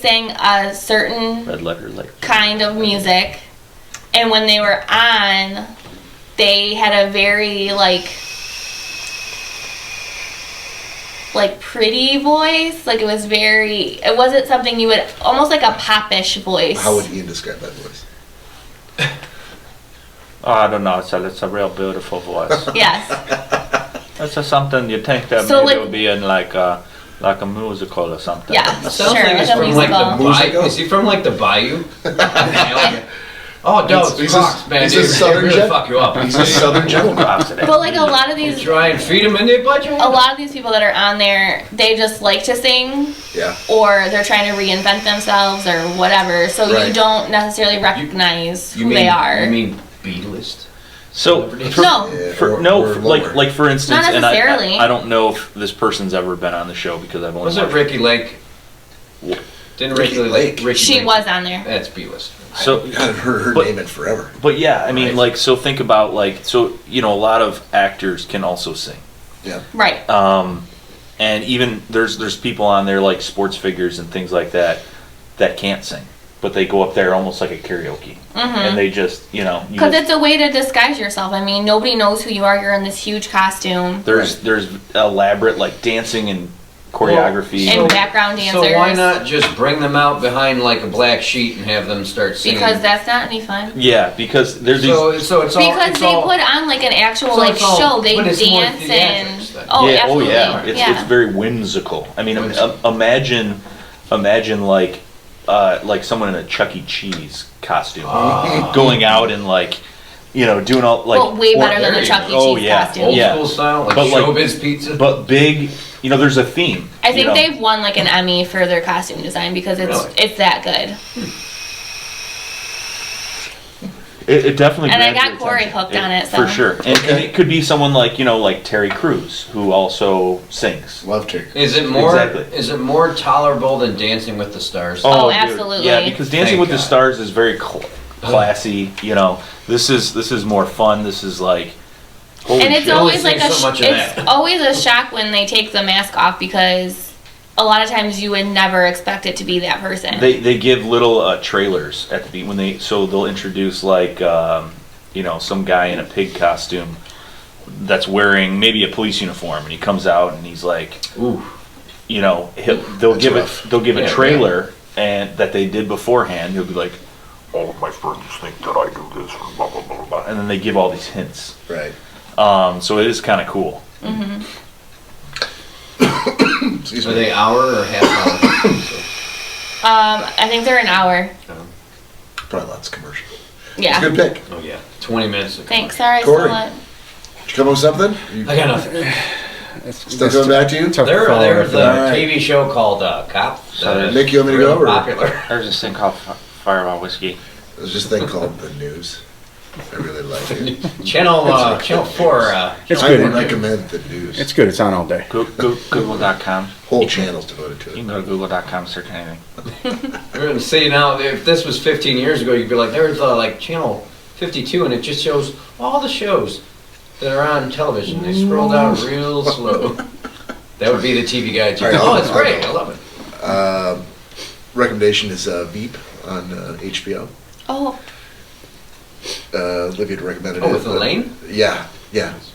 sang a certain Red letter, like. kind of music, and when they were on, they had a very like pretty voice. Like it wasn't something you would, almost like a popish voice. How would Ian describe that voice? Oh, I don't know. It's a real beautiful voice. Yes. It's just something you think that So, maybe like- it would be in like a musical or something. Yeah. Sounds Sure, like he's like a from like the musical. Bayou. Is he from like the Bayou? Oh, no, He's it's a- Crocs, man. he's a Dude, they southern really gen- fuck you up. He's a southern gentleman. But like a lot of You these try and feed him in there, bud. a lot of these people that are on there, they just like to sing, Yeah. or they're trying to reinvent themselves or whatever. So Right. you don't necessarily recognize You who mean, they are. You mean B-list? So, Celebrities? No. Yeah, for, or- no, or for, lower. like for instance, Not and necessarily. I don't know if this person's ever been on the show because I've only Was it watched- Ricky Lake? Didn't Ricky Ricky Lake? Ricky She Lake- was on there. That's B-list. So, I haven't heard her But- name in forever. but yeah, I mean, Right. like, so think about like, so a lot of actors can also sing. Yeah. Right. And even there's people on there like sports figures and things like that can't sing, but they go up there almost like a karaoke, and they just you Because just- it's a way to disguise yourself. I mean, nobody knows who you are. You're in this huge costume there's elaborate like dancing and choreography. and background dancers. So why not just bring them out behind like a black sheet and have them start singing? Because that's not any fun. Yeah, because there's these. so it's all Because it's they all, put on like an actual So like it's all- show. They but it's more dance and theatrics then. Yeah, absolutely. It's very whimsical. I mean, imagine like someone in a Chuck E. Cheese costume going out and like doing all like. Well, way better than there a you Chuck E. go. Cheese Oh, yeah. costume. old Yeah. school style, like But, like- showbiz pizza. But big, there's a theme. I think they've won like an Emmy for their costume design because Really? it's that good. It definitely. And I grabs got your Cory attention. hooked on it, so. For sure. And it could be someone like like Terry Crews who also sings. Love Terry. Is it more? Exactly. Is it more tolerable than Dancing with the Stars? Oh, dude. absolutely. Yeah, because Dancing Thank with the God. Stars is very classy. This is more fun. This is like. Holy And it's shit. always Only like say so much of it's that. always a shock when they take the mask off because a lot of times you would never expect it to be that person. They give little trailers at the beat they'll introduce like some guy in a pig costume that's wearing maybe a police uniform and he comes out and he's like Ooh. they'll That's give rough. it they'll give a Yeah, trailer and that they did beforehand. He'll be like, all of my friends think that I do this, blah blah blah blah, and then they give all these hints. Right. So it is kind of cool. Excuse Are me. they hour or half hour? I think they're an hour. Probably lots of commercial. Yeah. Good pick. Oh yeah, 20 minutes. Thanks. Sorry, I Cory. stole it. Did you come up with something? You I got nothing. still coming back to you? Tough There's call a right there. Alright. TV show called Cop. that is Nick, you want me to go, really or- popular. There's this thing called Fireball Whiskey. There's this thing called the news. I really like it. Channel 4. It's I good. would recommend the news. It's good. It's on all day. Google.com. Whole channel's devoted to You it. can go to Google.com, search anything. See now, if this was 15 years ago, you'd be like, there's like Channel 52, and it just shows all the shows that are on television. They scroll down real slow. That would be the TV guide. All right, Oh, I'll- it's great. I'll- I love it. Recommendation is Veep on HBO. Oh, Olivia had recommended Oh, it. with Elaine? Yeah,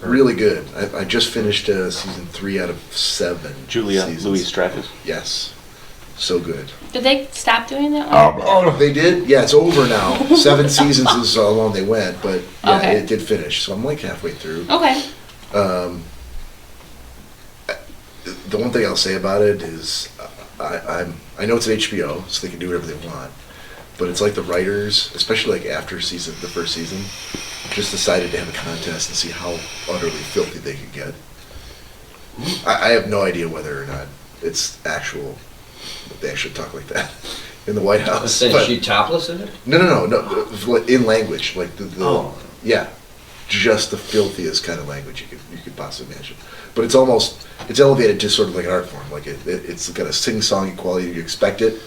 really good. I just finished season 3 out of 7. Julia seasons. Louis-Dreyfus. Yes, so good. did they stop doing that one? Oh, they did? Yeah, it's over now. 7 seasons is how long they went, but yeah, Okay. it did finish. So I'm like halfway through. Okay. The one thing I'll say about it is I know it's at HBO, so they can do whatever they want. but it's like the writers, especially like after the first season, just decided to have a contest and see how utterly filthy they could get. I have no idea whether or not it's actual, that they actually talk like that in the White House. Then But she topless in it? no, in language, like the Oh. yeah, just the filthiest kind of language you could possibly imagine. But it's elevated to sort of like an art form, like it's got a sing-songy quality, you expect it,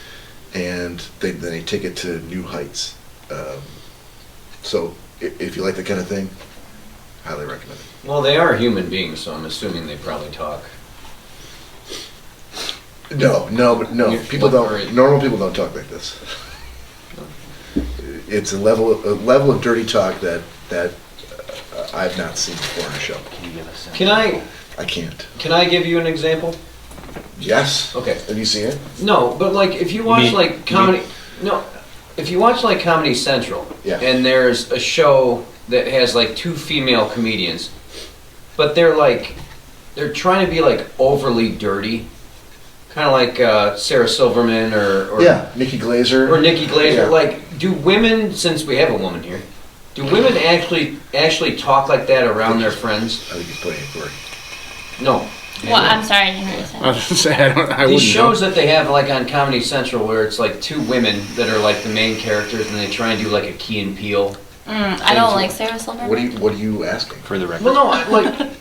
and then they take it to new heights. So if you like that kind of thing, highly recommend it. Well, they are human beings, so I'm assuming they probably talk. No, people don't. Normal people don't talk like this. It's a level of dirty talk that I've not seen before in a show. Can I give you an example? Yes. Okay. Have you seen it? No, but like if you watch mean- like comedy, if you watch like Comedy Central, Yeah. and there's a show that has like 2 female comedians, but they're trying to be like overly dirty, kind of like Sarah Silverman or Yeah, Nikki Glazer. or Nikki Glazer. Yeah. Like, do women, since we have a woman here, do women actually talk like that around their friends? I think he's playing it Cory. No. Well, I'm sorry, I didn't hear you say. I was gonna say, I These wouldn't shows know. that they have like on Comedy Central where it's like 2 women that are like the main characters and they try and do like a Key and Peele. I don't like Sarah Silverman. What are you asking? For the record. Well, no,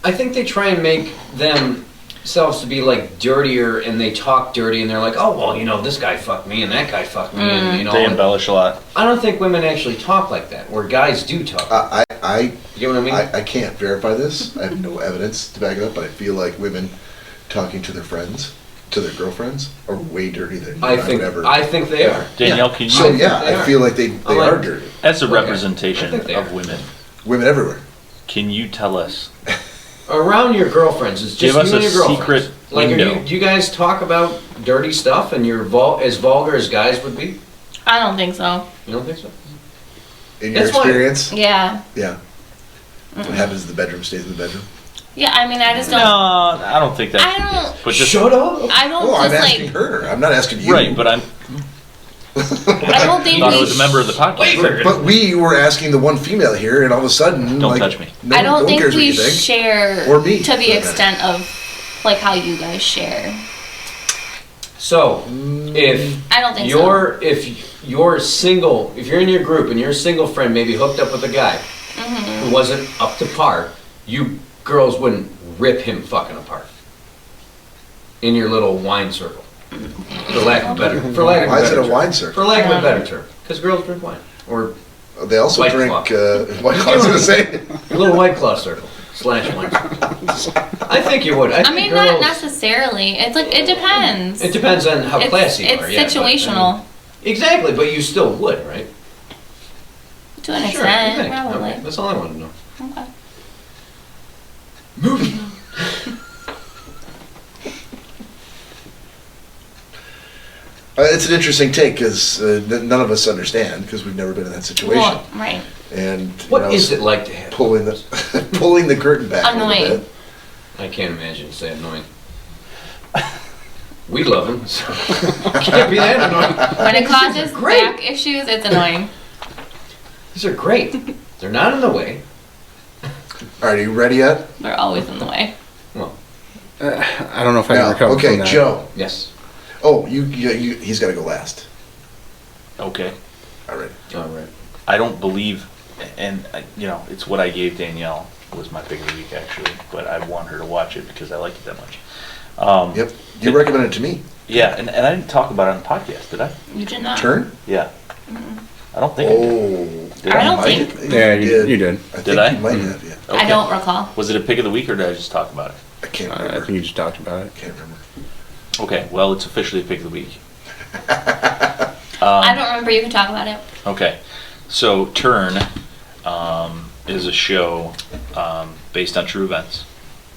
I think they try and make themselves to be like dirtier and they talk dirty and they're like, oh, well, this guy fucked me and that guy fucked me. And, They embellish a lot. I don't think women actually talk like that, where guys do talk. I You get what I mean? I can't verify this. I have no evidence to back it up, but I feel like women talking to their friends, to their girlfriends, are way dirtier than I think they are. Danielle, can you, So yeah, They I are. feel like they I'm are like- dirty. as a Okay. representation I think they of are. women, Women everywhere. can you tell us, Around your girlfriends, it's just give you us and a your girlfriends. secret Like, window? do you guys talk about dirty stuff and you're as vulgar as guys would be? I don't think so. You don't think so? In your That's why- experience, Yeah. yeah. What happens in the bedroom stays in the bedroom. Yeah, I mean, I just don't. No, I don't think that. I don't. But just Shut up! I don't Oh, I'm just asking like. her. I'm not asking you. right, but I I don't think thought I we. was a member of the podcast. But we were asking the one female here, and all of a sudden, Don't like, touch me. No, I don't no one think cares what we you think. share Or me, to for the that extent of like how you guys share. So, if I don't think if you're single, if you're in your group and your single friend maybe hooked up with a guy who wasn't up to par, you girls wouldn't rip him fucking apart in your little wine circle, for lack of a better Why is it a term. wine circle? For lack of a better term, because girls drink wine, or They also White drink Claw. White Claw. I was gonna say. a little White Claw circle / wine circle. I think you would. I I think mean, girls, not necessarily. It's like it depends. It depends on how classy you it's are. Yeah, but, I mean, situational exactly, but you still would, right? to an Sure, extent, you think. probably. Okay, that's all I wanted to know. Okay. Moving on. It's an interesting take because none of us understand because we've never been in that situation. Well, right. And What is it like to have? pulling the pulling the curtain back a Annoying. little bit? I can't imagine say annoying. We love him, so can't be that annoying. When it causes great. back issues, it's annoying. These are great. They're not in the way. All right, are you ready yet? They're always in the way. Well, I don't know if I can No. recover Okay, from that. Joe. yes. Oh, he's got to go last. Okay. All right. All right. I don't believe, and it's what I gave Danielle was my pick of the week actually, but I want her to watch it because I like it that much. Yep. You recommended it to me. Yeah, and I didn't talk about it on the podcast, did I? You did not. Turn? Yeah. I don't think I did. Oh. Did I don't Might- think- Yeah, you did. I think Did I? you might have, yeah. I Okay. don't recall. Was it a pick of the week or did I just talk about it? I can't I remember. think you just talked about it. Can't remember. Okay, well, it's officially a pick of the week. I don't remember. You can talk about it. Okay, so Turn is a show based on true events,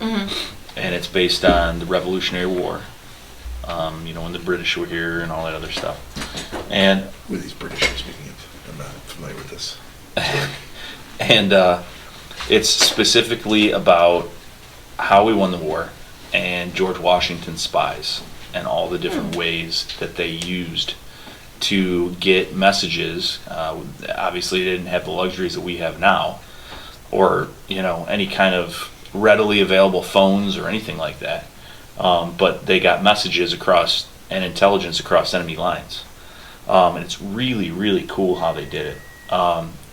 and it's based on the Revolutionary War. When the British were here and all that other stuff. And Who are these British you're speaking of? I'm not familiar with this. and it's specifically about how we won the war and George Washington's spies and all the different ways that they used to get messages. Obviously, they didn't have the luxuries that we have now, or any kind of readily available phones or anything like that. But they got messages across and intelligence across enemy lines, and it's really, really cool how they did it.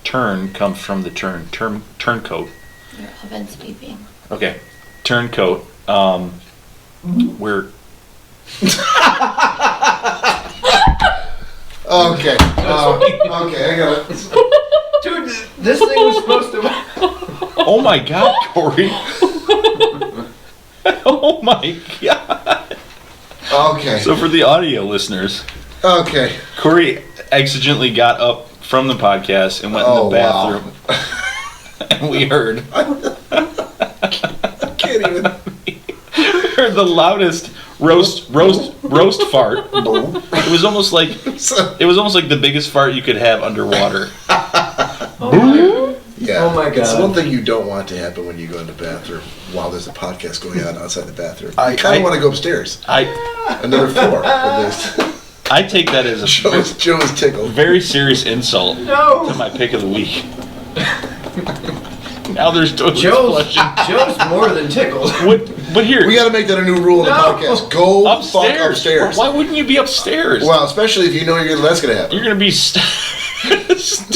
Turn comes from the turncoat. Your oven's beeping. Okay, turncoat. We're Okay. Okay, I got it. Dude, this thing was supposed to. oh my God, Cory! oh my God! Okay. So for the audio listeners, Okay. Cory exigently got up from the podcast and went in the bathroom, and we heard Can't even. heard the loudest roast fart. It was almost like the biggest fart you could have underwater. Yeah. Oh my God. It's one thing you don't want to happen when you go in the bathroom while there's a podcast going on outside the bathroom. I You kind of want to go upstairs. Another floor, at least. I take that as a Joe is tickled. very serious insult to my pick of the week. Now there's toilets flushing. Joe's more than tickled. But here, We got to make that a new rule in the podcast. Go fuck upstairs. Why wouldn't you be upstairs? Well, especially if you know that's going to happen. You're gonna be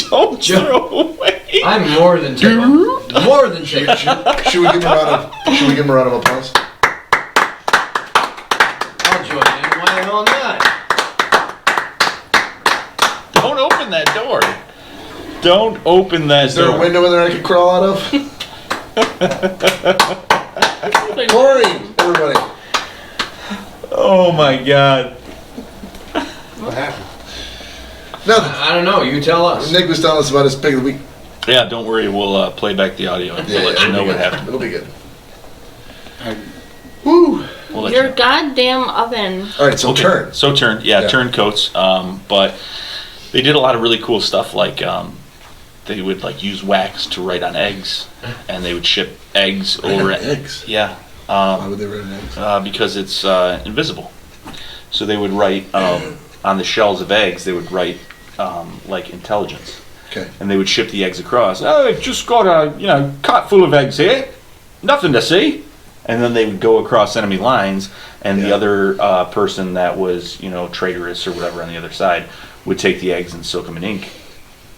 don't throw away. I'm more than tickled. More than tickled. Should we give him a round of applause? I'll join in. Why the hell not? Don't open that door. Don't open that Is there door. a window in there I can crawl out of? Cory, everybody. Oh my God. What happened? Nothing. I don't know. You tell us. Nick was telling us about his pick of the week. Yeah, don't worry. We'll play back the audio and we'll let you know what happened. It'll be good. Woo! We'll let Your you know. goddamn oven. All right, so Okay, turn. So turn. Yeah, turncoats. But they did a lot of really cool stuff. Like they would use wax to write on eggs, and they would ship eggs over. Eggs. Yeah. Why would they write on eggs? Because it's invisible. So they would write on the shells of eggs. They would write intelligence. Okay. And they would ship the eggs across. Oh, I've just got a cart full of eggs here. Nothing to see. And then they would go across enemy lines, and the other person that was traitorous or whatever on the other side would take the eggs and soak them in ink,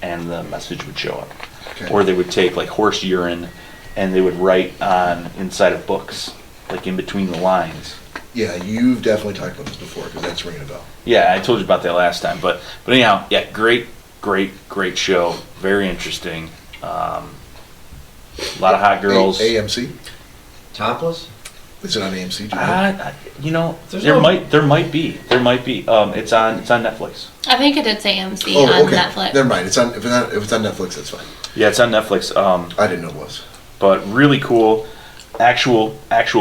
and the message would show up. Okay. Or they would take horse urine, and they would write on inside of books, in between the lines. Yeah, you've definitely talked about this before because that's ringing a bell. Yeah, I told you about that last time. But anyhow, yeah, great show. Very interesting. A lot of hot girls. AMC? Topless? Is it on AMC? Do you know? There might be. It's on Netflix. I think it did say AMC on Netflix. Never mind. If it's on Netflix, that's fine. Yeah, it's on Netflix. I didn't know it was. But really cool. Actual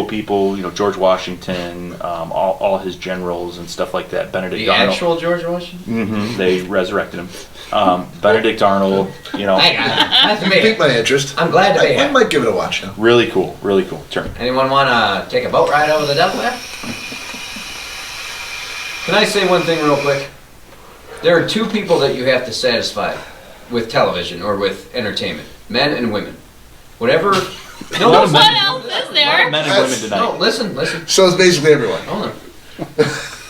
people. George Washington, all his generals and stuff like that. Benedict Arnold. Actual George Washington? Mm-hmm. They resurrected him. Benedict Arnold. I got it. That's You me. piqued my interest. I'm glad to be I here. might give it a watch now. Really cool. Turn. Anyone want to take a boat ride over the Delaware? Can I say one thing real quick? There are two people that you have to satisfy with television or with entertainment. Men and women. Whatever. No, What What else is there? Men and women tonight. no, listen. So it's basically everyone. Hold on.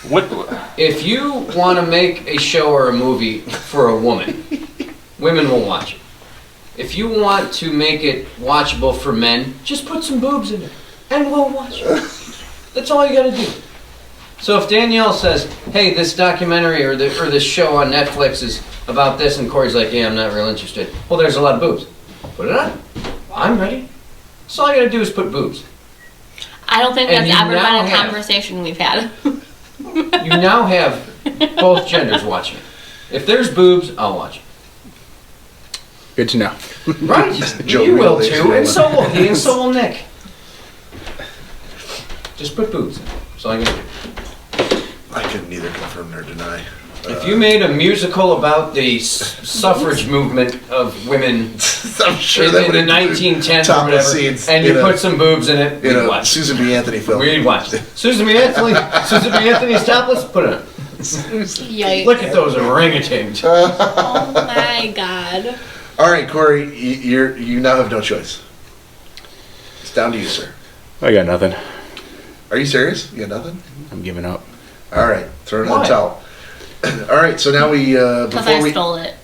What? If you want to make a show or a movie for a woman, women will watch it. If you want to make it watchable for men, just put some boobs in it, and we'll watch it. That's all you got to do. So if Danielle says, "Hey, this documentary or this show on Netflix is about this," and Cory's like, "Yeah, I'm not real interested." Well, there's a lot of boobs. Put it on. I'm ready. So all you got to do is put boobs. I don't think And that's you ever now been a have- conversation we've had. You now have both genders watching it. If there's boobs, I'll watch it. Good to know. Right? Joe You will Reed, too, and so will he, and so will Nick. Just put boobs in. That's all I gotta do. I can neither confirm nor deny. If you made a musical about the suffrage movement of women I'm sure in that the would include 1910s or topless whatever, scenes and you in a- put some boobs in it, in we'd a watch it. Susan B. Anthony film. We'd watch it. Susan B. Anthony's topless, put it on. Yikes. Look at those orangutans. Oh my god. All right, Cory, you now have no choice. It's down to you, sir. I got nothing. Are you serious? You got nothing? I'm giving up. All right, throw it in Why? the towel. All right, so now we Because before I we stole it.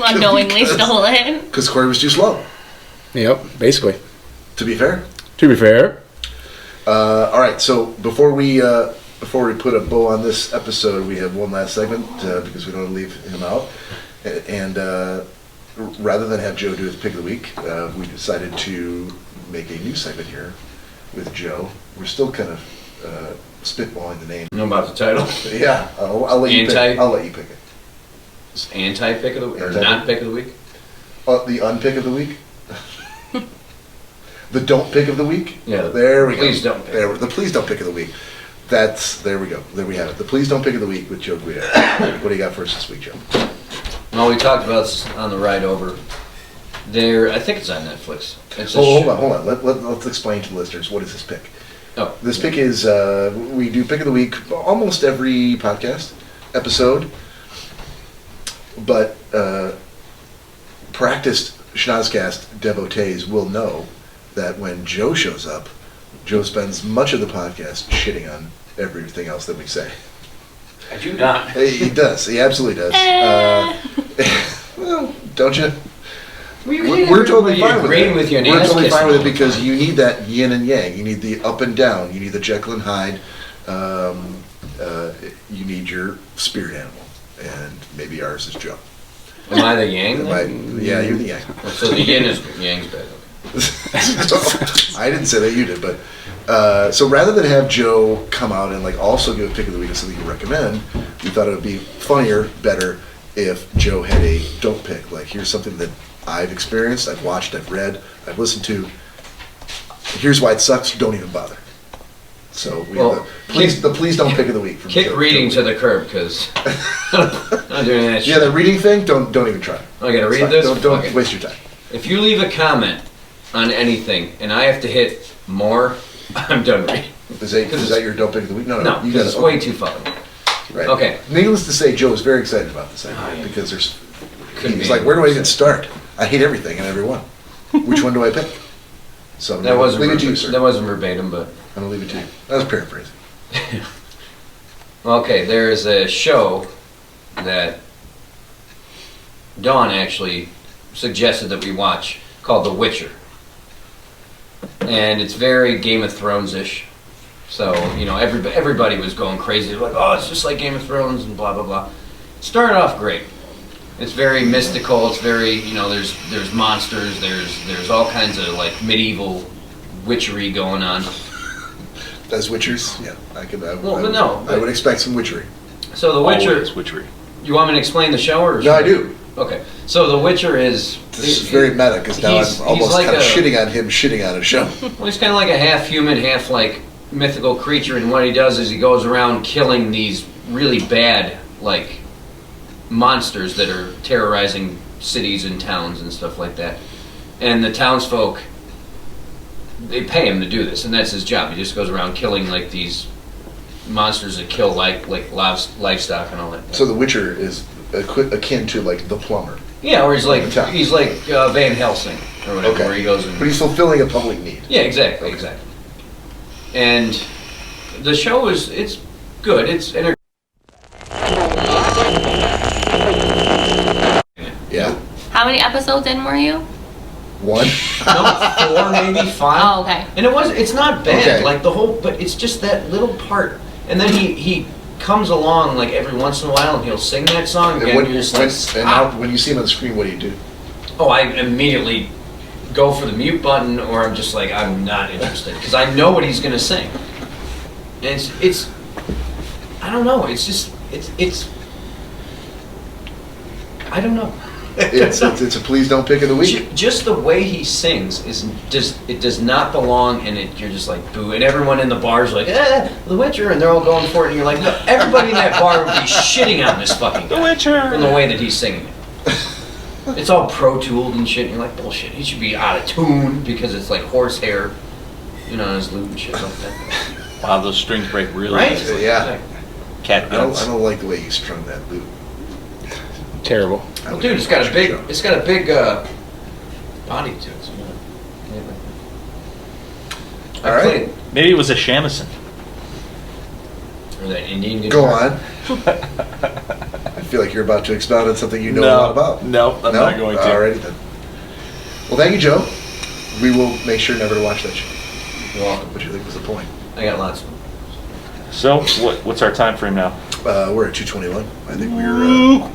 Unknowingly stole it. because Cory was too slow. Yep, basically. To be fair. To be fair. All right, so before we put a bow on this episode, we have one last segment because we don't want to leave him out. And rather than have Joe do his pick of the week, we decided to make a new segment here with Joe. We're still kind of spitballing the name. Know about the title? Yeah, I'll let you pick. I'll let you pick it. It's anti-pick of the week, or Anti- not pick of the week? The unpick of the week. The don't pick of the week. Yeah. There we go. Please don't pick. The please don't pick of the week. There we go. There we have it. The please don't pick of the week with Joe Guido. What do you got for us this week, Joe? Well, we talked about this on the ride over. I think it's on Netflix. It's a Hold show. on. Let's explain to the listeners what is this pick. Oh, This pick is we do pick of the week almost every podcast episode, but practiced Schnozzcast devotees will know that when Joe shows up, Joe spends much of the podcast shitting on everything else that we say. I do not. He does. He absolutely does. Well, don't you? We're totally fine with it. with you and We're ass totally fine kissing with it all the because time. you need that yin and yang. You need the up and down. You need the Jekyll and Hyde. You need your spirit animal, and maybe ours is Joe. Am I the yang? Yeah, you're the yang. So the yin is yang's bad. I didn't say that, you did, but so rather than have Joe come out and like also give a pick of the week of something you recommend, we thought it would be funnier, better if Joe had a don't pick. Like, here's something that I've experienced, I've watched, I've read, I've listened to. Here's why it sucks. Don't even bother. So we have the please don't pick of the week. From Kick Joe, reading Joe to the curb, because I'm not doing that shit. Yeah, the reading thing. Don't even try. I gotta It's read fine. this? Don't Okay. waste your time. If you leave a comment on anything and I have to hit more, I'm done reading. Is that your don't pick of the week? No, No, you because it's way too fucking. right. Okay. Needless to say, Joe is very excited about this idea Oh, yeah. because Couldn't he's be like, where do I even upset. start? I hate everything and everyone. Which one do I pick? So That wasn't leave it to you, sir. that wasn't verbatim, but I'm gonna leave it to you. That was paraphrasing. okay. There's a show that Dawn actually suggested that we watch called The Witcher, and it's very Game of Thrones-ish. So everybody was going crazy, like, oh, it's just like Game of Thrones and blah blah blah. It started off great. It's very mystical. It's very there's monsters. There's all kinds of like medieval witchery going on. As witchers, yeah, I would expect some witchery. So The Witcher. Always witchery. You want me to explain the show or? No, I do. Okay. So The Witcher is. This is very meta because now he's I'm almost like kind of a- shitting on him, shitting on a show. Well, he's kind of like a half human, half like mythical creature, and what he does is he goes around killing these really bad like monsters that are terrorizing cities and towns and stuff like that. And the townsfolk, they pay him to do this, and that's his job. He just goes around killing like these monsters that kill like livestock and all that. So the Witcher is akin to like the plumber. Yeah, or he's like Yeah. Van Helsing or whatever, Okay. where he goes and But he's fulfilling a public need. yeah, exactly. And the show it's good. It's Yeah. How many episodes in were you? One. no, 4 maybe 5. Oh, okay. And it's not bad, Okay. like the whole, but it's just that little part. And then he comes along like every once in a while and he'll sing that song And again. when, And you're just when, like, and "Stop." now, when you see him on the screen, what do you do? Oh, I immediately go for the mute button, or I'm just like, I'm not interested because I know what he's gonna sing. And it's I don't know. It's just it's I don't know. It's a please don't pick of the week. Just the way he sings it does not belong, and you're just like boo, and everyone in the bar's like, The Witcher, and they're all going for it, and you're like, no, everybody in that bar would be shitting on this fucking guy. The Witcher. From the way that he's singing it. It's all pro-tooled and shit, and you're like, bullshit, he should be out of tune because it's like horsehair, on his lute and shit like that. Wow, those strings break really Right? easily. Yeah. cat I guns. don't like the way you strung that loop. Terrible. I Well, would dude, never it's got watch a your big, show. it's got a big body to it. So All right. Maybe it was a shamisen. Or that Indian Go guitar. on. I feel like you're about to expound on something you know a lot about. No, I'm not going to. Alrighty then. Well, thank you, Joe. We will make sure never to watch that show. You're welcome. What do you think was the point? I got lots of them. So, what's our time frame now? We're at 2:21. I think we're.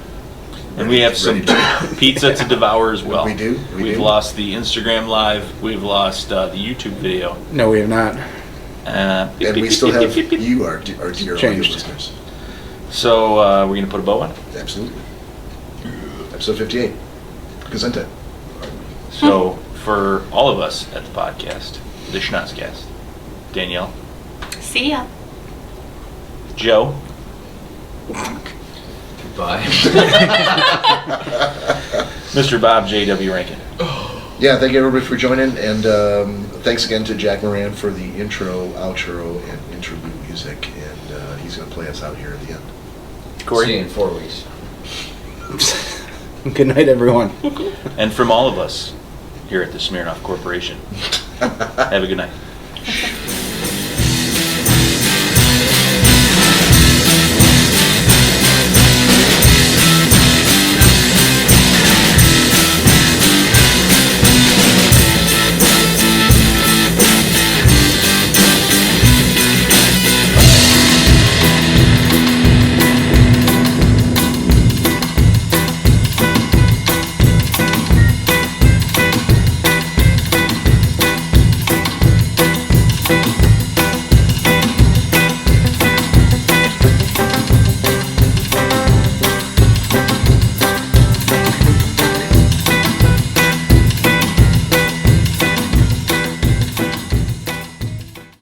And we have some ready pizza to devour as well. We do, we We've do. lost the Instagram live. We've lost the YouTube video. No, we have not. And we still have you, our dear audio Changed. listeners. So we're gonna put a bow on it. Absolutely. Episode 58. Gesundheit. So for all of us at the podcast, the Schnozzcast, Danielle, See ya. Joe, Bye. Mr. Bob J.W. Rankin. Yeah, thank you everybody for joining, and thanks again to Jack Moran for the intro, outro, and interlude music, and he's going to play us out here at the end. See you Cory, in 4 weeks. Good night, everyone. and from all of us here at the Smirnoff Corporation, have a good night.